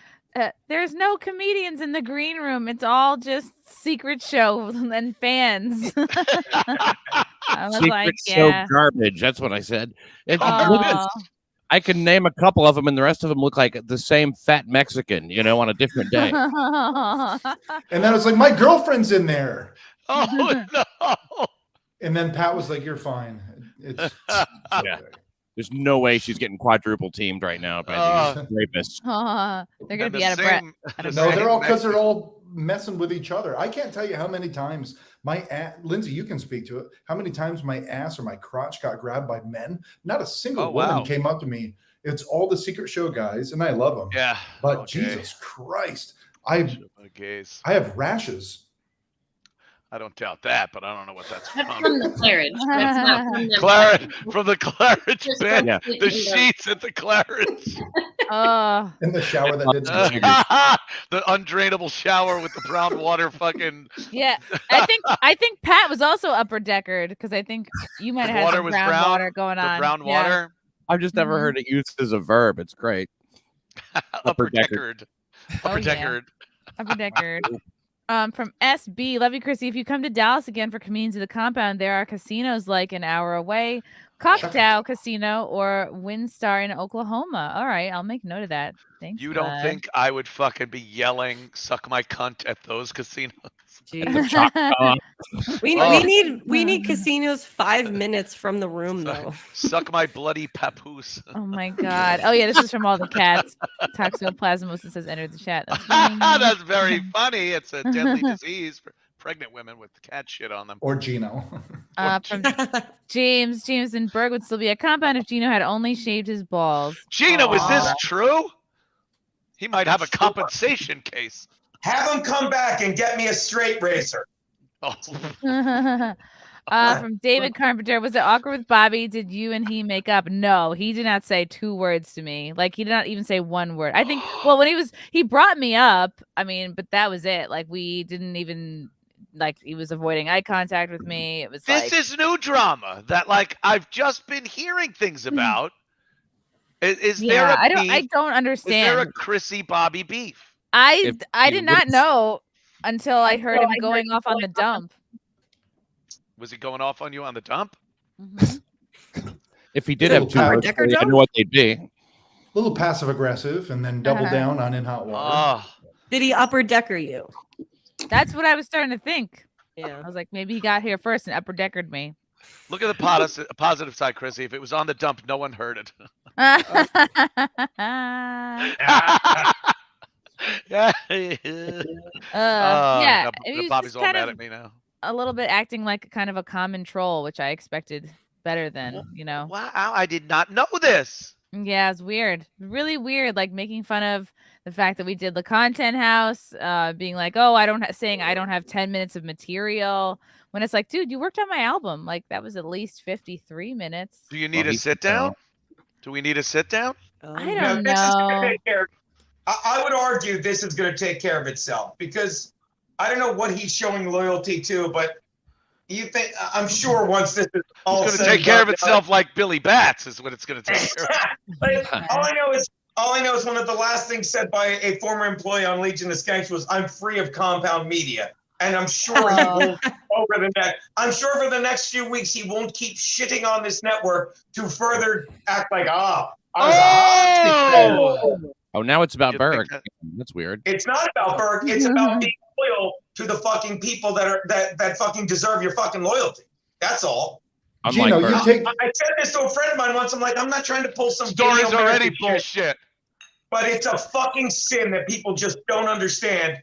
there's no comedians in the green room. It's all just secret show and fans. I was Secret like, show garbage. That's what I said. I can name a couple of them, and the rest of them look like the same fat Mexican, on a different day. And then it's like, my girlfriend's in there. Oh no! And then Pat was like, "You're fine." It's yeah. There's no way she's getting quadruple teamed right now by these rapists. They're gonna be out of breath. No, they're all because they're all messing with each other. I can't tell you how many times Lindsay, you can speak to it. How many times my ass or my crotch got grabbed by men? Not a single woman came up to me. It's all the secret show guys, and I love them. Yeah, but Jesus Christ, I have rashes. I don't doubt that, but I don't know what that's That's from. from the Claridge. That's not from the From the Claridge Just bed. from The sheets at the Claridge. In the shower that did some The undrainable shower with the brown water fucking. Yeah, I think Pat was also upper deckered because I think you might have had Water some was brown brown, water going on. The brown Yeah. water. I've just never heard it used as a verb. It's great. Upper deckered. Upper deckered. Upper deckered. From SB, Levy Chrissy, if you come to Dallas again for Comedians of the Compound, there are casinos like an hour away. Cocktail Casino or Windstar in Oklahoma. All right, I'll make note of that. Thanks. You don't bud. think I would fucking be yelling "suck my cunt" at those casinos? We need casinos 5 minutes from the room though. Suck my bloody papoose. Oh my god. Oh yeah, this is from all the cats. Toxoplasmosis has entered the chat. That's very funny. It's a deadly disease for pregnant women with cat shit on them. Or Gino. From James and Berg would still be a compound if Gino had only shaved his balls. Gino, is this true? He might have a compensation case. Have him come back and get me a straight razor. Oh. From David Carpenter, was it awkward with Bobby? Did you and he make up? No, he did not say 2 words to me. Like, he did not even say 1 word. I think, well, when he brought me up, I mean, but that was it. Like, we didn't even, like, he was avoiding eye contact with me. It was This is new drama that, like, I've just been hearing things about. Is there a beef? I don't understand. Is there a Chrissy Bobby beef? I did not know until I heard him going off on the dump. Was he going off on you on the dump? If he did have 2 words, I know what they'd be. A little passive aggressive, and then double down on in hot water. Did he upper decker you? That's what I was starting to think. Yeah, I was like, maybe he got here first and upper deckered me. Look at the positive side, Chrissy. If it was on the dump, no one heard it. Yeah, Bobby's all mad at me now. A little bit acting like kind of a common troll, which I expected better than, Wow, I did not know this. Yeah, it's weird. Really weird, like making fun of the fact that we did the content house, being like, oh, I don't have 10 minutes of material. When it's like, dude, you worked on my album. Like, that was at least 53 minutes. Do you need a sit down? Do we need a sit down? I don't know. I would argue this is going to take care of itself because I don't know what he's showing loyalty to, but you think I'm sure once this is all it's going to take care of itself like Billy Bats is what it's going to take care of. But all I know is one of the last things said by a former employee on Legion of Skanks was, "I'm free of compound media," and I'm sure he won't I'm sure for the next few weeks he won't keep shitting on this network to further act like Oh, now it's about Berg. That's weird. It's not about Berg. It's about being loyal to the fucking people that fucking deserve your fucking loyalty. That's all. Gino, I said this to a friend of mine once. I'm like, I'm not trying to pull some stories already bullshit. But it's a fucking sin that people just don't understand.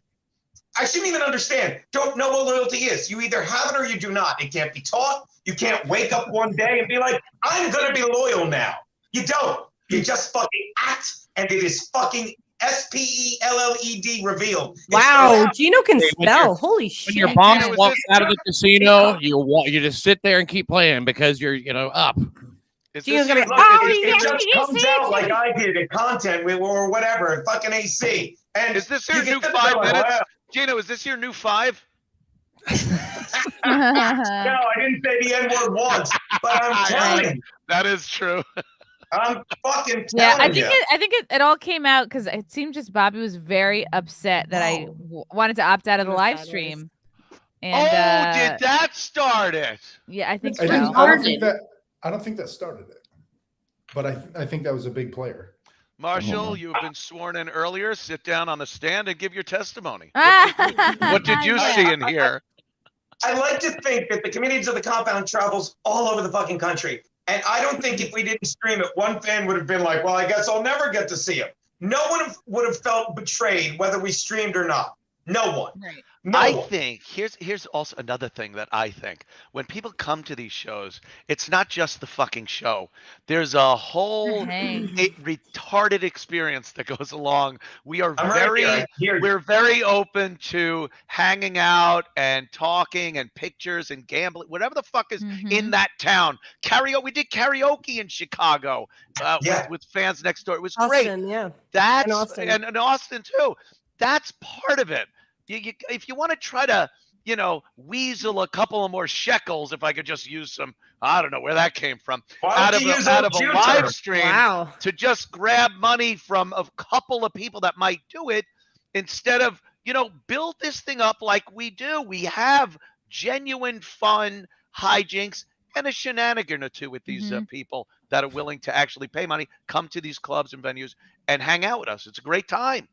I shouldn't even understand. Don't know what loyalty is. You either have it or you do not. It can't be taught. You can't wake up one day and be like, I'm going to be loyal now. You don't. You just fucking act, and it is fucking SPELLED revealed. Wow, Gino can spell. Holy shit. When your boss walks out of the casino, you just sit there and keep playing because you're, up. Gino's gonna be, it just comes out like I did in content or whatever, fucking AC. And is this your new 5 minutes? Gino, is this your new 5? No, I didn't say the N-word once, but I'm telling you. That is true. I'm fucking telling you. I think it all came out because it seemed just Bobby was very upset that I wanted to opt out of the live stream. And, did that start it? Yeah, I think I so. I don't think that started it, but I think that was a big player. Marshall, you've been sworn in earlier. Sit down on the stand and give your testimony. What did you see and hear? I like to think that the Comedians of the Compound travels all over the fucking country. And I don't think if we didn't stream it, one fan would have been like, well, I guess I'll never get to see him. No one would have felt betrayed whether we streamed or not. No one. Right. No. I think here's also another thing that I think when people come to these shows, it's not just the fucking show. There's a whole retarded experience that goes along. We are we're very open to hanging out and talking and pictures and gambling, whatever the fuck is in that town. Karaoke. We did karaoke in Chicago with fans next door. It was Austin, great. Yeah, That's and and Austin too. That's part of it. If you want to try to, weasel a couple of more shekels, if I could just use some, I don't know where that came from, out of a live stream to just grab money from a couple of people that might do it, instead of, build this thing up like we do. We have genuine fun hijinks and a shenanigan or two with these people that are willing to actually pay money, come to these clubs and venues and hang out with us. It's a great time.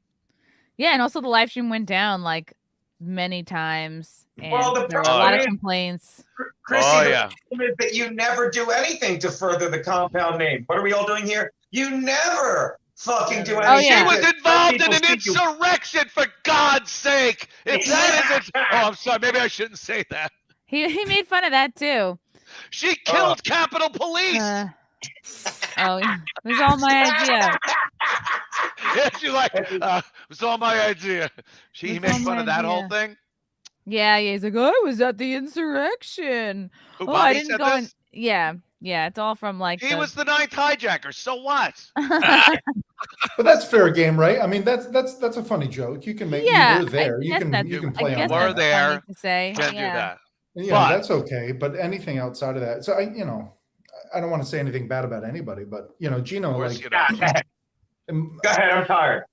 Yeah, and also the live stream went down like many times, and there were a problem lot of is- complaints. Chrissy, the problem is that you never do anything to further the compound name. What are we all doing here? You never fucking do anything. She was involved in an insurrection, for God's sake. If that isn't, I'm sorry, maybe I shouldn't say that. He made fun of that too. She killed Capitol Police. It was all my idea. Yeah, she's like, it was all my idea. He made fun of that whole thing. Yeah, he's like, I was at the insurrection. Who, I Bobby didn't said go this? Yeah, it's all from like. He was the 9th hijacker. So what? But that's fair game, right? I mean, that's a funny joke. You can make. Yeah, you were there. You can play on. We're there. To say. Can do that. Yeah, that's okay. But anything outside of that, so I don't want to say anything bad about anybody, but Gino, Go ahead, I'm tired.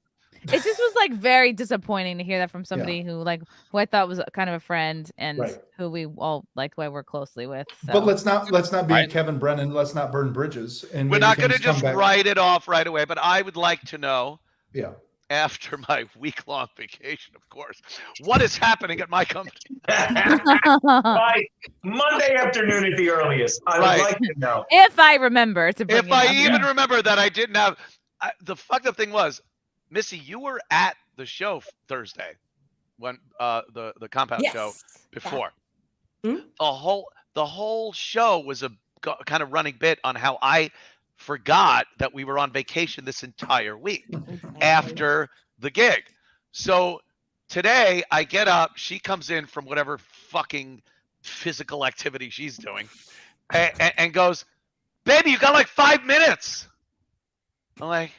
It just was like very disappointing to hear that from somebody who I thought was kind of a friend and who we all work closely with. So. But let's not be Kevin Brennan. Let's not burn bridges. And we're not going to just write it off right away. But I would like to know. Yeah. After my week-long vacation, of course, what is happening at my company? By Monday afternoon at the earliest. I would like to know. If I remember to bring If I even remember that I didn't have. The fucked up thing was, Missy, you were at the show Thursday when the compound show before. The whole show was a kind of running bit on how I forgot that we were on vacation this entire week after the gig. So today I get up, she comes in from whatever fucking physical activity she's doing and goes, baby, you got like 5 minutes. I'm like,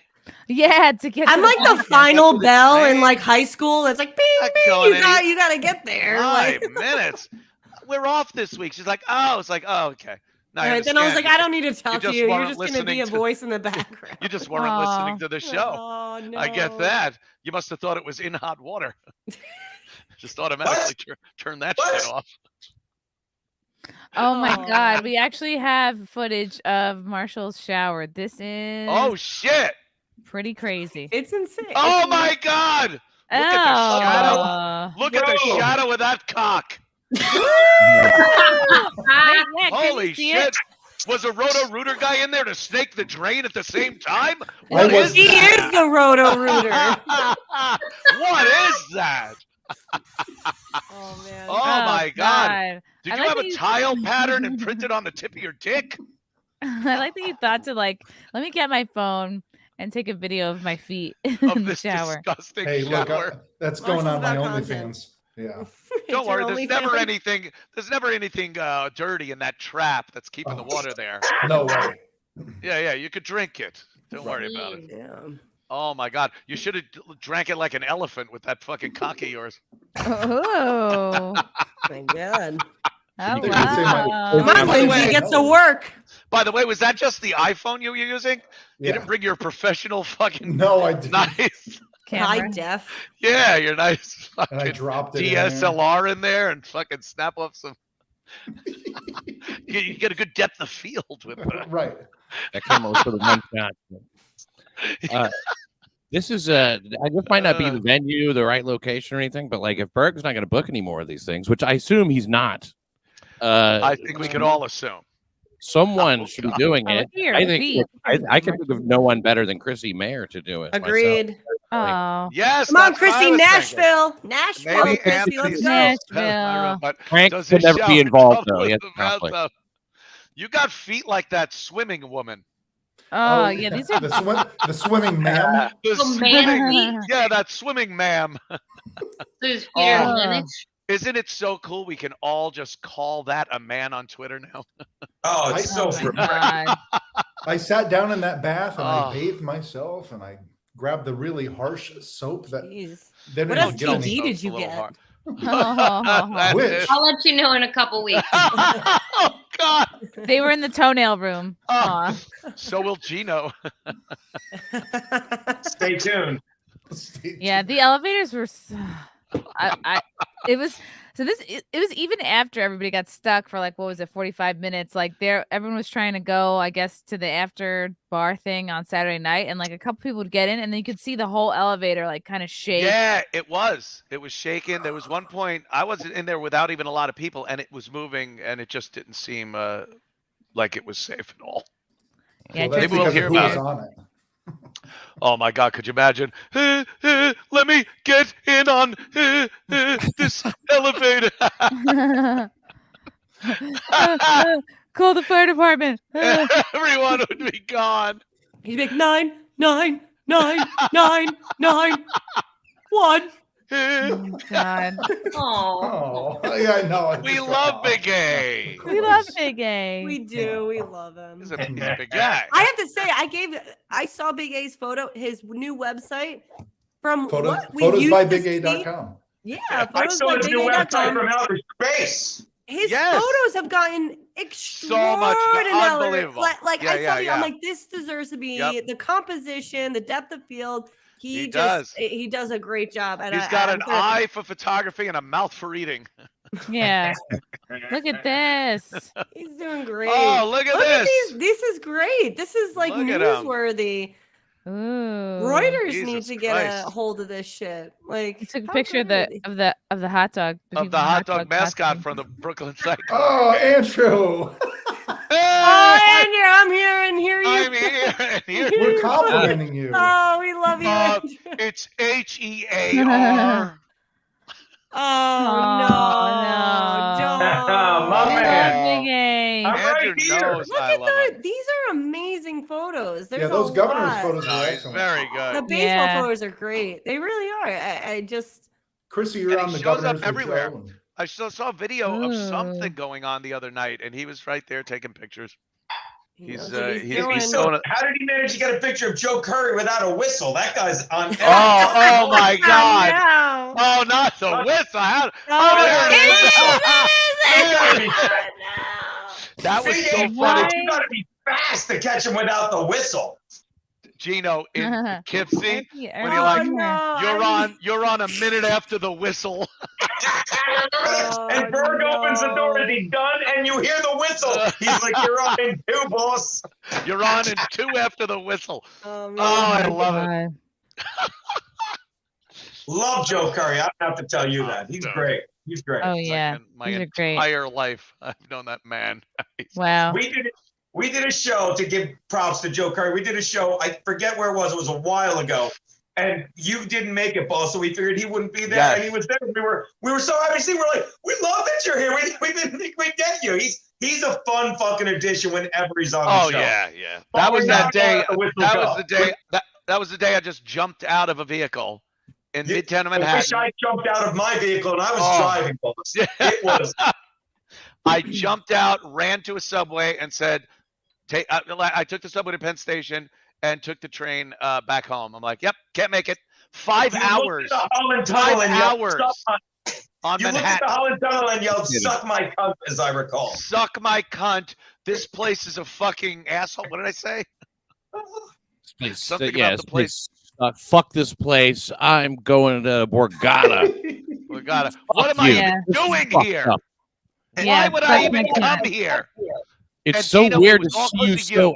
yeah, to get. I'm like the final bell in like high school. It's like, bing, bing. You got to get there. 5 minutes. We're off this week. She's like, oh, it's like, oh, okay. Right, then I was like, I don't need to talk to you. You're just going to be a voice in the background. You just weren't listening to the show. Oh, no. I get that. You must have thought it was in hot water. Just automatically turn that shit off. Oh my God. We actually have footage of Marshall's shower. This is. Oh, shit. Pretty crazy. It's insane. Oh my God. Look at the shadow. Look at the shadow of that cock. Holy shit. Was a Roto-Rooter guy in there to snake the drain at the same time? What is he that? Is the Roto-Rooter. What is that? Oh, man. Oh, my God. Did you have a tile pattern and printed on the tip of your dick? I like that you thought to let me get my phone and take a video of my feet in the shower. Disgusting Hey, shower. look, that's going on my OnlyFans. Yeah. Don't worry. There's never anything. There's never anything dirty in that trap that's keeping the water there. No way. Yeah. You could drink it. Don't worry about it. Yeah. Oh my God! You should have drank it like an elephant with that fucking cock of yours. Oh my God! Oh, wow. Come on, Lindsay gets to work. By the way, was that just the iPhone you were using? You didn't bring your professional fucking. No, I didn't. Nice. High def. Yeah, your nice fucking and I dropped it DSLR in there and fucking snap off some. you get a good depth of field with that. Right. That camera was for the one shot. This is this might not be the venue, the right location or anything, but like if Berg's not going to book any more of these things, which I assume he's not. I think we could all assume. Someone should be doing Oh, it. look at your I think feet. I can think of no one better than Chrissie Mayr to do it. myself. Agreed. Oh, Yes. Come on, that's what I Chrissy, was thinking. Nashville. Nashville, Maybe Chrissy, Anthony's let's go. Nashville. But Frank does could his never be shower involved come though. He with has the conflict. bathtub? You got feet like that swimming woman. Oh, yeah, these are the swimming ma'am. The Oh, man, swimming, yeah, that swimming ma'am. There's Peter Oh. Linich. Isn't it so cool? We can all just call that a man on Twitter now. Oh, it's so Oh my God. I sat down in that bath and Oh. I bathed myself and I grabbed the really harsh soap that Jeez. didn't What even get STD any. did you get? Oh, Which? I'll let you know in a couple weeks. Oh God! they were in the toenail room. Oh, Aw. so will Gino. Stay tuned. Yeah, the elevators were. It was so this. It was even after everybody got stuck for like what was it, 45 minutes? Like everyone was trying to go, I guess, to the after bar thing on Saturday night, and like a couple people would get in, and then you could see the whole elevator like kind of shake. Yeah, it was. It was shaking. There was one point I wasn't in there without even a lot of people, and it was moving, and it just didn't seem like it was safe at all. Yeah, Well, that's maybe we'll because hear of who about was it. on it. Oh my God! Could you imagine? Let me get in on this elevator. Call the fire department. Everyone would be gone. He's like 9, 9, 9, 9, 9, 1. Oh God. Oh, Oh, yeah, I know. We love Big A. We love Big A. We do. We love him. He's a big guy. I have to say, I saw Big A's photo, his new website from what we used to see. PhotosbybigA.com. Yeah, I saw his new website from photosbybigA.com. outer space. His Yes. photos have gotten So much extraordinary. unbelievable. Like Yeah, I saw, yeah. I'm like, this deserves to be Yep. the composition, the depth of field. He He does a great job. And He's got I'm an gonna- eye for photography and a mouth for eating. Yeah. Look at this. He's doing great. Oh, look at this. these. This is great. This is like Look at 'em. newsworthy. Ooh. Reuters Jesus need to get Christ. a hold of this shit. Like, He took a how picture of good the are of the hot dog. Of people the in hot dog mascot costume. from the Brooklyn Psycho. Oh, Andrew. they? Oh, Andrew, I'm here and here you. I'm here and here. We're complimenting you. Oh, we love you. Andrew. It's HEAR. Oh no, don't. My We man. love Big A. I'm right Andrew here. knows Look I at love him. these are amazing photos. There's Yeah, those a governor's lot. photos No, are he's excellent. very The good. baseball Yeah. photos are great. They really are. I just. Chrissy, you're And on he the shows up governor's everywhere. hotel. I saw a video of Ooh. something going on the other night, and he was right there taking pictures. He He's, knows what he's he's- doing. he's So, going to- how did he manage to get a picture of Joe Curry without a whistle? That guy's on. Oh my God! No. Oh, not the whistle! How Oh, there it is. There it is. That was Big so A, funny. You gotta be fast to catch him without the whistle. Gino in Poughkeepsie. When When you're like, no. you're on a minute after the whistle. And Berg opens the door. Is he done? And you hear the whistle. He's like, "You're on in two, boss." You're on in 2 after the whistle. Oh, man. Oh, I love it. Love Joe Curry. I don't have to tell you that. He's Dude. great. He's great. Oh Like, yeah, in my these are great. entire life, I've known that man. Wow. We did a show to give props to Joe Curry. We did a show. I forget where it was. It was a while ago. And you didn't make it, boss. So we figured he wouldn't be there. Yes. And he was there. We were so happy to see. We're like, we love that you're here. We didn't think we'd get you. He's a fun fucking addition whenever he's on the Oh show. yeah. That was we're that not day. gonna let the whistle That go. was the day. That was the day I just jumped out of a vehicle in Midtown of I wish Manhattan. I jumped out of my vehicle and I was Oh. driving, boss. It was. I jumped out, ran to a subway, and said, I took the subway to Penn Station and took the train back home. I'm like, yep, can't make it. 5 You hours. looked at the Holland 5 Tunnel and yelled, hours "Suck my-" on You looked at Manhattan. the Holland Tunnel and yelled, "Suck my cunt," as I recall. Suck my cunt. This place is a fucking asshole. What did I say? Place, Something yeah, about the place. fuck this place. I'm going to Borgata. We got it. What am you. I even This is doing fucked here? up. Why Yeah, would I fuck even my come cunt. here? It's And so Gino, weird it to was all see you because of so.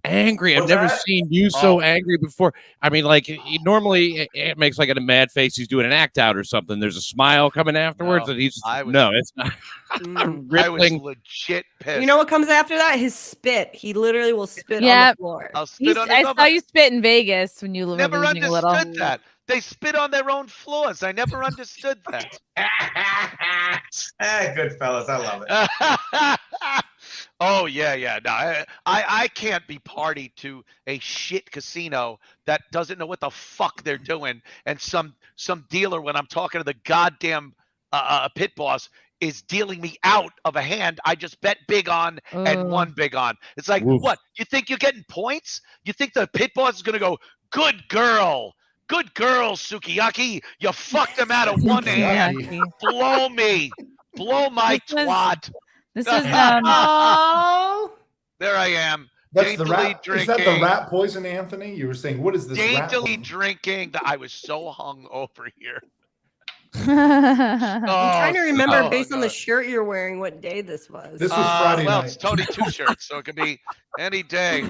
angry. I've What's never that? seen you so angry before. I mean, like normally it makes like a mad face. He's doing an act out or something. There's a smile coming afterwards, and he's no, it's not. I was legit pissed. You know what comes after that? His spit. He literally will spit on Yep. the floor. I'll spit on his I own saw you spit in Vegas when you were Never losing a little. understood that. They spit on their own floors. I never understood that. Good fellas, I love it. Oh yeah. No, I can't be party to a shit casino that doesn't know what the fuck they're doing, and some dealer, when I'm talking to the goddamn pit boss, is dealing me out of a hand I just bet big on and won big on. It's like, what? You think you're getting points? You think the pit boss is gonna go, good girl, Sukiyaki? You fucked him out of one hand. Blow me. Blow my twat. This is Oh. There I am. That's the daintily rat. Is that the drinking. rat poison, Anthony? You were saying, what is this rat Daintily poison? drinking. I was so hung over here. I'm trying to Oh, remember so based on the good. shirt you're wearing what day this was. This was Friday well, night. it's Tony Two Shirts, so it could be any day.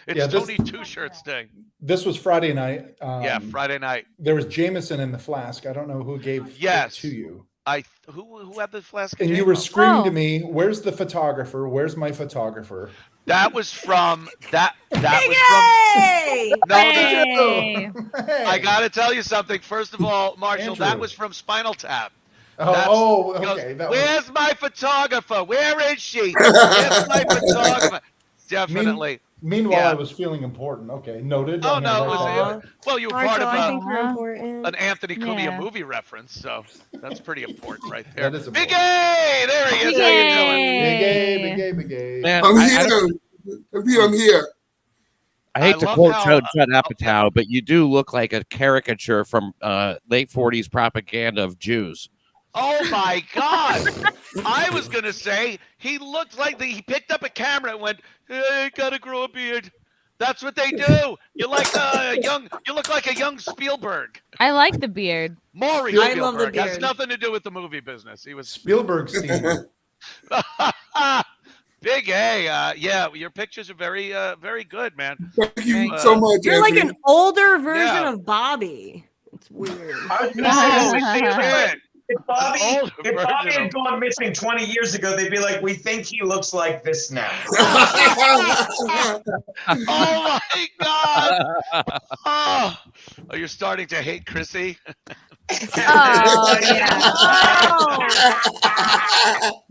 It's Yeah, this- Tony Two Shirts day. This was Friday night. Yeah, Friday night. There was Jameson in the flask. I don't know who gave Yes. it to you. Who had the flask? Of And you Jameson? were screaming Oh. to me, "Where's the photographer? Where's my photographer?" That was from that was from. Hey! No, Hey. I gotta tell you something. First of all, Marshall, that Andrew. was from Spinal Tap. Oh, He goes, okay. That was, where's my photographer? Where is she? Where's my photographer? Definitely. meanwhile, Yeah. I was feeling important. Okay, noted. Oh I'm gonna no, it write that was down. well, you were Marshall, part of I think you're Uh-huh. important. an Anthony Cumia Yeah. movie reference, so that's pretty important right there. That is Big important. A, there he is. Big How you doing? Big A, Yay. big A, big A. Man, I'm I here. don't- I'm here. I hate I to love quote how- Judd Apatow, but you do look like a caricature from late 40s propaganda of Jews. Oh my God! I was gonna say he looked like he picked up a camera and went, "Hey, gotta grow a beard." That's what they do. You like you look like a young Spielberg. I like the beard. Maury I love the Spielberg has beard. nothing to do with the movie business. He was Spielberg Steve. Big A. Yeah, your pictures are very good, man. Thank you Uh, so much, You're like Anthony. an older version Yeah. of Bobby. It's weird. I was gonna say the same thing. Shit. If Bobby, older if Bobby version had gone missing 20 years ago, they'd be like, we think he looks like this now. Oh my God! Oh, you're starting to hate Chrissy. Oh yeah. Oh.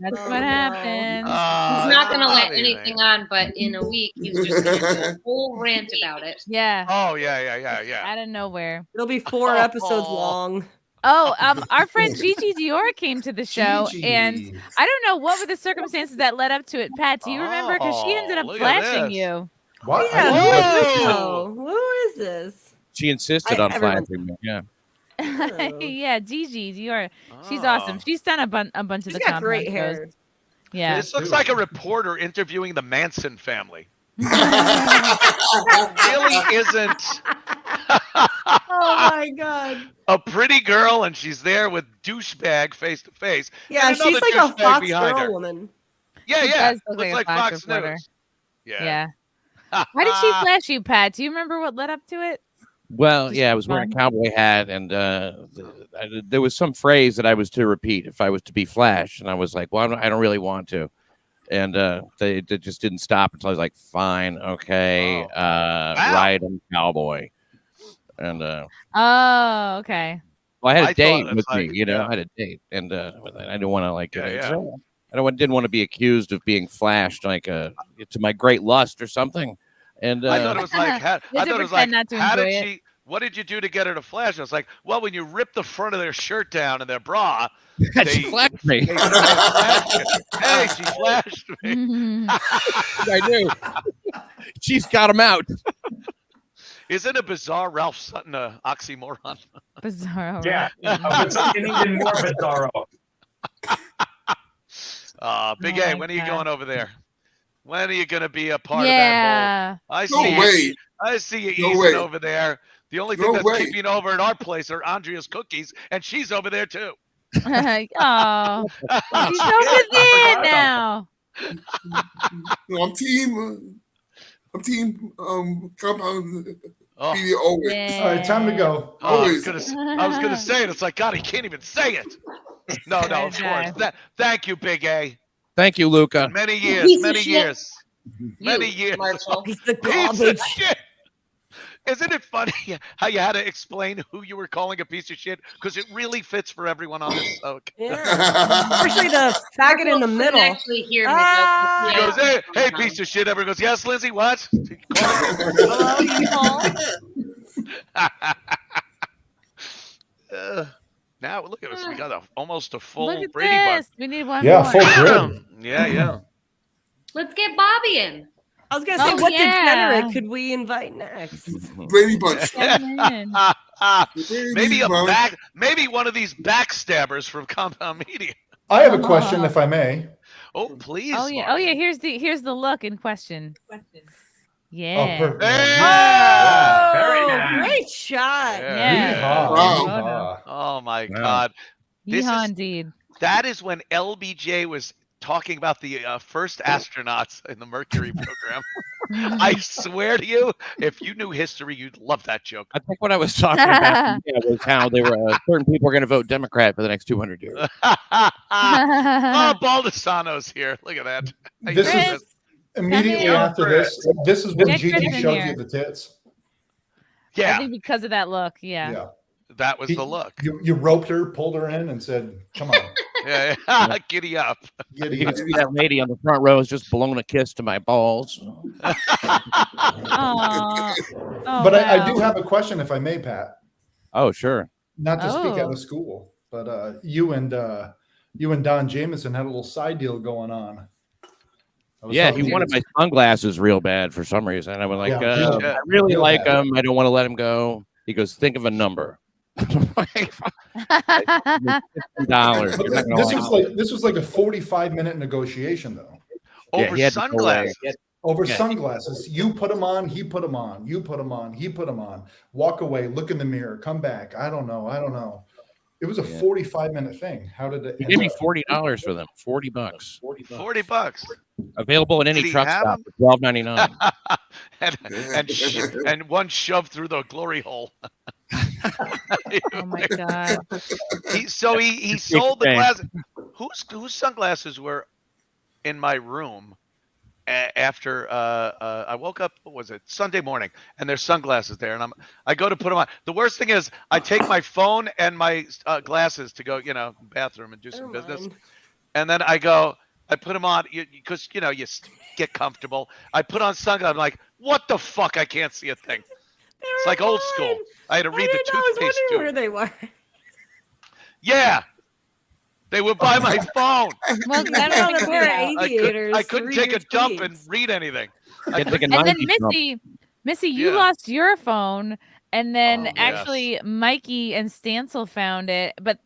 That's Oh, what no. happens. He's not gonna let Bobby, anything man. on, but in a week he's just gonna do a whole rant about it. Yeah. Oh yeah. Out of nowhere. It'll be 4 episodes long. Oh, our friend Gigi Dior came to the show, and Gigi. I don't know what were the circumstances that led up to it. Pat, do you remember? Because she ended up Oh, look at flashing this. you. What? Yeah, I- who is this Whoa. though? Who is this? She insisted on everyone- flashing me. Yeah. Oh. Yeah, Gigi Dior. She's Oh. awesome. She's done a bunch of She's the got compound great shows. hair. Yeah. This looks like a reporter interviewing the Manson family. Really isn't Oh my god. a pretty girl, and she's there with douchebag face to face. Yeah, and she's another like a douchebag Fox behind girl her. woman. Yeah, She yeah. does look Looks like like a Fox Fox reporter. News. Yeah. Why did she flash you, Pat? Do you remember what led up to it? Well, Just yeah, I for was wearing a fun? cowboy hat, and there was some phrase that I was to repeat if I was to be flashed, and I was like, "Well, I don't really want to," and they just didn't stop until I was like, "Fine, okay, ride 'em, cowboy," and Oh, okay. well, I had a I thought date it's with like, me, you know, yeah. I had a date, and I didn't want to like, Yeah, yeah. didn't want to be accused of being flashed like to my great lust or something, and I thought it was like, You had to pretend not to how did enjoy it. she? What did you do to get her to flash? I was like, well, when you rip the front of their shirt down and their bra, she they flashed me. they flashed you. Hey, she flashed me. I knew. She's got him out. Isn't a bizarre Ralph Sutton a oxymoron? Bizarre. Yeah, but something even more bizarro. Big Oh A, my when are you God. going over there? When are you going to be a part Yeah. of that whole? I No see way. you. I see you No easing way. over there. The only thing No that's way. keeping over at our place are Andrea's cookies, and she's over there too. Oh, she's Yeah, over I there forgot about now. No, I'm team. I'm team compound Oh. media always. All right, time to go. Oh, I was Always. gonna say it. It's like, God, he can't even say it. No, of course. Thank you, Big A. Thank you, Luca. Many years, Piece of many shit. years, many You, years. Marshall. He's the Piece of garbage. shit. Isn't it funny how you had to explain who you were calling a piece of shit? Because it really fits for everyone on this. Okay. Yeah. Especially the faggot in the Marshall couldn't middle. actually hear me. Ah! He goes, hey, piece of shit. Everyone goes, yes, Lindsay, what? Hello, you call? Now look at us. We got almost a full Look at Brady this. bunch. We need one Yeah, more. full grid. Yeah. Let's get Bobby in. I was gonna say, Oh, what yeah. degenerate could we invite next? Brady Bunch. Get him in. Maybe one of these backstabbers from Compound Media. I have a question, if I may. Oh, please. Oh yeah. Mark. Oh yeah. Here's the look in question. Yeah. perfect. Yeah. Oh, Very nice. great shot. Yeah. Wow. Yeehaw. Oh my Wow. God. This Yeehaw is- indeed. That is when LBJ was talking about the first astronauts in the Mercury program. I swear to you, if you knew history, you'd love that joke. I think what I was talking about was how they were certain people were going to vote Democrat for the next 200 years. Oh, Baldessano's here. Look at that. How you This doing, is Chris, immediately come after this. This is when Get Chris Gigi in showed here. you the tits. I Yeah, think because of that look. Yeah. that was the look. You roped her, pulled her in, and said, "Come on, Yeah, giddy up. giddy You up." can see that lady on the front row has just blown a kiss to my balls. Aw. Oh, But I do wow. have a question, if I may, Pat. Oh, sure. Not to speak out Oh. of school, but you and Don Jameson had a little side deal going on. I was Yeah, hoping he you wanted could- my sunglasses real bad for some reason. I was like, Yeah, yeah. I really real like bad. them. I don't want to let him go. He goes, think of a number. $50. You're not gonna This was like a 45-minute negotiation, though. Yeah, Over he had to go away. sunglasses. Over Yeah. sunglasses. You put them on, he put them on, you put them on, he put them on. Walk away, look in the mirror, come back. I don't know. It was a Yeah. 45-minute thing. How did it He end gave me up? $40 for them. $40. $40. Available in any Did he truck have stop them? for $12.99. and one shoved through the glory hole. Oh my God. He sold the Shame. glasses. Whose sunglasses were in my room after I woke up? What was it? Sunday morning, and there's sunglasses there, and I go to put them on. The worst thing is I take my phone and my glasses to go, bathroom and do some Never business, mind. and then I put them on because you get comfortable. I put on sunglasses. I'm like, what the fuck? I can't see a thing. It's like old school. I had to read the I was toothpaste wondering where tube. they were. Yeah, they were by my phone. Well, I don't know the pair of I aviators. couldn't to take a read dump your and tweets. read anything. Get like a and then 90 Trump. Missy, you Yeah. lost your phone, and then Oh, yes. actually Mikey and Stancil found it, but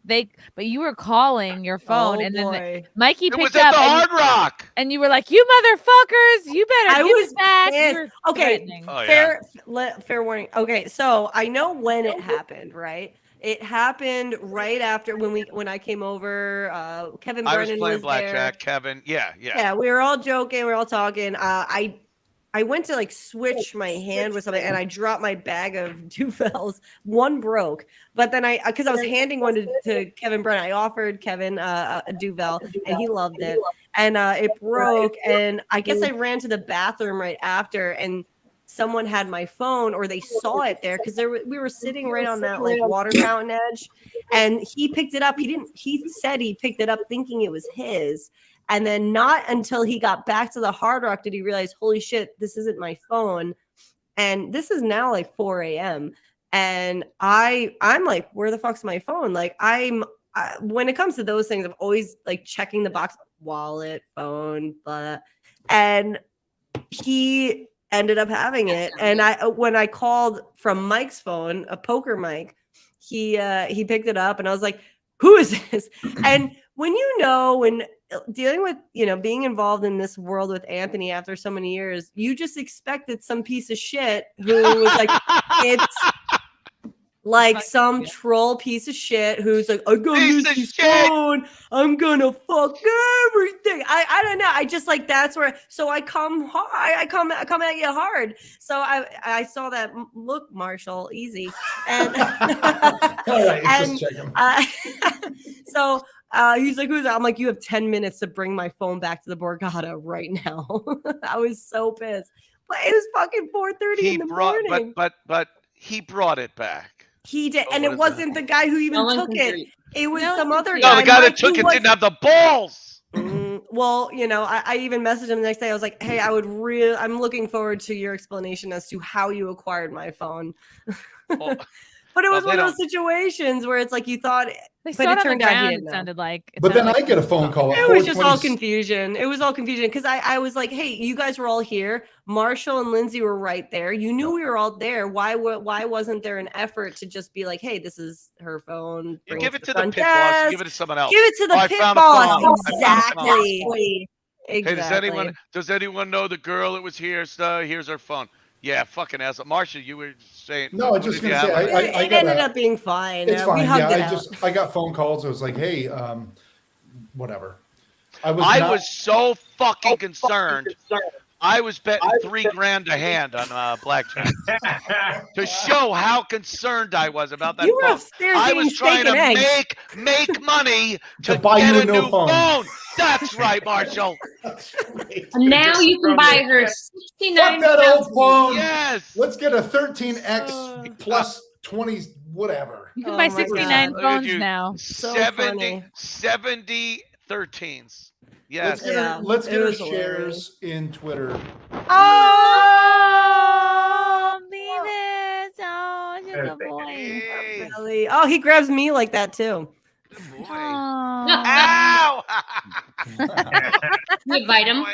you were calling your phone, Oh, and then boy. Mikey It was picked at up, the and, Hard Rock. and you were like, "You motherfuckers, you better I give was it back." You pissed. were Okay, threatening. Oh, yeah. fair warning. Okay, so I know when it happened, right? It happened right after when I came over. Kevin I was Brennan playing was blackjack. there. Kevin. Yeah. Yeah, we were all joking. We were all talking. I went to like switch my hand with something, and I dropped my bag of Duvels. One broke, but then because I was handing one to Kevin Brennan, I offered Kevin a Duvel, and he loved it. And it broke, and I guess I ran to the bathroom right after, and someone had my phone, or they saw it there because we were sitting right on that like water fountain edge, and he picked it up. He said he picked it up thinking it was his. And then not until he got back to the Hard Rock did he realize, holy shit, this isn't my phone. And this is now like 4 a.m. And I'm like, where the fuck's my phone? Like when it comes to those things, I'm always like checking the box, wallet, phone, blah. And he ended up having it. And when I called from Mike's phone, a poker Mike, he picked it up, and I was like, who is this? And when dealing with, being involved in this world with Anthony after so many years, you just expected some piece of shit who was like, it's like some troll piece of shit who's like, I got Missy's phone, I'm gonna fuck everything. I don't know. I just like that's where. So I come hard. I come at you hard. So I saw that look, Marshall, easy. And All right, and just checking. so he's like, "Who's that?" I'm like, "You have 10 minutes to bring my phone back to the Borgata right now." I was so pissed, but it was fucking 4:30 in the morning. But he brought it back. He did, So and it wasn't the guy who even took it. It was some other guy. No, the guy that Mike, took who it was- didn't have the balls. Well, you know, I even messaged him the next day. I was like, "Hey, I'm looking forward to your explanation as to how you acquired my phone." But it was one of those situations where it's like you thought, They but saw it it on turned the out he ground. didn't It know. sounded like. But then I get a phone call at It was just all 4:20. confusion. It was all confusion because I was like, "Hey, you guys were all here. Marshall and Lindsay were right there. You knew we were all there. Why wasn't there an effort to just be like, hey, this is her phone? You bring give it to the front pit boss. desk. You give it to someone else. Give it to the Oh, I pit found a boss. phone. I found a phone. Exactly. Hey, Exactly. does anyone know the girl that was here? So here's her phone. Yeah, fucking asshole. Marcia, you were saying. No, I was just gonna say I it got ended up being fine. It's We fine. hugged Yeah, it out. I got phone calls. It was like, hey, whatever. I was so fucking concerned. I was betting $3,000 a hand on blackjack to show how concerned I was about that You were phone. upstairs I eating was trying steak to and eggs. make money to buy get you a a new new phone. phone. That's right, Marshall. Now you can buy her 69 Fuck that old phone. Yes. Let's get a 13X plus 20, whatever. You can buy 69 Look at phones you. now. 70 13s. Yes. Let's it get our was shares in Twitter. Oh, Venus. Oh, you're a good boy. Really? Oh, he grabs me like that too. Ow! You invite him.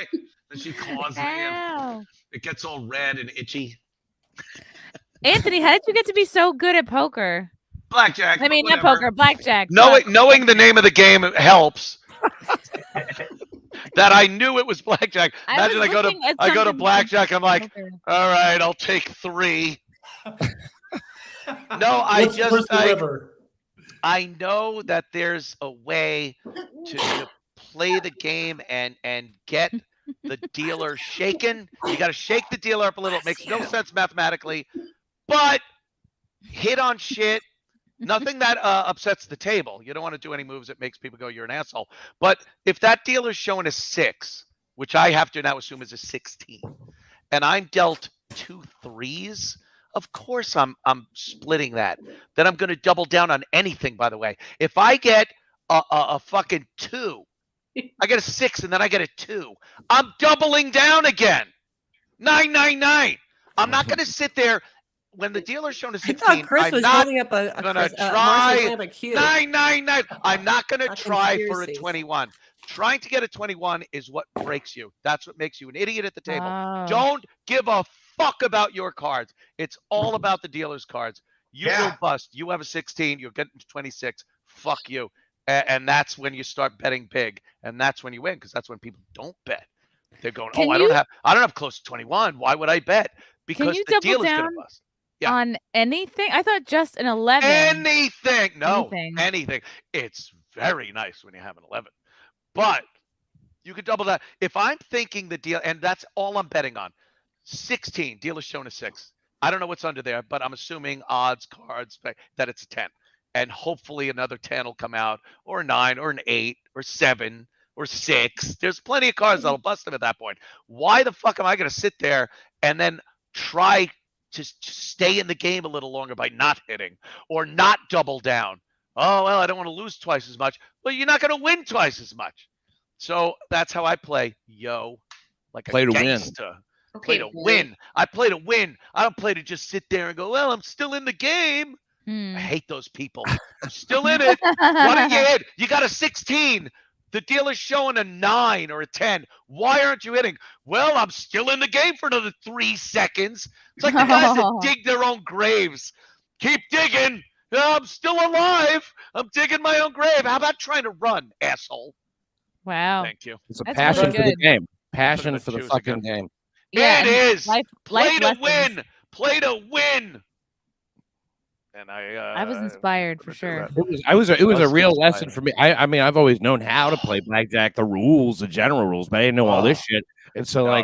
And she claws me in. It gets all red and itchy. Anthony, how did you get to be so good at poker? Blackjack. I mean, not whatever. poker, blackjack. Knowing the name of the game helps. That I knew it was blackjack. Imagine I go to blackjack. I'm like, all right, I'll take 3. No, I know that there's a way to play the game and get the dealer shaken. You got to shake the dealer up a little. It makes no sense mathematically, but hit on shit. Nothing that upsets the table. You don't want to do any moves that makes people go, you're an asshole. But if that dealer's showing a 6, which I have to now assume is a 16, and I'm dealt 2 3s, of course I'm splitting that. Then I'm going to double down on anything, by the way. If I get a fucking 2, I get a 6 and then I get a 2, I'm doubling down again. 999. I'm not going to sit there. When the dealer's showing a 16, I thought Chris I'm was not holding up a gonna Marshall was try holding up a cue. 999. I'm not gonna Fucking try for a conspiracies. 21. Trying to get a 21 is what breaks you. That's what makes you an idiot at the table. Oh. Don't give a fuck about your cards. It's all about the dealer's cards. You will bust. You have a 16. You're getting to 26. Fuck you. And that's when you start betting big, and that's when you win, because that's when people don't bet. They're going, Can I don't have close to 21. Why would I bet? Because Can you the double dealer's down gonna bust. Yeah. on anything? I thought just an 11. Anything. No, Anything. anything. It's very nice when you have an 11. But you could double that. If I'm thinking the deal, and that's all I'm betting on, 16, dealer's showing a 6. I don't know what's under there, but I'm assuming odds, cards, that it's a 10. And hopefully another 10 will come out, or a 9, or an 8, or 7, or 6. There's plenty of cards that'll bust them at that point. Why the fuck am I going to sit there and then try to stay in the game a little longer by not hitting or not double down? Oh, well, I don't want to lose twice as much. Well, you're not going to win twice as much. So that's how I play, like Play a to win. gangster. Play to boy. win. I play to win. I don't play to just sit there and go, well, I'm still in the game. Hmm. I hate those people. I'm still in it. What did you hit? You got a 16. The dealer's showing a 9 or a 10. Why aren't you hitting? Well, I'm still in the game for another 3 seconds. It's like the guys that dig their own graves. Keep digging. I'm still alive. I'm digging my own grave. How about trying to run, asshole? Wow. Thank you. It's a That's passion really for the good. game. Passion Could've for the chosen fucking good. game. Yeah, It and is. life Play to lessons. win. Play to win. And I was inspired for sure. It was a real lesson for me. I mean, I've always known how to play blackjack, the rules, the general rules, but I didn't know all this shit. And so, I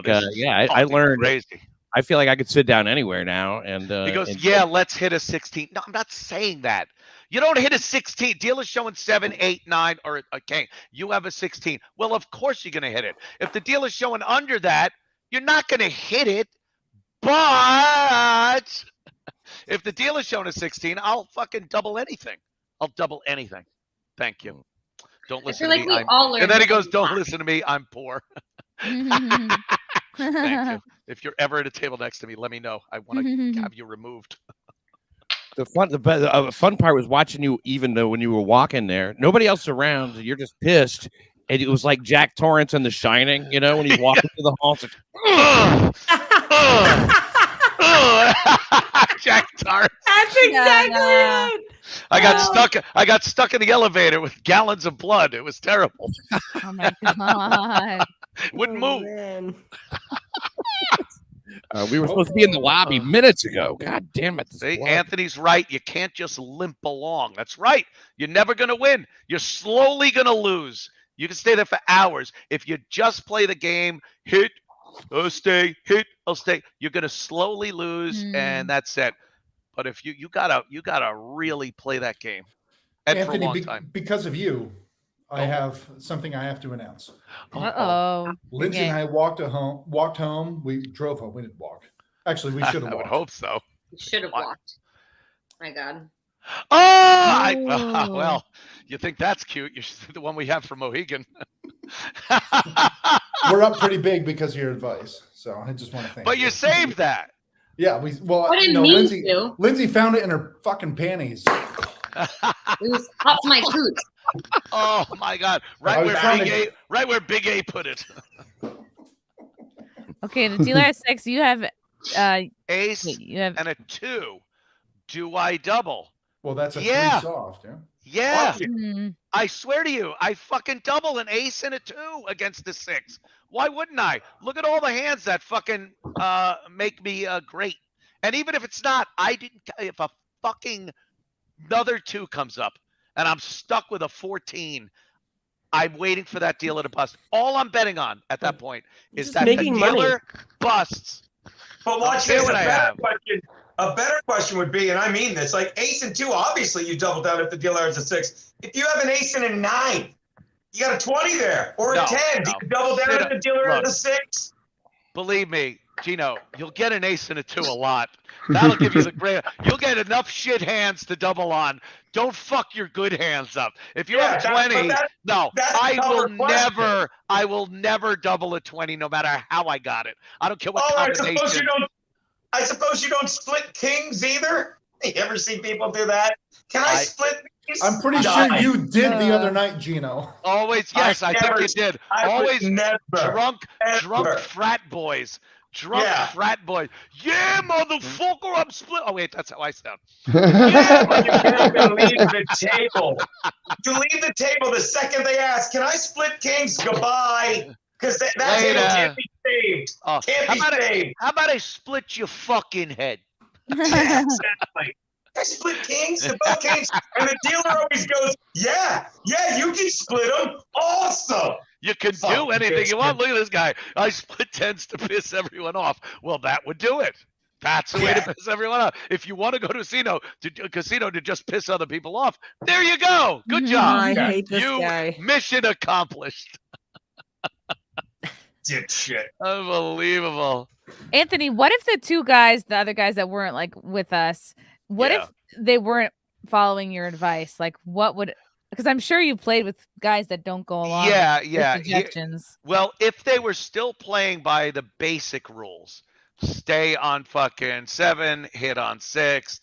learned. Crazy. I feel like I could sit down anywhere now. And he goes, "Yeah, let's hit a 16." No, I'm not saying that. You don't hit a 16. Dealer's showing 7, 8, 9, or a king. You have a 16. Well, of course you're gonna hit it. If the dealer's showing under that, you're not gonna hit it. But if the dealer's showing a 16, I'll fucking double anything. I'll double anything. Thank you. Don't listen to me. And then he goes, "Don't listen to me. I'm poor." Thank you. If you're ever at a table next to me, let me know. I want to have you removed. The fun part was watching you, even though when you were walking there, nobody else around, you're just pissed. And it was like Jack Torrance in The Shining, you know, when he's walking through the halls. Jack Torrance. That's exactly it. I got stuck in the elevator with gallons of blood. It was terrible. Oh my God. Wouldn't move. We were supposed to be in the lobby minutes ago. God damn it. See, Anthony's right. You can't just limp along. That's right. You're never going to win. You're slowly going to lose. You can stay there for hours. If you just play the game, hit, I'll stay, hit, I'll stay, you're going to slowly lose, and that's it. But if you gotta really play that game. And Anthony, for a long time. Because of you, I have something I have to announce. Uh-oh. Lindsay and I walked home. We drove home. We didn't walk. Actually, we should have walked. I would hope so. You should have walked. My God. Well, you think that's cute. You're the one we have from Mohegan. We're up pretty big because of your advice. So I just want to thank you. But you saved that. Yeah, Lindsay found it in her fucking panties. It was up my coot. Oh my God! Right where Big A put it. Okay, the dealer has 6. You have ace and a 2. Do I double? Well, that's a 3 soft. Yeah. I swear to you, I fucking double an ace and a 2 against the 6. Why wouldn't I? Look at all the hands that fucking make me great. And even if it's not, if a fucking another 2 comes up and I'm stuck with a 14, I'm waiting for that dealer to bust. All I'm betting on at that point is that the dealer busts. But watch this. A better question would be, and I mean this, like ace and 2, obviously you double down if the dealer has a 6. If you have an ace and a 9, you got a 20 there, or a 10. Do you double down if the dealer has a 6? Believe me, Gino, you'll get an ace and a 2 a lot. That'll give you the great. You'll get enough shit hands to double on. Don't fuck your good hands up. If you have 20, I will never double a 20, no matter how I got it. I don't care what combination. I suppose you don't split kings either. You ever see people do that? Can I split these? I'm pretty sure you did the other night, Gino. Always, yes, I think you did. Always drunk frat boys. Frat boys. Yeah, motherfucker, I'm split. Oh, wait, that's how I sound. Yeah, but you can't even leave the table. You leave the table the second they ask, can I split kings? Goodbye. Because that table can't be saved. How about I split your fucking head? Exactly. I split kings, the both kings, and the dealer always goes, yeah, you can split them. Awesome. You can do anything you want. Look at this guy. I split 10s to piss everyone off. Well, that would do it. That's the way to piss everyone off. If you want to go to a casino to just piss other people off, there you go. Good job. I hate this guy. Mission accomplished. Shit. Unbelievable. Anthony, what if the other guys that weren't like with us, what if they weren't following your advice? Like what would, because I'm sure you played with guys that don't go along with suggestions. Well, if they were still playing by the basic rules, stay on fucking 7, hit on 6,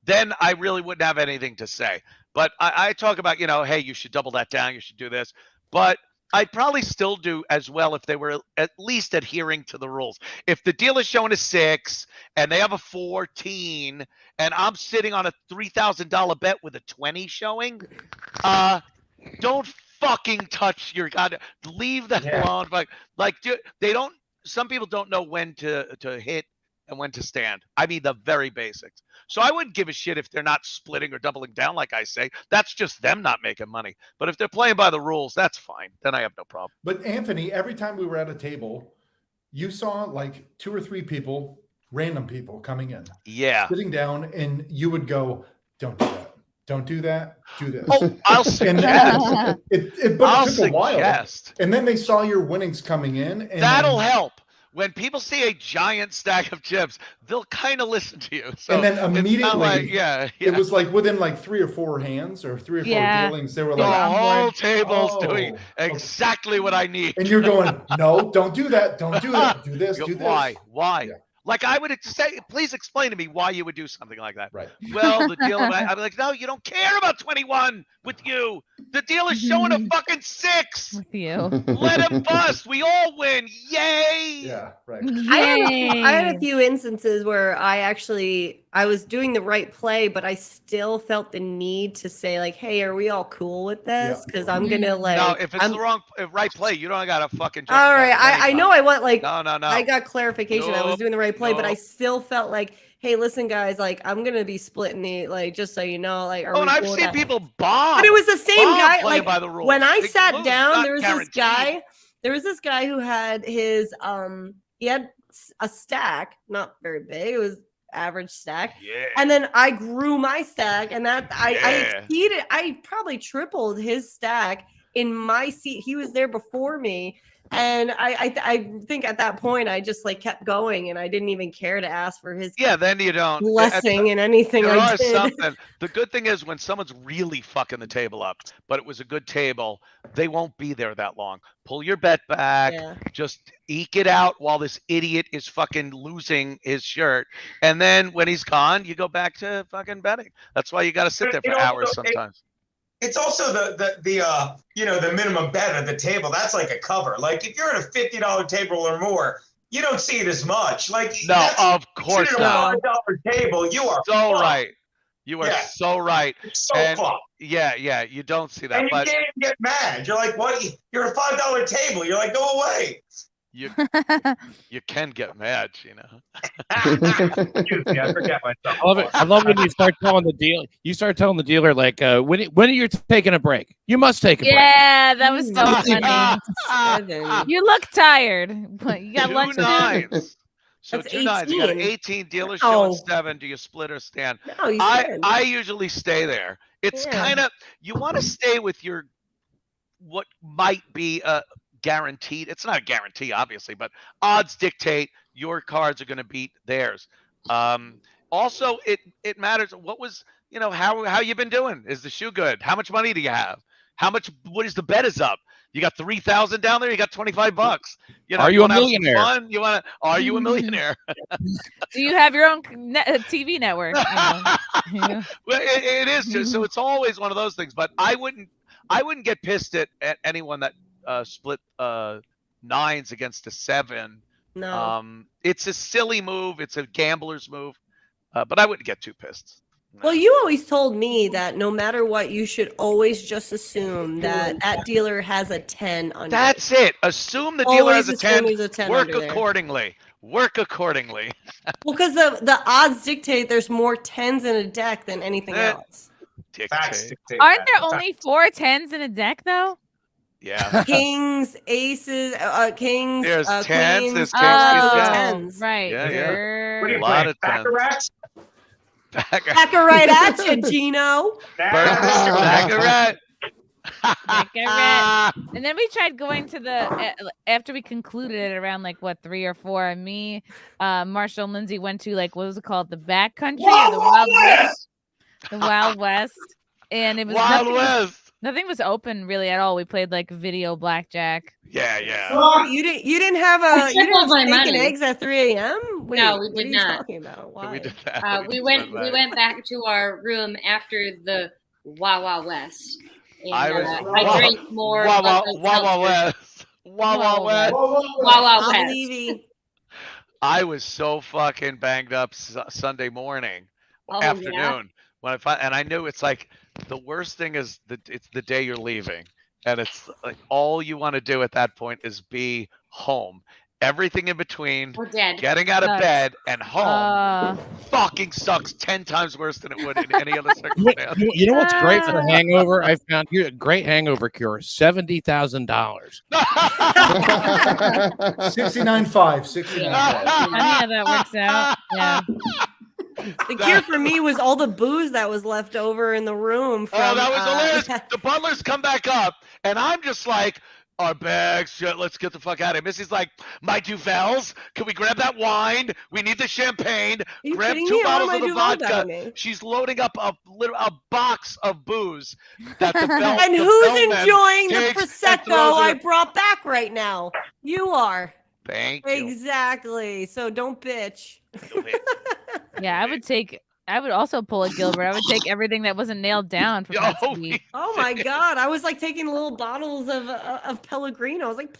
then I really wouldn't have anything to say. But I talk about, hey, you should double that down, you should do this. But I'd probably still do as well if they were at least adhering to the rules. If the dealer's showing a 6 and they have a 14 and I'm sitting on a $3,000 bet with a 20 showing, don't fucking touch your god. Leave that alone. Like they don't. Some people don't know when to hit and when to stand. I mean, the very basics. So I wouldn't give a shit if they're not splitting or doubling down, like I say. That's just them not making money. But if they're playing by the rules, that's fine. Then I have no problem. But Anthony, every time we were at a table, you saw like 2 or 3 people, random people coming in. Yeah. Sitting down, and you would go, don't do that. Don't do that. Do this. Oh, I'll suggest. But it took a while. And then they saw your winnings coming in. And that'll help. When people see a giant stack of chips, they'll kind of listen to you. So and then it's immediately, not like, it was like within like 3 or 4 hands or 3 or 4 dealings, they were the like, whole table's doing exactly what I need. And you're going, no, don't do that. Don't do that. Do this. Do this. Why? Why? Like I would say, please explain to me why you would do something like that. Right. Well, the dealer, I'd be like, no, you don't care about 21 with you. The dealer's showing a fucking 6 with you. Let him bust. We all win. Yay. Yeah, right. I had a few instances where I was doing the right play, but I still felt the need to say like, hey, are we all cool with this? Because I'm gonna like. No, if it's the right play, you don't gotta fucking. All right, I know I want like. No. I got clarification. I was doing the right play, but I still felt like, hey, listen, guys, like I'm gonna be splitting the like, just so you know, like. And I've seen people bomb. But it was the same guy. Like by the rules. when I Big sat moves, down, not there was guaranteed. this guy. There was this guy who had his he had a stack, not very big. It was average stack. Yeah. And then I grew my stack, and that I exceeded. I probably tripled his stack in my seat. He was there before me. And I think at that point I just like kept going, and I didn't even care to ask for his then you don't blessing and anything there I are did. something. The good thing is when someone's really fucking the table up, but it was a good table, they won't be there that long. Pull your bet back, just eke it out while this idiot is fucking losing his shirt, and then when he's gone, you go back to fucking betting. That's why you got to sit there for hours sometimes. It's also the minimum bet at the table. That's like a cover. Like if you're at a $50 table or more, you don't see it as much. Like no, of course not. not. $5 table, you are so right. You are so right. It's so fucked. Yeah, you don't see that. And you can't even get mad. You're like, what? You're a $5 table. You're like, go away. You can get mad, Gino. Excuse me, I forget myself. I love it. I love when you start telling the dealer. You start telling the dealer like, when are you taking a break? You must take a break. Yeah, that was so funny. You look tired, but you got lunch. 2 nines. So That's 2 nines. You got 18. 18 dealers showing 7. Do you split or stand? No, you stand. I usually stay there. It's kind of you want to stay with your what might be a guaranteed. It's not a guarantee, obviously, but odds dictate your cards are going to beat theirs. Also, it matters. What was how you been doing? Is the shoe good? How much money do you have? What is the bet is up? You got 3,000 down there. You got $25. Are you a millionaire? Are you a millionaire? Do you have your own TV network? Well, it is just so. It's always one of those things. But I wouldn't get pissed at anyone that split 9s against a 7. No. It's a silly move. It's a gambler's move. But I wouldn't get too pissed. Well, you always told me that no matter what, you should always just assume that dealer has a 10 under. That's it. Assume the dealer has a 10. Work under there. accordingly. Work accordingly. Well, because the odds dictate there's more 10s in a deck than anything else. Aren't there only 4 10s in a deck though? Yeah. Kings, aces, kings. There's 10s. Queens. There's kings. Tens. Right. Yeah. What are you A lot playing? of 10s. Baccarat? Backer right at you, Gino. Baccarat. And then we tried going to after we concluded it around like 3 or 4. And me, Marshall, and Lindsay went to what was it called? The back country or the Wild West? The Wild West. And it was Wild West. Nothing was open really at all. We played video blackjack. Yeah. Oh, you didn't have steak and eggs at 3 a.m. Wait, No, we what did are you not. talking about? Why? We did that. We went back to our room after the Wawa West. And, I drank more. Wawa West. Wawa West. Wawa West. Levy. I was so fucking banged up Sunday morning, afternoon. Yeah? When I knew it's the worst thing is it's the day you're leaving, and it's all you want to do at that point is be home. Everything in between, We're dead. getting out of Sucks. bed and home, fucking sucks 10 times worse than it would in any other circumstance. You know what's great for a hangover? I found you a great hangover cure. $70,000. 69.5. 69.5. Yeah, that works out. Yeah. The cure for me was all the booze that was left over in the room. From, That was hilarious. The butlers come back up, and I'm just like, our bags, shit, let's get the fuck out of here. Missy's like, my Duvels, can we grab that wine? We need the champagne. Grab 2 bottles of the vodka. She's loading up a box of booze that the bell. And the who's bellman enjoying the takes and Prosecco throws I it- brought back right now? You are. Thank you. Exactly. So don't bitch. Yeah, I would also pull a Gilbert. I would take everything that wasn't nailed down from that suite. Oh my god! I was like taking little bottles of Pellegrino. I was like,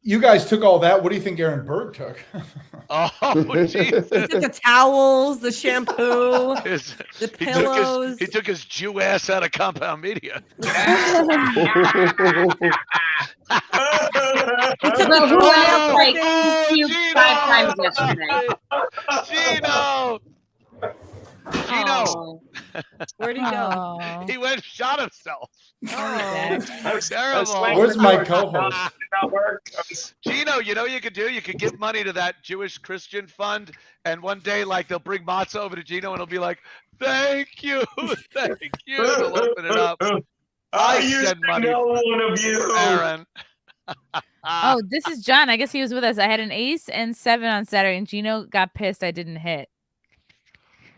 you guys took all that. What do you think Aaron Berg took? Oh, Jesus. He took the towels, the shampoo, the He pillows. took his Jew ass out of Compound Media. He took the Who else toilet like thing. puked 5 times yesterday? Gino. Oh. Where'd he go? He went and shot himself. Oh, terrible. Where's my co-host? Gino, you know what you could do? You could give money to that Jewish Christian fund, and one day, like, they'll bring matzah over to Gino, and he'll be like, thank you, thank you. They'll open it up. I used send to money know one of you. Aaron. Oh, this is John. I guess he was with us. I had an ace and 7 on Saturday, and Gino got pissed I didn't hit.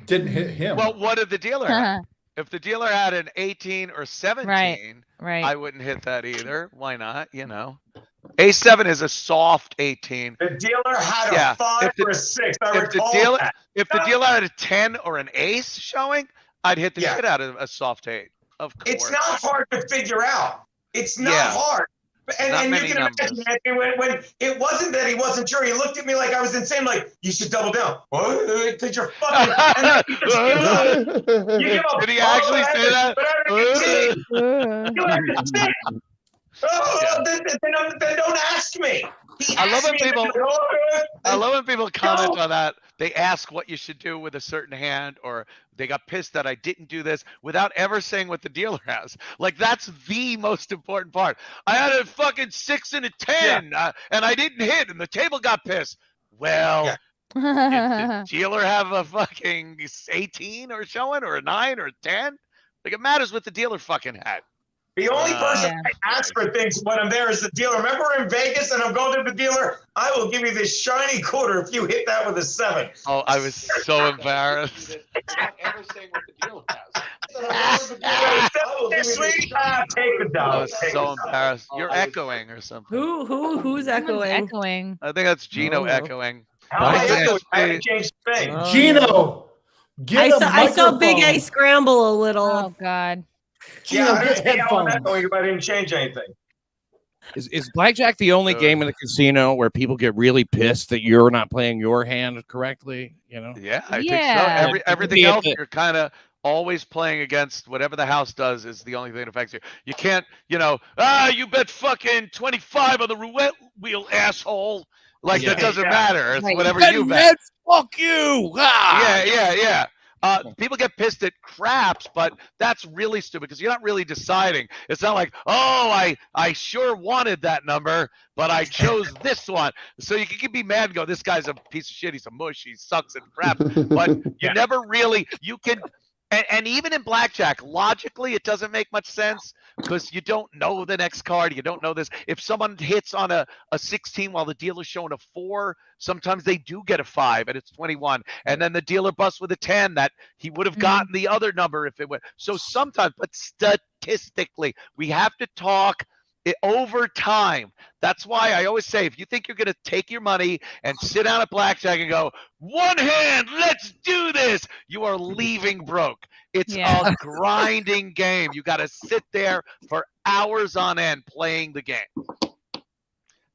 Didn't hit him. Well, what did the dealer have? If the dealer had an 18 or 17, right. I wouldn't hit that either. Why not? You know, A7 is a soft 18. The dealer had a 5 or a 6. I recall that. If the dealer had a 10 or an ace showing, I'd hit the shit out of a soft 8. Of course. It's not hard to figure out. It's not hard. And you can imagine, Anthony, when it wasn't that he wasn't sure, he looked at me like I was insane, like, you should double down. What? Because you're fucking. And then you just give up. You give up. Did he actually say that? But I then don't ask me. I love when people comment on that. They ask what you should do with a certain hand, or they got pissed that I didn't do this without ever saying what the dealer has. Like, that's the most important part. I had a fucking 6 and a 10, and I didn't hit, and the table got pissed. Well, did the dealer have a fucking 18 or showing, or a 9 or a 10? Like, it matters what the dealer fucking had. The only person I ask for things when I'm there is the dealer. Remember in Vegas, and I'm going to the dealer, I will give you this shiny quarter if you hit that with a 7. Oh, I was so embarrassed. Ever saying what the dealer has. Sweet, take the I dollar. was so embarrassed. You're echoing or something. Who's echoing? Echoing. I think that's Gino echoing. I haven't changed the thing. Gino, I saw Big A scramble a little. Oh God. Gino, I get didn't see how headphones. that going if I didn't change anything. Is blackjack the only game in the casino where people get really pissed that you're not playing your hand correctly? You know? Yeah, I think so. Everything else, you're kind of always playing against whatever the house does is the only thing that affects you. You can't, you bet fucking 25 on the roulette wheel, asshole. Like, that doesn't matter. It's whatever you bet. Fuck you. Ah! Yeah. People get pissed at craps, but that's really stupid because you're not really deciding. It's not like, oh, I sure wanted that number, but I chose this one. So you can be mad and go, this guy's a piece of shit. He's a mush. He sucks at craps. But you never really, you can, and even in blackjack, logically, it doesn't make much sense because you don't know the next card. You don't know this. If someone hits on a 16 while the dealer's showing a 4, sometimes they do get a 5 and it's 21. And then the dealer busts with a 10 that he would have gotten the other number if it went. So sometimes, but statistically, we have to talk over time. That's why I always say, if you think you're going to take your money and sit down at blackjack and go, one hand, let's do this, you are leaving broke. It's a grinding game. You got to sit there for hours on end playing the game.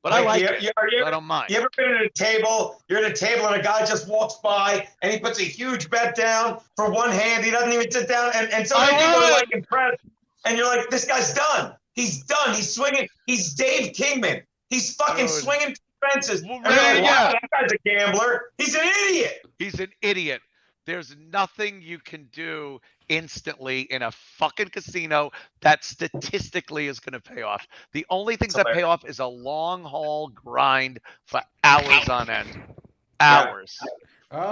But I like it. I don't mind. You ever been at a table? You're at a table and a guy just walks by and he puts a huge bet down for one hand. He doesn't even sit down. And so many people are like impressed. And you're like, this guy's done. He's done. He's swinging. He's Dave Kingman. He's fucking Dude. swinging fences. And Well, they're like, yeah. wow, that guy's a gambler. He's an idiot. He's an idiot. There's nothing you can do instantly in a fucking casino that statistically is going to pay off. The only things that pay off is a long haul grind for hours on end. Hours.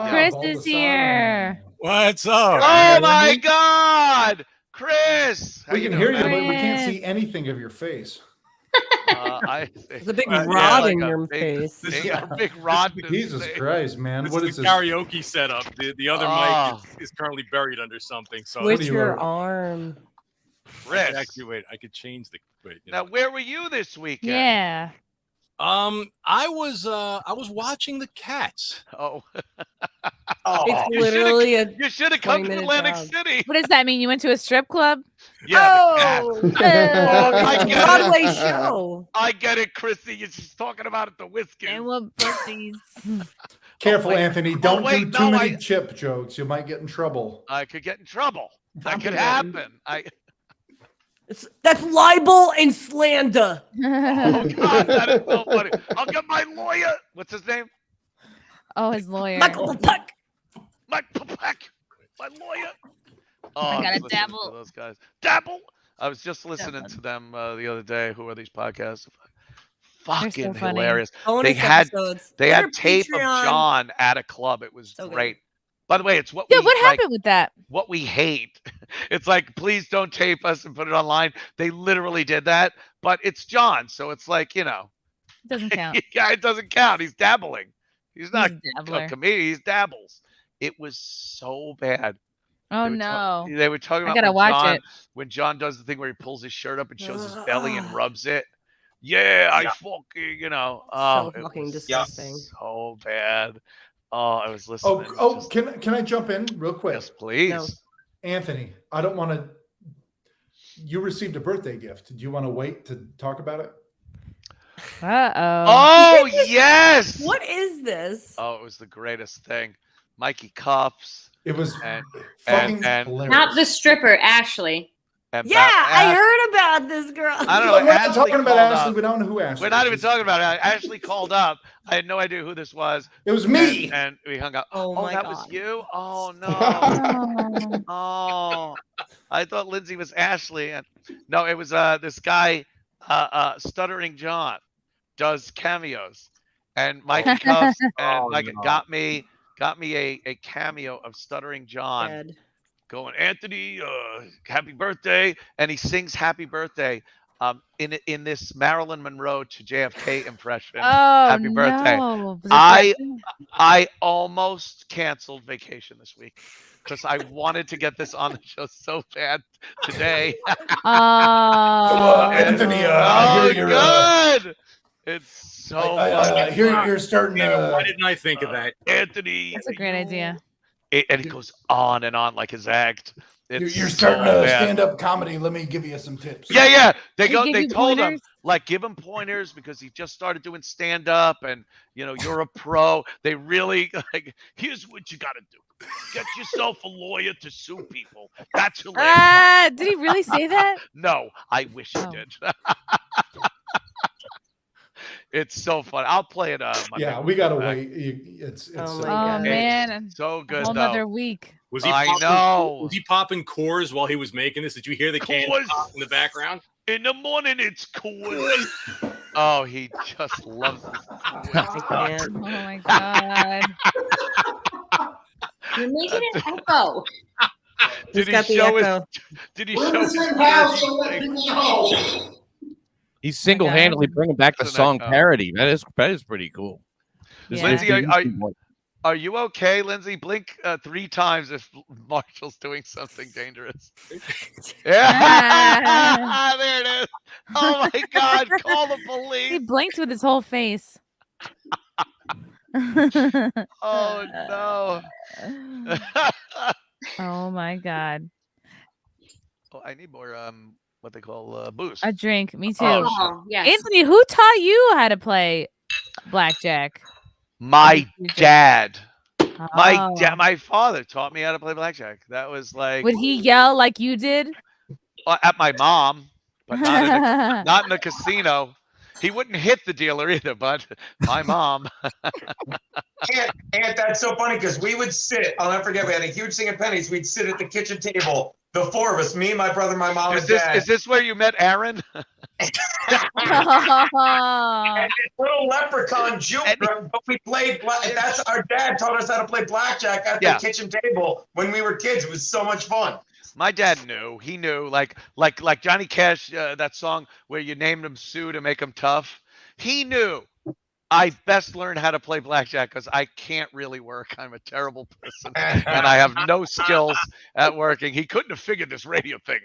Chris is here. What's up? Oh my God, Chris! We can hear you, but we can't see anything of your face. There's a big yeah, rod like in a your big- face. a big rod. in his Jesus face. Christ, man! This What is is the this? karaoke setup. The other Oh. mic is currently buried under something. So Switch your arm. Chris. Actually, wait. I could change the. Wait, Now, where were you this weekend? Yeah. I was watching the Cats. Oh. It's You literally should've- You should have come to 20-minute Atlantic job. City. What does that mean? You went to a strip club? Yeah. Oh, the Cats. I get it. Broadway show. I get it, Chrissy. You're just talking about it, the whiskey. And what pussies? Careful, wait. Anthony. Don't wait, do too no, many chip jokes. You might get in trouble. I could get in trouble. That could Copyright. happen. That's libel and slander. Oh God, that is so funny. I'll get my lawyer. What's his name? Oh, his lawyer. Michael Peck. Mike Popek, my lawyer. Oh, I gotta was listening to dabble. those guys. Dabble. I was just listening to them the other day. Who are these podcasts? Fucking funny. hilarious. Bonus They had episodes. they Go had to tape Patreon. of John at a club. It was So good. great. By the way, it's what Yeah, we what like, happened with that? what we hate. It's like, please don't tape us and put it online. They literally did that, but it's John, so it's like, It doesn't count. yeah, it doesn't count. He's dabbling. He's not a a dabbler. comedian. He's dabbles. It was so bad. Oh They were no. They were talking I about gotta watch it. when John does the thing where he pulls his shirt up and shows his belly and rubs it. Yeah, I fucking, oh, So it fucking was disgusting. so bad. Oh, I was listening. Oh, can I jump in real quick? Yes, please. No. Anthony, I don't want to. You received a birthday gift. Do you want to wait to talk about it? Oh, yes. What is this? Oh, it was the greatest thing. Mikey cuffs. It was and fucking and, hilarious. Not the stripper, Ashley. and Yeah, I heard about this girl. I don't know. We're not Ashley talking about called Ashley. up. We don't know who Ashley. We're not is. even talking about it. Ashley called up. I had no idea who this was. It was me. And we hung up. Oh my that God. was you? Oh no. Oh, I thought Lindsay was Ashley. And no, it was this guy, Stuttering John, does cameos, and Mikey Cuffs and Mikey got me a cameo of Stuttering John. Dead. Going, Anthony, happy birthday, and he sings happy birthday in this Marilyn Monroe to JFK impression. Oh, Happy birthday. no. Was it I almost canceled vacation this week because I wanted to get this on the show so bad today. Oh, Anthony, I hear you're, good. It's so I hear you're starting to. Why didn't I think of that? Anthony. that's a great idea. And he goes on and on like his act. It's You're so starting to bad. stand up comedy. Let me give you some tips. Yeah. They They give They you told him pointers? like give him pointers because he just started doing stand up and you're a pro. They really like here's what you got to do. Get yourself a lawyer to sue people. That's hilarious. Did he really say that? No, I wish he Oh. did. It's so fun. I'll play it. Monday Yeah, when we gotta come back. wait. It's Oh my Oh God. man, So good whole though. other week. Was he? I popping, know. Was he popping cores while he was making this? Did you hear the can Coors. pop in the background? In the morning, it's cool. Oh, he just loves this. I can't. Oh my god. You're making it echo. Did he got the show echo. Did he We're show in the his same house, so let jersey? me know. He's single-handedly bringing back the That's an song echo. parody. That is pretty cool. This Yeah. Lindsay, is- are you okay, Lindsay? Blink 3 times if Marshall's doing something dangerous. Yeah, there it is. Oh my God! Call the He police! blinked with his whole face. Oh no! Oh my god. Oh, I need more what they call booze. A drink. Me too. Oh, Oh, yes. Anthony, who taught you how to play blackjack? My dad. Oh. My father taught me how to play blackjack. That was like Would he yell like you did? at my mom, but not in a casino. He wouldn't hit the dealer either, but my mom. And that's so funny because we would sit. I'll never forget. We had a huge thing of pennies. We'd sit at the kitchen table, the four of us, me, my brother, my mom, and dad. Is this where you met Aaron? And this little leprechaun juke, but we played. That's our dad taught us how to play blackjack at the kitchen table when we were kids. It was so much fun. My dad knew. He knew, like Johnny Cash, that song where you named him Sue to make him tough. He knew I best learned how to play blackjack because I can't really work. I'm a terrible person, and I have no skills at working. He couldn't have figured this radio thing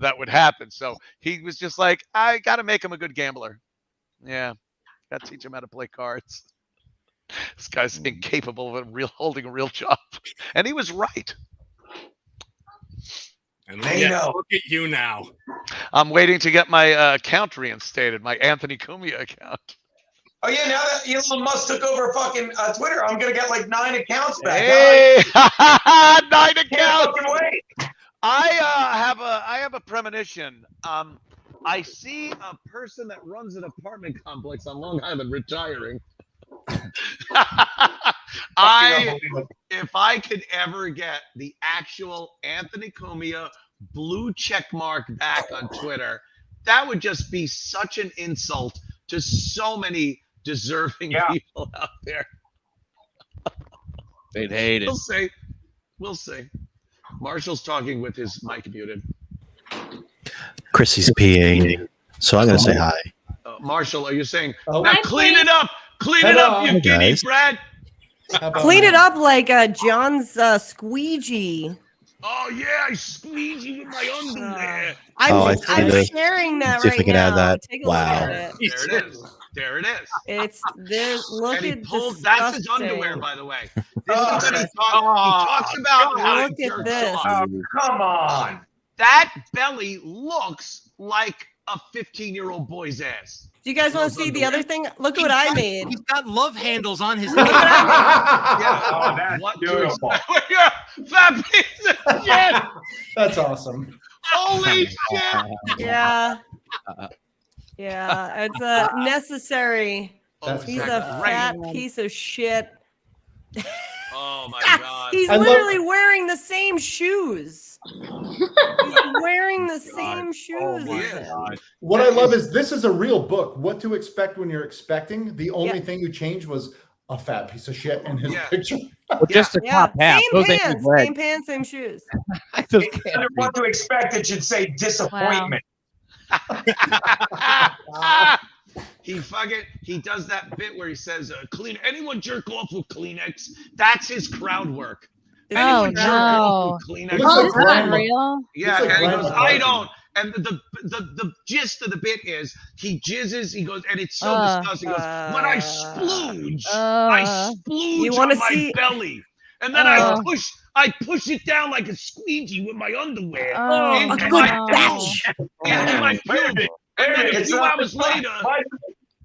that would happen. So he was just like, I got to make him a good gambler. Yeah, got to teach him how to play cards. This guy's incapable of holding a real job, and he was right. And look at you now. I'm waiting to get my account reinstated, my Anthony Cumia account. Oh yeah, now that Elon Musk took over fucking Twitter, I'm gonna get like 9 accounts back. Hey, 9 accounts. Fucking wait. I have a premonition. I see a person that runs an apartment complex on Long Island retiring. If I could ever get the actual Anthony Cumia blue check mark back on Twitter, that would just be such an insult to so many deserving people out there. They'd hate it. We'll see. Marshall's talking with his mic muted. Chrissy's peeing, so I'm gonna say hi. Marshall, are you saying, Oh. now clean it up? Clean it up, you guinea brat. Clean it up like John's squeegee. Oh yeah, I squeegee with my underwear. I'm sharing that see if right we can now. add that. Take a look Wow. at it. There it is. There it is. It's there. Look And he at pulls, that's his disgusting. underwear, by the way. This is what he talks about. how Look he at jerks this. off. Come on. That belly looks like a 15-year-old boy's ass. Do you guys want to see the other thing? Look what I made. He's got love handles on his. Oh, that's beautiful. Fat piece of shit. That's awesome. Holy shit. Yeah. Yeah, it's a necessary. That's He's a exactly fat right. piece of shit. Oh my God. He's I love- literally wearing the same shoes. He's wearing the same shoes. as him. What I love is this is a real book. What to expect when you're expecting. The only thing you changed was a fat piece of shit in his picture. Well, just the Yeah, top half. same Those ain't pants, red. same pants, same shoes. Those Under what to expect, it should say disappointment. He does that bit where he says, anyone jerk off with Kleenex? That's his crowd work. Oh Anyone jerk off no! with Kleenex? It looks like Is that grandma. real? Yeah, Looks like and he goes, grandma I Party. don't. And the gist of the bit is he jizzes, he goes, and it's so disgusting. He goes, when I splooge, I splooge You wanna on my see- belly. And then I push it down like a squeegee with my underwear Oh, into a my good pubes. Into my pubes. And then a It's few not- hours later,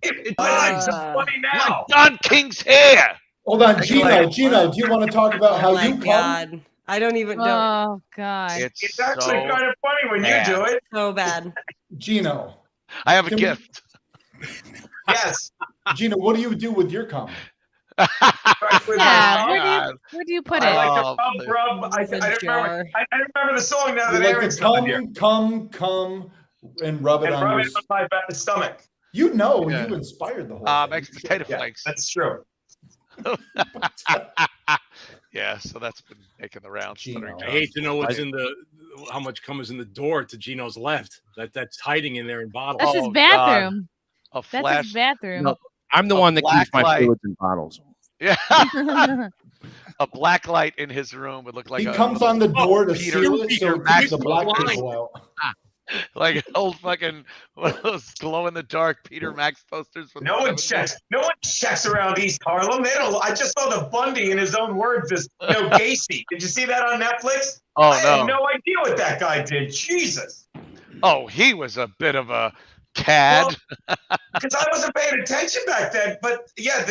It's drives funny now. like Don King's hair. Hold on, Gino. Gino, do you want to talk about how Oh my you come? god! I don't even know. Oh god! It's actually so kind of funny when bad. you do it. So bad. Gino. I have a Can we- gift. Yes. Gino, what do you do with your cum? Yeah, God. where do you put I it? like Oh, to rub. I It's a don't remember. jar. I remember the song now You that like Aaron's to done here. come, and rub it And on rub your. it on my stomach. You know, Yeah. you inspired the whole thing. Makes potato Yeah, flakes. that's true. Yeah, so that's been making the rounds. Gino. I hate to know what's in the how much cum is in the door to Gino's left. That's hiding in there in bottles. That's his Oh, bathroom. A That's flash. his bathroom. No, I'm the A one that keeps black my light. fluids in bottles. Yeah. A black light in his room would look like He a comes on the door to Peter- seal it Peter so Max the black line. can go out. like an old fucking one of those glow in the dark Peter Max posters from No the one 70s. checks. No one checks around East Harlem. They don't. I just saw the Bundy in his own words. This Gacy. Did you see that on Netflix? Oh I had no. no idea what that guy did. Jesus. Oh, he was a bit of a cad. Because I wasn't paying attention back then. But yeah,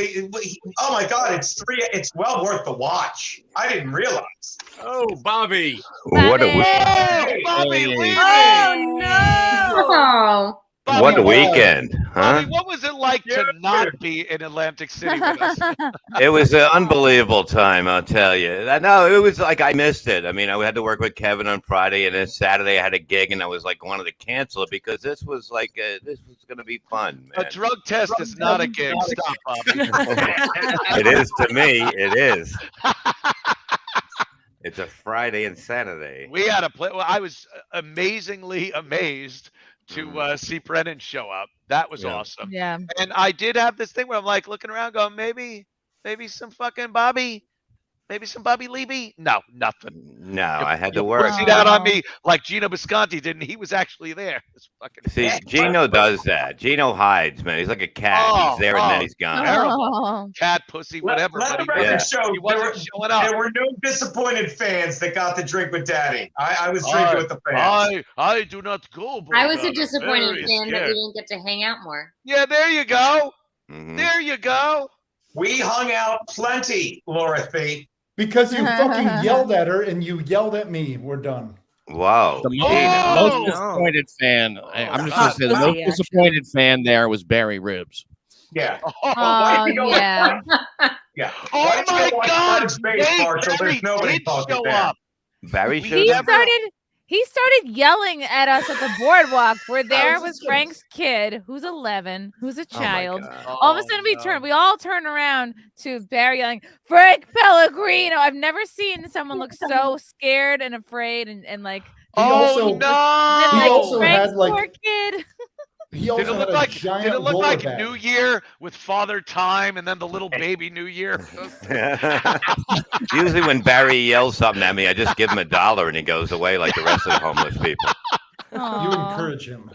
oh my God, it's well worth the watch. I didn't realize. Oh, Bobby. What a Hey, Bobby, Hey. leave me. Oh no! Oh, Bobby, What a weekend, huh? Bobby, what was it like to not be in Atlantic City with us? It was an unbelievable time, I'll tell you. No, it was like I missed it. I mean, I had to work with Kevin on Friday, and then Saturday I had a gig, and I was like wanted to cancel it because this was like this was going to be fun. Man. A drug test is not a gig. Stop, Bobby. It is to me. It is. It's a Friday and Saturday. We had a play. Well, I was amazingly amazed to see Brennan show up. That was awesome. Yeah. And I did have this thing where I'm like looking around going, maybe some fucking Bobby, maybe some Bobby Levy. No, nothing. No, I had to work. Pussied out on me like Geno Bisconte didn't. He was actually there. See, Gino does that. Gino hides, man. He's like a cat. He's there and then he's gone. Terrible. Cat, pussy, whatever. Let the but record show he wasn't showing up. there were no disappointed fans that got to drink with Daddy. I was drinking with the fans. I do not go. I was a disappointed very fan that scared. we didn't get to hang out more. Yeah, there you go. Mm-hmm. There you go. We hung out plenty, Dorothy. Because you fucking yelled at her and you yelled at me. We're done. Wow. The most disappointed fan. I'm just going to say the most disappointed fan there was Barry Ribs. Yeah. Oh, yeah. Yeah. Oh my God! There's nobody talking there. Barry He started yelling at us at the boardwalk. We're there with Frank's kid, who's 11, who's a child. All of a sudden, we all turn around to Barry yelling, "Frank Pellegrino!" I've never seen someone look so scared and afraid and like. He also Frank's had like poor kid. he also had a giant did it look roller like bag. New Year with Father Time and then the little baby New Year? Usually when Barry yells something at me, I just give him $1 and he goes away like the rest of the homeless people. You encourage him.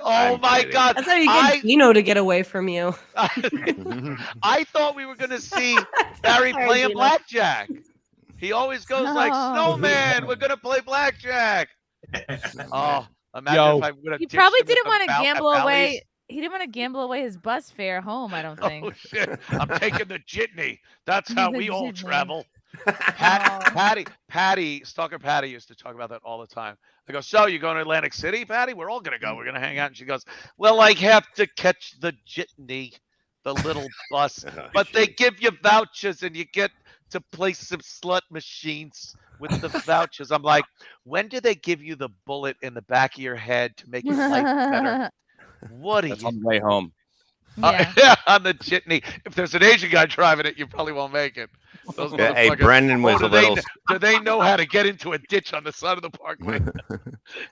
Oh my God! That's how you get Gino to get away from you. I thought we were going to see Barry playing blackjack. He always goes like, "Snowman, we're going to play blackjack." Oh, imagine if I would have. He probably didn't want to gamble away. He didn't want to gamble away his bus fare home, I don't think. Oh shit! I'm taking the jitney. That's how we all travel. Patty, Stalker Patty used to talk about that all the time. I go, "So you going to Atlantic City, Patty? We're all gonna go. We're gonna hang out." And she goes, "Well, I have to catch the jitney, the little bus, but they give you vouchers and you get to play some slut machines with the vouchers." I'm like, when do they give you the bullet in the back of your head to make your life better? What are you? On the way home. Yeah, on the jitney. If there's an Asian guy driving it, you probably won't make it. Those Hey, Brendan was a little. Do they know how to get into a ditch on the side of the parkway?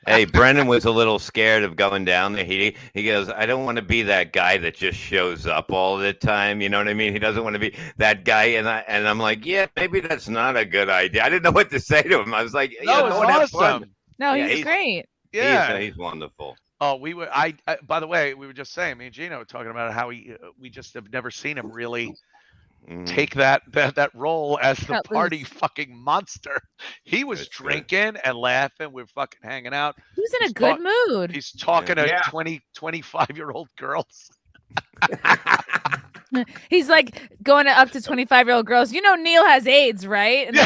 Hey, Brendan was a little scared of going down there. He goes, "I don't want to be that guy that just shows up all the time." You know what I mean? He doesn't want to be that guy. And I'm like, yeah, maybe that's not a good idea. I didn't know what to say to him. I was like, No, go it's and have awesome. fun. No, he's great. Yeah, he's wonderful. Oh, we were. I by the way, we were just saying, me and Gino were talking about how we just have never seen him really take that role as the party fucking monster. He was drinking and laughing. We're fucking hanging out. He was in a good mood. He's talking to 25-year-old girls. He's like going up to 25-year-old girls. You know, Neil has AIDS, right? And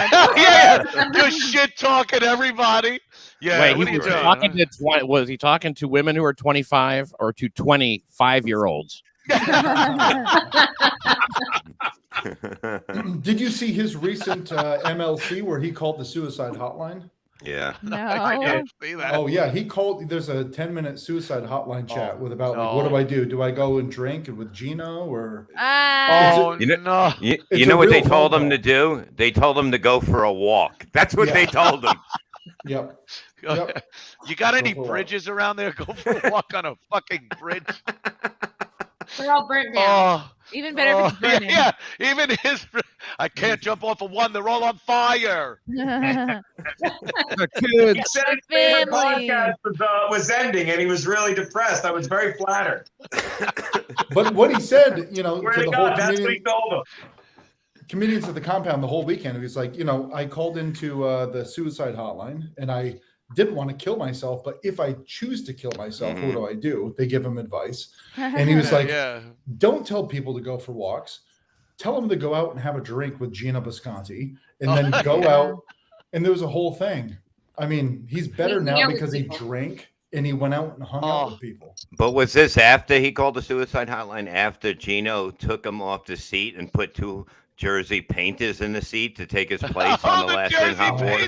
Just shit talking everybody. Yeah. Wait, what he are you was doing? talking to was he talking to women who are 25 or to 25-year-olds? Did you see his recent MLC where he called the suicide hotline? Yeah. No. I didn't see that. Oh yeah, he called. There's a 10-minute suicide hotline chat with about like, what do I do? Do I go and drink with Gino or? Oh You know, no! you know what they told him to do? They told him to go for a walk. That's what they told him. Yep. You got any bridges around there? Go for a walk on a fucking bridge. They're all burnt down. Even better if it's burning. Yeah, even his. I can't jump off of one. They're all on fire. The He kids. said his favorite podcast was ending, and he was really depressed. I was very flattered. But what he said, you know, Swear to to the whole God, that's what he told him. comedians at the compound the whole weekend, he was like, you know, I called into the suicide hotline and I didn't want to kill myself, but if I choose to kill myself, what do I do? They give him advice. And he was like, don't tell people to go for walks. Tell them to go out and have a drink with Geno Bisconte and then go out. And there was a whole thing. I mean, he's better now because he drank and he went out and hung out with people. But was this after he called the suicide hotline? After Gino took him off the seat and put 2 Jersey painters in the seat to take his place on the last thing hot water?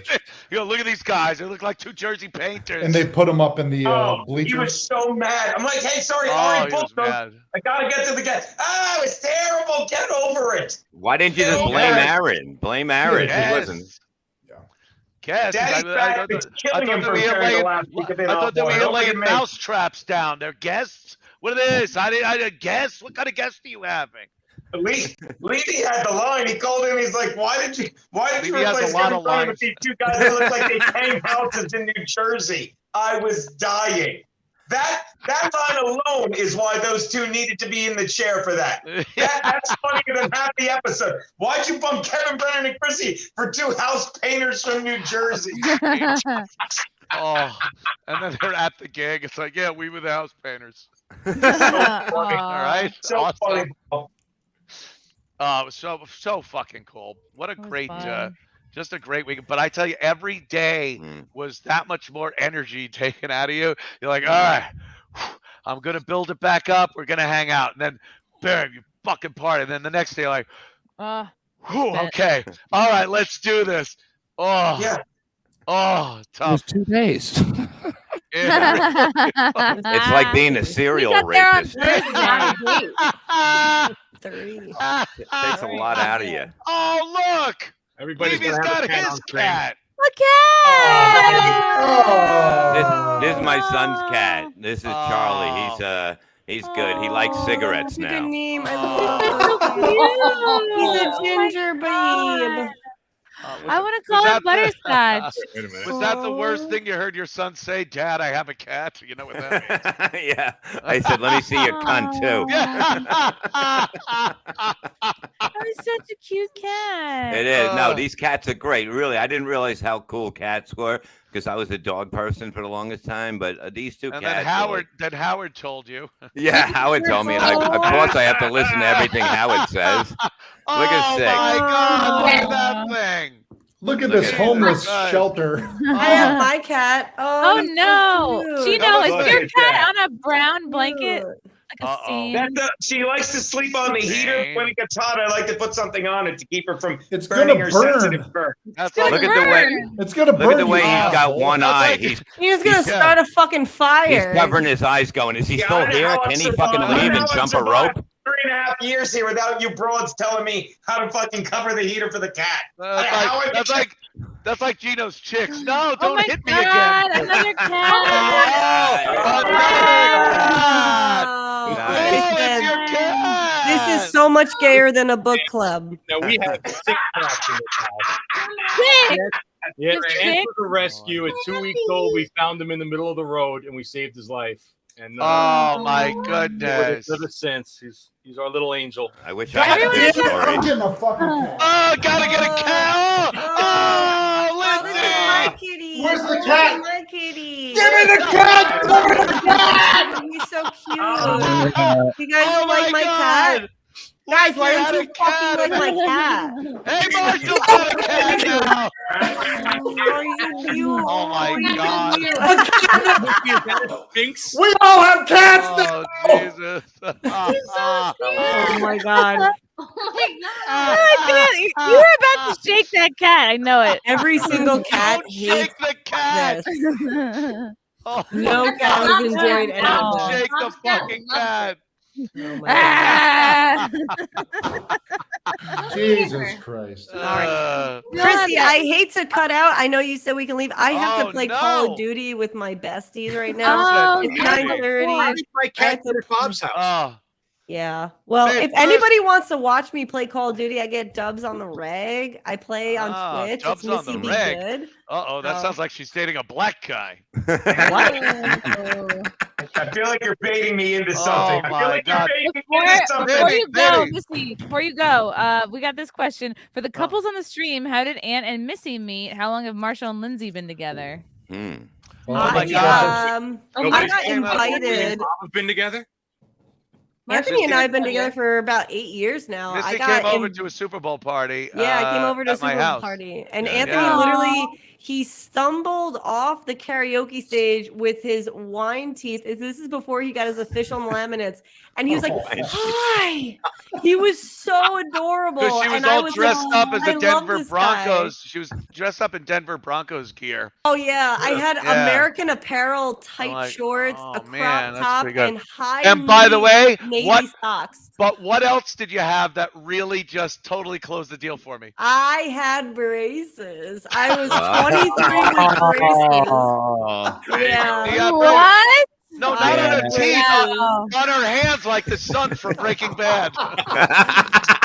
Look at these guys. They look like 2 Jersey painters. And they put him up in the bleachers. He was so mad. I'm like, hey, sorry, Ari, booked them. I gotta get to the guest. It was terrible. Get over it. Why didn't you just blame Aaron? Blame Aaron. Yes. He wasn't. Yes, Daddy Fat is killing him from carrying the last week of it. I thought they were Don't laying forget me. mouse traps down. They're guests. What are this? I didn't guess. What kind of guests are you having? Levy had the line. He called him. He's like, "Why did you Levy has replace a lot Kevin of Brennan lines. with these 2 guys that look like they hang houses in New Jersey?" I was dying. That line alone is why those 2 needed to be in the chair for that. That's funnier than half the episode. Why'd you bump Kevin Brennan and Chrissie for 2 house painters from New Jersey? And then they're at the gig. It's like, yeah, we were the house painters. So funny. All right. So Awesome. funny. It was so fucking cool. What a great, just a great week. But I tell you, every day was that much more energy taken out of you. You're like, all right, I'm gonna build it back up. We're gonna hang out, and then, bam, you fucking party. And then the next day, like, okay, all right, let's do this. Tough. It was 2 days. It's like being a serial rapist. It 30. takes a lot out of you. Oh, look! Everybody's Levy's gonna have got a cat on his screen. cat. This is my son's cat. This is Charlie. He's good. He likes cigarettes Look at now. Neem. I love him. He's a ginger babe. I want to call it butterscotch. Was that the worst thing you heard your son say? Dad, I have a cat. You know what that means? Yeah. I said, let me see your cunt too. That was such a cute cat. It is. No, these cats are great. Really, I didn't realize how cool cats were because I was a dog person for the longest time. But these 2 And cats. then Howard told you. Yeah, Howard told me. And of course, I have to listen to everything Howard says. Look at 6. Oh my God! Look at that thing. Look at this homeless shelter. I have my cat. Oh no, so cute. Gino, is Look your at cat that. on a brown blanket? Like a scene? She likes to sleep on the heater. When it gets hot, I like to put something on it to keep her from It's burning gonna her burn. sensitive fur. Look at the way. It's gonna burn. Look at the way you he's out. got one eye. He's gonna start a fucking fire. He's covering his eyes. Going, is he Yeah, I still don't know here? how I Can he survived. fucking I don't leave know and how I jump a survived rope? 3.5 years here without you broads telling me how to fucking cover the heater for the cat. That's like Gino's chicks. No, Oh don't my hit me God, again. another cat. It's your cat. This is so much gayer than a book club. Now we have 6 cats in this house. Six? Yeah, You have ran 6? for the rescue. At 2 weeks old, we found him in the middle of the road and we saved his life. And Oh my goodness. Ever since, he's our little angel. I wish I had Damn that it, I'm story. getting a fucking cat. Oh, gotta get a cat. Oh, This is my Lindsay. kitty. Where's the This is cat? my kitty. Give me the cat! Give me the cat! He's so cute. Oh, You guys oh don't like my God. cat? Guys, why Lindsay don't you had a fucking like my cat? Hey, Marshall got a cat now. Are you cute? Oh my God. Sphinx. We all have cats now! Oh, Jesus. Oh my god. Oh my Oh my God, you were about to shake that cat. I know it. Every single cat Don't hates shake the cat. this. Oh, No cat has enjoyed any of don't this. shake the fucking cat. Oh my god. Jesus Christ. Chrissie, I hate to cut out. I know you said we can leave. I have Oh, to play Call no. of Duty with my besties right now. Oh, It's good. 9:30. My cat at Bob's house. Oh, Yeah. Well, Hey, if anybody wants to watch me play Call of Duty, I get dubs on the reg. I play on Twitch. Dubs It's on Missy the Be reg. Good. Uh-oh, that sounds like she's dating a black guy. I feel like you're baiting me into something. I my feel like God. you're baiting me Before, into something. before you go, Maybe. Missy, before you go, we got this question. For the couples on the stream, how did Aunt and Missy meet? How long have Marshall and Lindsay been together? Oh my God. I got invited. Have been together? Anthony and I have been together for about 8 years now. Missy I got came over to a Super Bowl party. Yeah, I came over to a at my Super Bowl house. party, and Yeah. Anthony Yeah. literally he stumbled off the karaoke stage with his wine teeth. This is before he got his official laminates, and he was like, "Hi." He was so adorable. Because she was and I all was dressed like, up as "I a love Denver this guy." Broncos. She was dressed up in Denver Broncos gear. Oh yeah, I had Yeah. American Apparel tight like, shorts, oh, a crop man, that's top, pretty good. and high. And by the way, navy what socks. But what else did you have that really just totally closed the deal for me? I had braces. I was 23 with braces. Yeah. You got What? No, not I on her had teeth, braces. on her hands, like the son from Breaking Bad.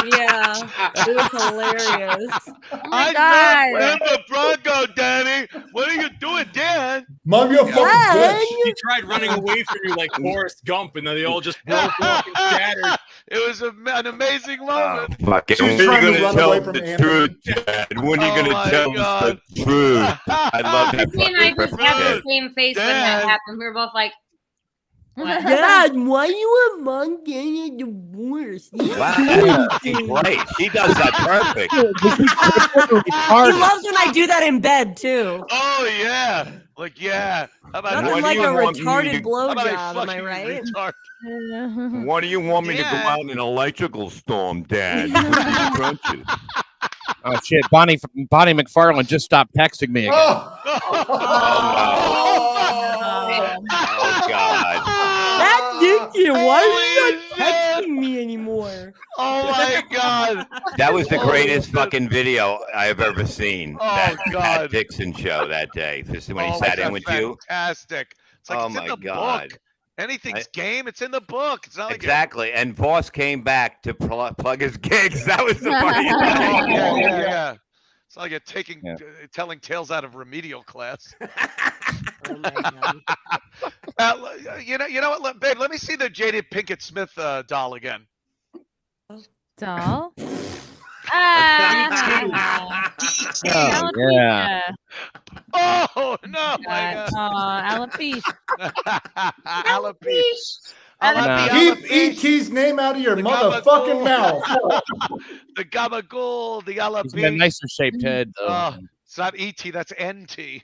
Yeah, it was hilarious. I God. love Denver Bronco, Danny. What are you doing, Dan? Mom, you're a fucking bitch. He tried running away from you like Forrest Gump, and then they all just broke off and shattered. It was an amazing moment. Fucking, She's when are you trying to gonna run tell away us from the Anthony. truth, Dad? When are you Oh gonna my tell God. us the truth? I love that Missy and I fucking just had the president. same face when Dad. that happened. We were both like, Dad, why you among getting a divorce? Wow, she's great. She does that perfect. He loves when I do that in bed too. Oh yeah, like yeah. How about Nothing What do like a you want me retarded to- how about I blowjob, fuck am I you, right? retard? What do you want me to go Yeah. out in an electrical storm, Dad? With these crunches? Oh shit, Bonnie McFarland just stopped texting me again. Oh God. That's Dixon. Why are you Holy not texting me anymore? Oh my God. That was the Oh, greatest shit. fucking video I have ever seen. Oh, that God. Dixon show that day. This is when he Oh, sat in that's with you. Fantastic. It's like Oh it's in my the God. book. Anything's game. It's in the book. It's not like Exactly. And Boss came back to plug his gigs. That was the funny Oh, thing. yeah. It's like Yeah. telling tales out of remedial class. Oh my God. You know what, babe? Let me see the Jada Pinkett Smith doll again. Doll? Oh, yeah. Oh no! My Alopecia. Alopecia. Keep E.T.'s name out of your motherfucking mouth. The gabagool, the He's got a alopecia. nicer shaped head, though. Oh, it's not E.T. That's N.T.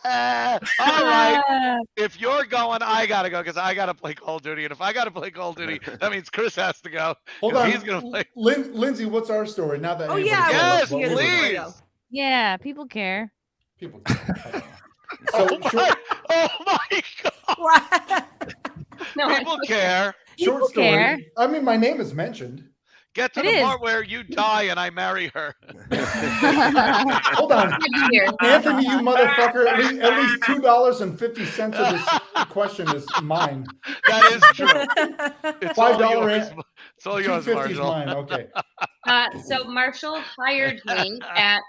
All right. If you're going, I gotta go because I gotta play Call of Duty, and if I gotta play Call of Duty, that means Chris has to go. Hold 'cause on. He's gonna play. Lindsay, what's our story? Now that Oh, anybody yeah, knows Yes, what we're doing. please. Yeah, people care. People. So, Oh my God! What? no, People care. short People story. care. I mean, my name is mentioned. Get to It the is. part where you die and I marry her. Hold on. here. Anthony, you motherfucker. At least $2.50 of this question is mine. That is true. It's all $5 yours. It's all yours, $2.50 is Marshall. mine. Okay. So Marshall hired me at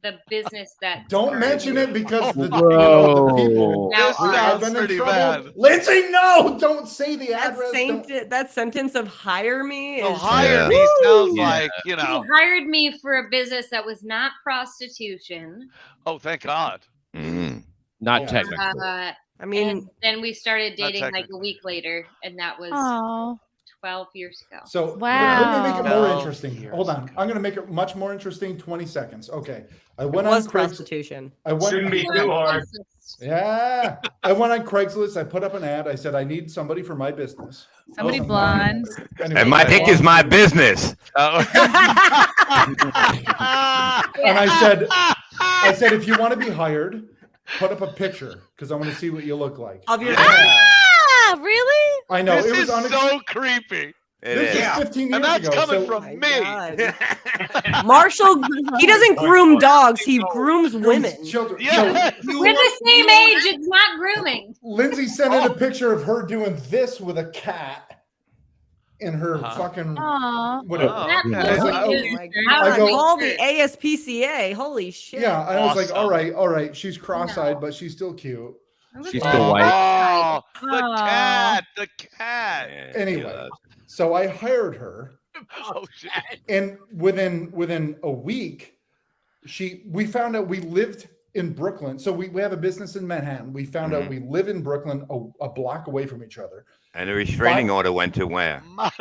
the business that Don't mention it because the Whoa. people. Now, This I've sounds been in pretty trouble. bad. Lindsay, no! Don't say the That, address. that sentence of hire me Oh, is hire Yeah. me sounds Yeah. like, you he know. hired me for a business that was not prostitution. Oh, thank God. Not Yeah. technically. I And mean, then we started Not dating like a technically. week later, and that was Oh, 12 years ago. So let me Wow. make it more No. interesting. Hold on. I'm going to make it much more interesting. 20 seconds. Okay. I it went was on Craigslist. prostitution. I went, Shouldn't be too hard. Yeah. I went on Craigslist. I put up an ad. I said, I need somebody for my business. somebody Oh, blonde. Anyway, And my dick is my business. Oh. And I said, if you want to be hired, put up a picture because I want to see what you look like. Of your Ah, really? I know This it is was so creepy. This is 15 years And that's ago. coming so from my me. God. Marshall, he doesn't groom dogs, he grooms women. children. Yeah. We're the same age. It's not grooming. Lindsay sent in a picture of her doing this with a cat in her fucking Aw. whatever. Oh, That okay. I was like, Oh oh, my I God. go- Call the ASPCA. Holy shit. yeah. I was like, Awesome. all right. She's cross-eyed, No. but she's still cute. She's still white. Oh, the Aw. cat. Anyway, so I hired her, Oh shit. and within a week, we found out we lived in Brooklyn. So we have a business in Manhattan. We found out we live in Brooklyn, a block away from each other. And the restraining order went to where? No,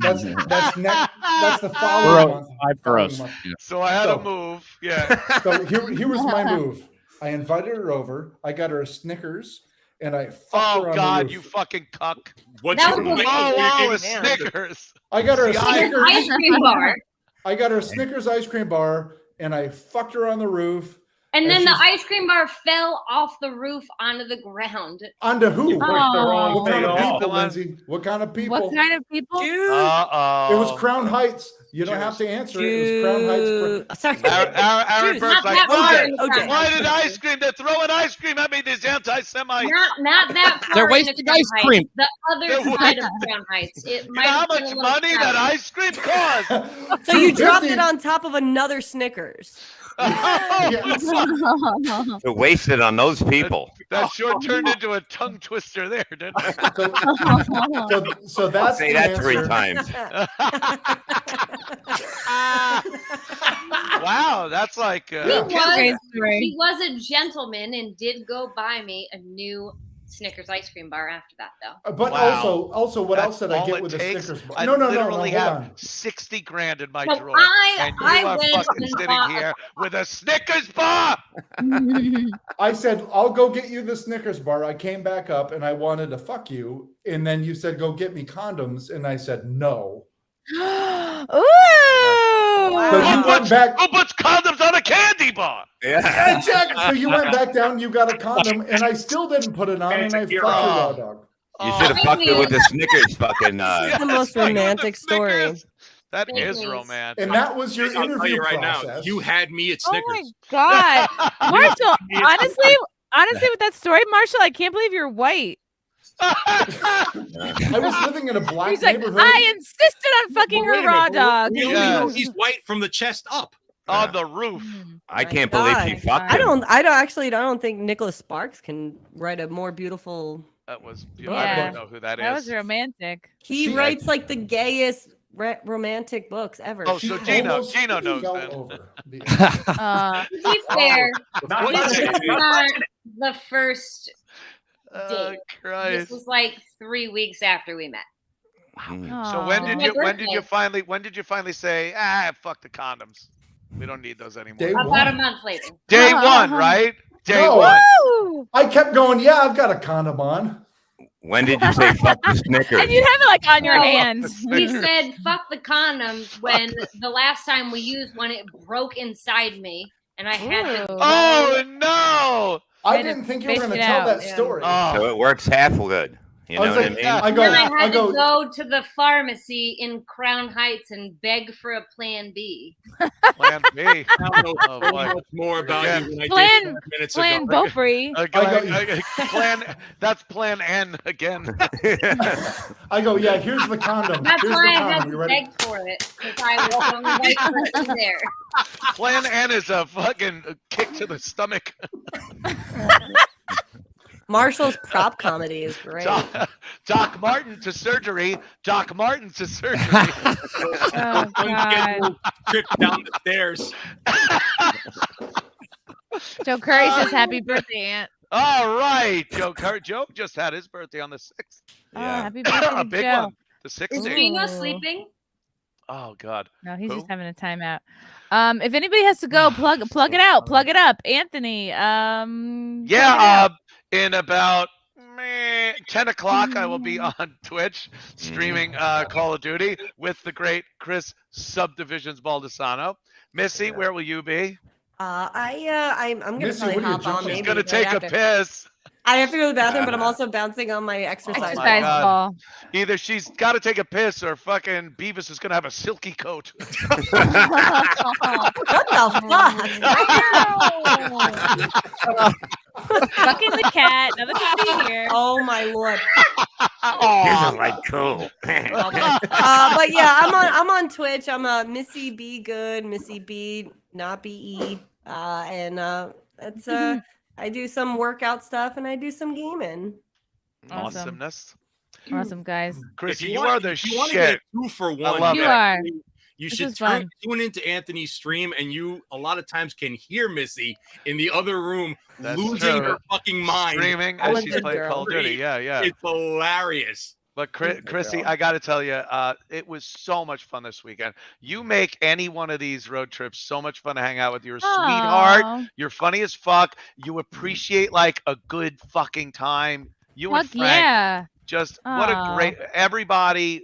that's the following month. For us. So I had to move. Yeah. So here was my move. I invited her over. I got her a Snickers, and I fucked her on the roof. You fucking cuck! A Snickers. I got her a Snickers ice cream bar. I got her a Snickers ice cream bar, and I fucked her on the roof. And then the ice cream bar fell off the roof onto the ground. Onto who? What kind of people, Lindsay? What kind of people? What kind of people? It was Crown Heights. You don't have to answer it. It was Crown Heights. Sorry. Aaron Berg's like, OJ. why did ice cream? They're throwing ice cream at me. These anti-Semites. Not that far. They're into wasting Crown ice Heights. cream. The other side of Crown Heights. It You know how much money that ice cream costs? So you dropped it on top of another Snickers. They're wasted on those people. That sure turned into a tongue twister there, didn't it? So that's Say the that answer. 3 times. Wow, that's like He was a gentleman and did go buy me a new Snickers ice cream bar after that, though. But also, what else did I get with the Snickers bar? No, literally hold have on. 60 grand in my So drawer, and you I are went fucking and sitting bought here with a Snickers bar. I said, I'll go get you the Snickers bar. I came back up and I wanted to fuck you. And then you said, go get me condoms. And I said, no. Ooh. So you went back. Who puts condoms on a candy bar? Yeah, exactly. So you went back down, you got a condom, and I still didn't put it on, and I fucked your raw dog. You should have fucked it with the Snickers fucking. This is the most romantic story. That is romantic. And that was your I'll tell interview you right process. now. You had me at Snickers. Oh my God, Marshall! honestly, with that story, Marshall, I can't believe you're white. I was living in a black He's like, neighborhood. I insisted on fucking her raw dog. He's white from the chest up. On the roof. I can't believe she fucked him. I don't think Nicholas Sparks can write a more beautiful. That was. Yeah. I don't know who that is. That was romantic. He writes like the gayest romantic books ever. Oh, so Gino knows then. To be fair, this is not the first date. Christ. This was like 3 weeks after we met. So when did you finally say, fuck the condoms? We don't need those anymore. About a month later. Day one, right? Day one. I kept going, yeah, I've got a condom on. When did you say fuck the Snickers? And you have it like on your hand. We said fuck the condoms when the last time we used one, it broke inside me, and I had to. Oh no! I didn't think you were going to tell that story. So it works half good. You know what I mean? Then I had to go to the pharmacy in Crown Heights and beg for a Plan B. Plan B. I don't know so much more about you than I did 5 minutes Plan ago. Beaufry. That's Plan N again. I go, yeah, here's the condom. That's Here's why the I had condom. to You ready? beg for it, because I was the only white person there. Plan N is a fucking kick to the stomach. Marshall's prop comedy is great. Doc Martin to surgery. Doc Martin to surgery. Oh, God. Trip down the stairs. Joe Curry says happy birthday, Aunt. All right, Joe Curry. Joe just had his birthday on the 6th. Oh, happy birthday to A big Joe. one. The 6th. Is Gino sleeping? Oh God. No, he's just having a timeout. If anybody has to go, plug it out. Plug it up. Anthony. In about 10 o'clock, I will be on Twitch streaming Call of Duty with the great Chris Subdivisions Baldessano. Missy, where will you be? I'm gonna Missy, probably what are you hop on. doing? She's Maybe gonna right take after. a piss. I have to go to the bathroom, but I'm also bouncing on my exercise ball. Either she's got to take a piss or fucking Beavis is gonna have a silky coat. What the fuck? Fucking the cat. Another thing here. Oh my lord. Isn't like cool. But yeah, I'm on Twitch. I'm a Missy B Good, Missy B not BE, and it's I do some workout stuff and I do some gaming. Awesomeness. Awesome, guys. Chris, If you are the if you want to get shit. a 2-for-1, I love You it. are. You This should is fun. tune into Anthony's stream, and you a lot of times can hear Missy in the other room That's losing true. her fucking mind. Screaming I as love she's good playing girl. Call of Duty. Yeah, yeah. It's hilarious. But Chrissy, I got to tell you, it was so much fun this weekend. You make any one of these road trips so much fun to hang out with. You're a sweetheart. Aw. You're funny as fuck. You appreciate like a good fucking time. You and Fuck Frank, yeah. just what a Aw. great. Everybody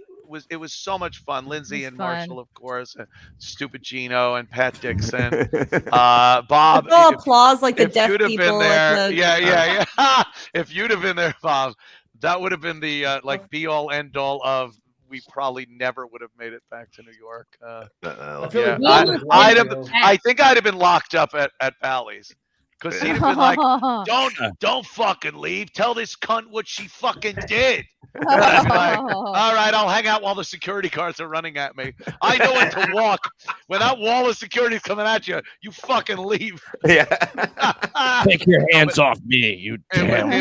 it was so much fun. Lindsay was and fun. Marshall, of course, and stupid Gino and Pat Dixon. Bob, Let's all applause like the if deaf you'd have people. been there, at the, yeah. If you'd have been there, Bob, that would have been the like be all end all of. We probably never would have made it back to New York. I feel Yeah, like I think I'd have been locked up at Bally's because he'd have been like, "Don't fucking leave. Tell this cunt what she fucking did." And I'd be like, all right, I'll hang out while the security guards are running at me. I know when to walk. When that wall of security's coming at you, you fucking leave. Yeah. Take your hands off me, you damn.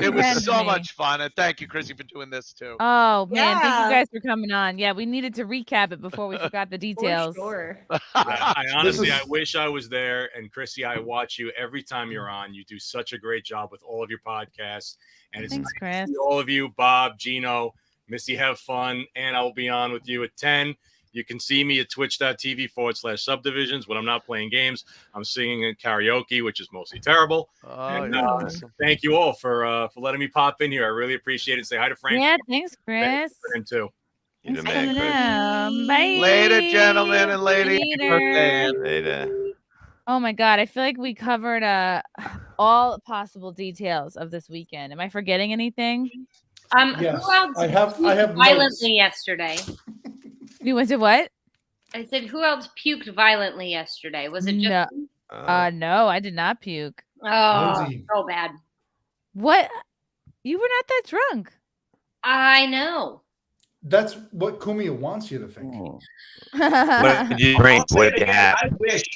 It was so much fun, and thank you, Chrissy, for doing this too. Oh man, thank Yeah. you guys for coming on. Yeah, we needed to recap it before we forgot the details. Sure. I honestly, I wish I was there. And Chrissy, I watch you every time you're on. You do such a great job with all of your podcasts. And it's Thanks, nice to Chris. see all of you, Bob, Gino, Missy, have fun. And I'll be on with you at 10. You can see me at twitch.tv/subdivisions when I'm not playing games. I'm singing in karaoke, which is mostly terrible. And, Awesome. thank you all for letting me pop in here. I really appreciate it. Say hi to Frank. Yeah, thanks, Chris. For him too. You're the Coming man, Chris. out. Bye. Later, gentlemen and ladies. Later. Later. Oh my god, I feel like we covered all possible details of this weekend. Am I forgetting anything? Yes, Who else I have violently notes. yesterday? You went to what? I said, who else puked violently yesterday? Was it just No. you? No, I did not puke. Oh, Lindsay. so bad. What? You were not that drunk. I know. That's what Cumia wants you to think. What did you drink? I'll What say did it you again. have?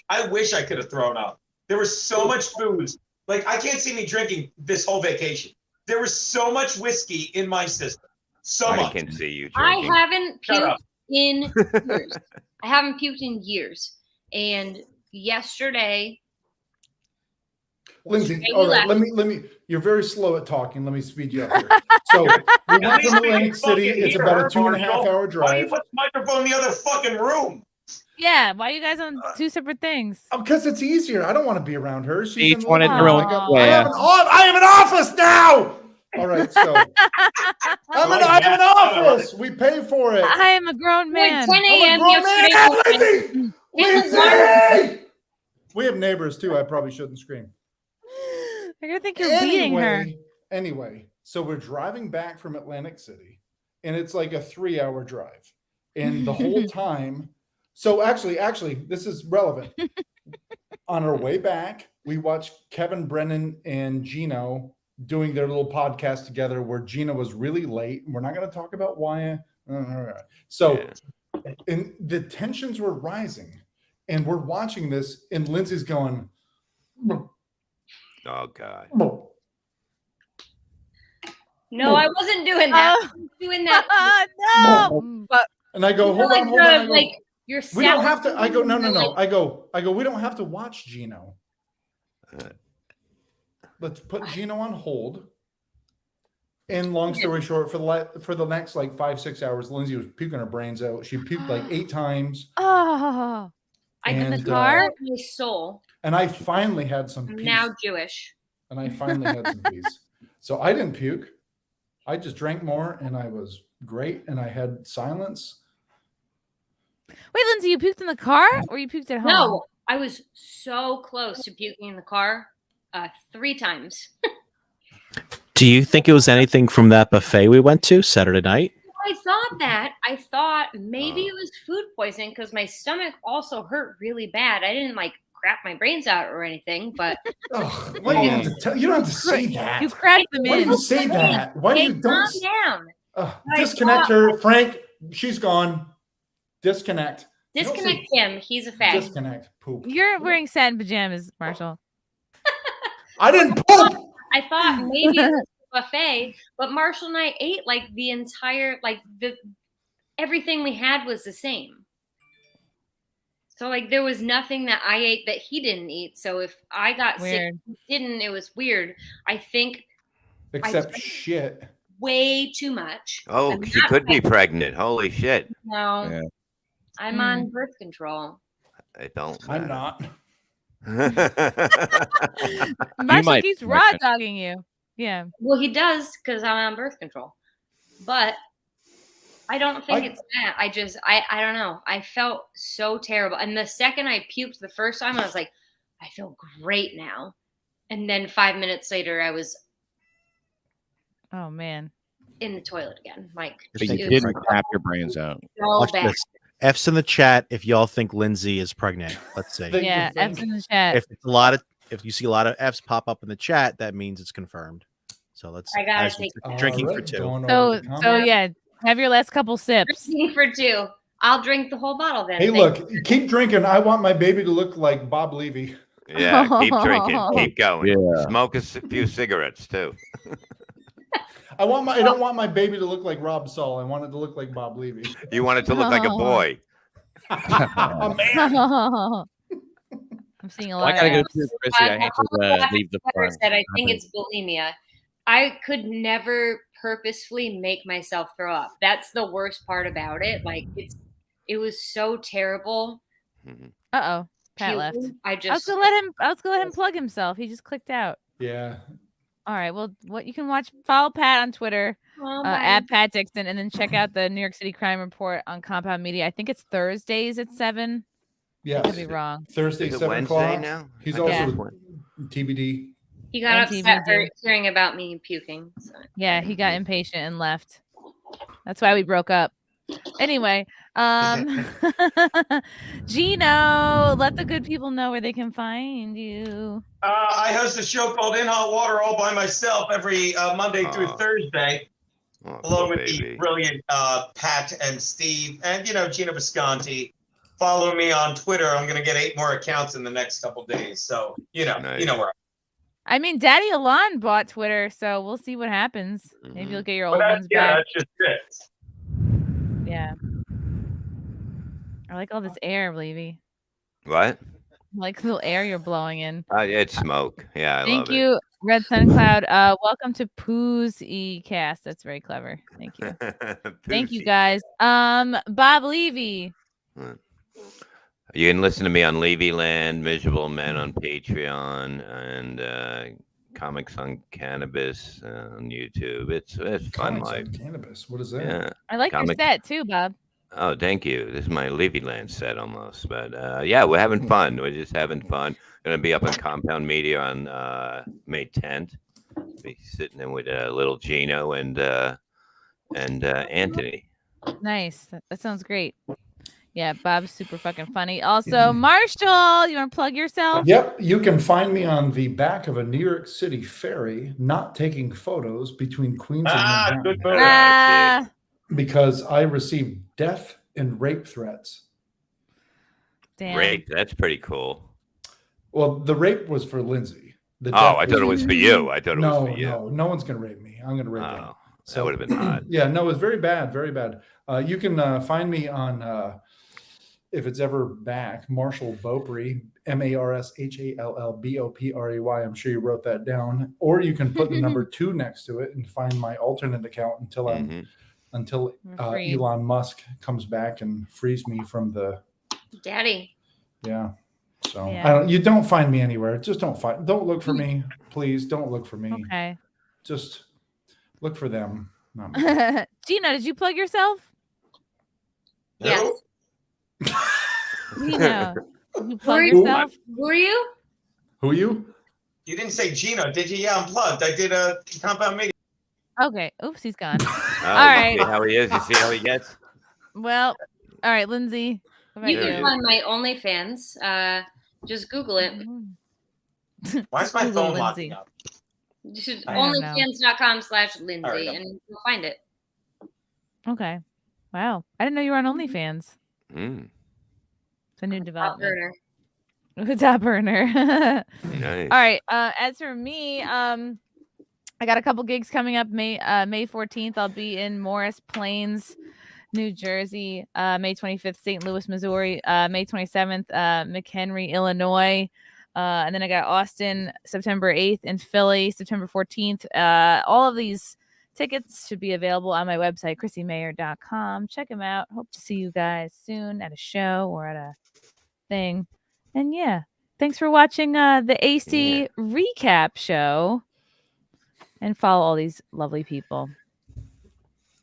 I wish I could have thrown up. There was so much booze. Like I can't see me drinking this whole vacation. There was so much whiskey in my system. So I much. can see you I drinking. haven't Shut puked up. in years. I haven't puked in years. And yesterday, Lindsay, Maybe all right, left. let me. You're very slow at talking. Let me speed you up here. So we went to Atlantic City. It's about a 2.5 hour Why do you drive. put the microphone in the other fucking room? Yeah, why are you guys on two separate things? Because it's easier. I don't want to be around her. She's Each in one in their own I way. have an office now. All right, so I have an office. We pay for it. I am a grown man. 10 a.m. grown man. yesterday. Lindsay! Lindsay! We have neighbors too. I probably shouldn't scream. They're gonna think you're beating her. Anyway, so we're driving back from Atlantic City, and it's like a 3-hour drive. And the whole time, so actually, this is relevant. On our way back, we watched Kevin Brennan and Gino doing their little podcast together where Gino was really late. We're not going to talk about why. So, and the tensions were rising, and we're watching this, and Lindsay's going, Oh God. No, I wasn't doing that. I wasn't doing that. No, but and I go, hold like on, hold on. I go, like you're we don't have to. selling- I go, no. I go, we don't have to watch Gino. Let's put Gino on hold. And long story short, for the next like 5-6 hours, Lindsay was puking her brains out. She puked like 8 times. oh, in the And, car. my soul. And I finally had some I'm peace. now Jewish. And I finally had some peace. So I didn't puke. I just drank more, and I was great. And I had silence. Wait, Lindsay, you puked in the car or you puked at home? No, I was so close to puking in the car 3 times. Do you think it was anything from that buffet we went to Saturday night? I thought that. I thought maybe it was food poisoning because my stomach also hurt really bad. I didn't like crap my brains out or anything, but Why do you have to tell? You don't have to say that. You cracked them Why do in. you say that? Why do hey, you don't? calm down. Disconnect her, Frank. She's gone. Disconnect. You don't say Disconnect him. He's a fag. Disconnect. Poop. You're wearing satin pajamas, Marshall. I didn't poop. I thought maybe it was a buffet, but Marshall and I ate like the entire everything we had was the same. So like there was nothing that I ate that he didn't eat. So if I got sick, he didn't. It was weird. I think Except shit. way too much. Oh, I'm she not could be pregnant. pregnant. Holy shit. No, Yeah. I'm on birth control. I don't. I'm not. Marshall might keeps be raw pregnant. dogging you. Yeah. Well, he does because I'm on birth control. But I don't think it's that. I don't know. I felt so terrible. And the second I puked the first time, I was like, I feel great now. And then 5 minutes later, I was Oh man. in the toilet again. Like, But you it was didn't crap your brains out. so Watch bad. this. F's in the chat if y'all think Lindsay is pregnant. Let's see. Yeah, F's in the chat. If you see a lot of F's pop up in the chat, that means it's confirmed. So let's I gotta as take we're drinking for two. So yeah, have your last couple sips. Drinking for two. I'll drink the whole bottle then. Hey, Thank look, keep drinking. I want my baby to look like Bob Levy. Yeah, keep drinking. Keep going. Yeah. Smoke a few cigarettes too. I don't want my baby to look like Rob Saul. I want it to look like Bob Levy. You want it to look like a boy. A man. I'm seeing a Well, lot I gotta go of too, Chrissy. I hate to leave the farm. said, I think it's bulimia. I could never purposefully make myself throw up. That's the worst part about it. Like it was so terrible. Uh-oh. Pat left. I was gonna let him plug himself. He just clicked out. Yeah. All right. Well, what you can follow Pat on Twitter at Pat Dixon, and then check out the New York City Crime Report on Compound Media. I think it's Thursdays at 7. Yes. I could be wrong. Thursday, Is it 7 Wednesday o'clock. now? He's I also guess. TBD. He got And upset TBD. hearing about me puking. So. Yeah, he got impatient and left. That's why we broke up. Anyway, Gino, let the good people know where they can find you. I host a show called In Hot Water all by myself every Monday through Thursday, along with the brilliant Pat and Steve and, Geno Bisconte. Follow me on Twitter. I'm going to get 8 more accounts in the next couple days. So, you know where I mean, Daddy Alon bought Twitter, so we'll see what happens. Maybe you'll get your old ones back. that's just it. Yeah. I like all this air, Levy. What? I like the little air you're blowing in. It's smoke. Yeah, I Thank love you, Red Sun Cloud. Welcome to Pooh's E-Cast. That's very clever. Thank you. Thank you, guys. Bob Levy. You can listen to me on Levy Land, Miserable Men on Patreon, and Comics on Cannabis on YouTube. It's fun Comics on life. Cannabis. What is that? Yeah. I like your set too, Bob. Oh, thank you. This is my Levy Land set almost. But yeah, we're having fun. We're just having fun. Going to be up on Compound Media on May 10th. Be sitting in with little Gino and Anthony. Nice. That sounds great. Yeah, Bob's super fucking funny. Also, Marshall, you want to plug yourself? Yep. You can find me on the back of a New York City ferry, not taking photos between Queens and Manhattan. Because I received death and rape threats. Damn. Rape. That's pretty cool. Well, the rape was for Lindsay. The I thought it was for you. I thought it was for you. No one's going to rape me. I'm going to rape him. So that would have been hot. Yeah, no, it was very bad, very bad. You can find me on, if it's ever back, Marshall Beaupre, MarshallBoprey. I'm sure you wrote that down. Or you can put the number 2 next to it and find my alternate account until Elon Musk comes back and frees me from the Daddy. Yeah. So you don't find me anywhere. Just don't look for me. Please don't look for me. Okay. Just look for them. Not me. Gino, did you plug yourself? Yes. Gino, did you plug yourself? Who are you? Who are you? You didn't say Gino, did you? Yeah, I'm plugged. I did a Compound Media. Okay. Oops, he's gone. All right. See how he is. You see how he gets. Well, all right, Lindsay. What about You can find my OnlyFans. Just Google it. Why is my Google phone Lindsay. locking up? Just I don't know. onlyfans.com/Lindsay and you'll find it. Okay. Wow. I didn't know you were on OnlyFans. It's a new development. Top burner. Nice. All right. As for me, I got a couple gigs coming up. May 14th, I'll be in Morris Plains, New Jersey, May 25th, St. Louis, Missouri, May 27th, McHenry, Illinois. And then I got Austin, September 8th, and Philly, September 14th. All of these tickets should be available on my website, ChrissieMayr.com. Check them out. Hope to see you guys soon at a show or at a thing. And yeah, thanks for watching the AC recap show. And follow all these lovely people.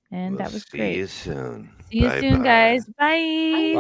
And that was great. See you soon. See you soon, guys. Bye.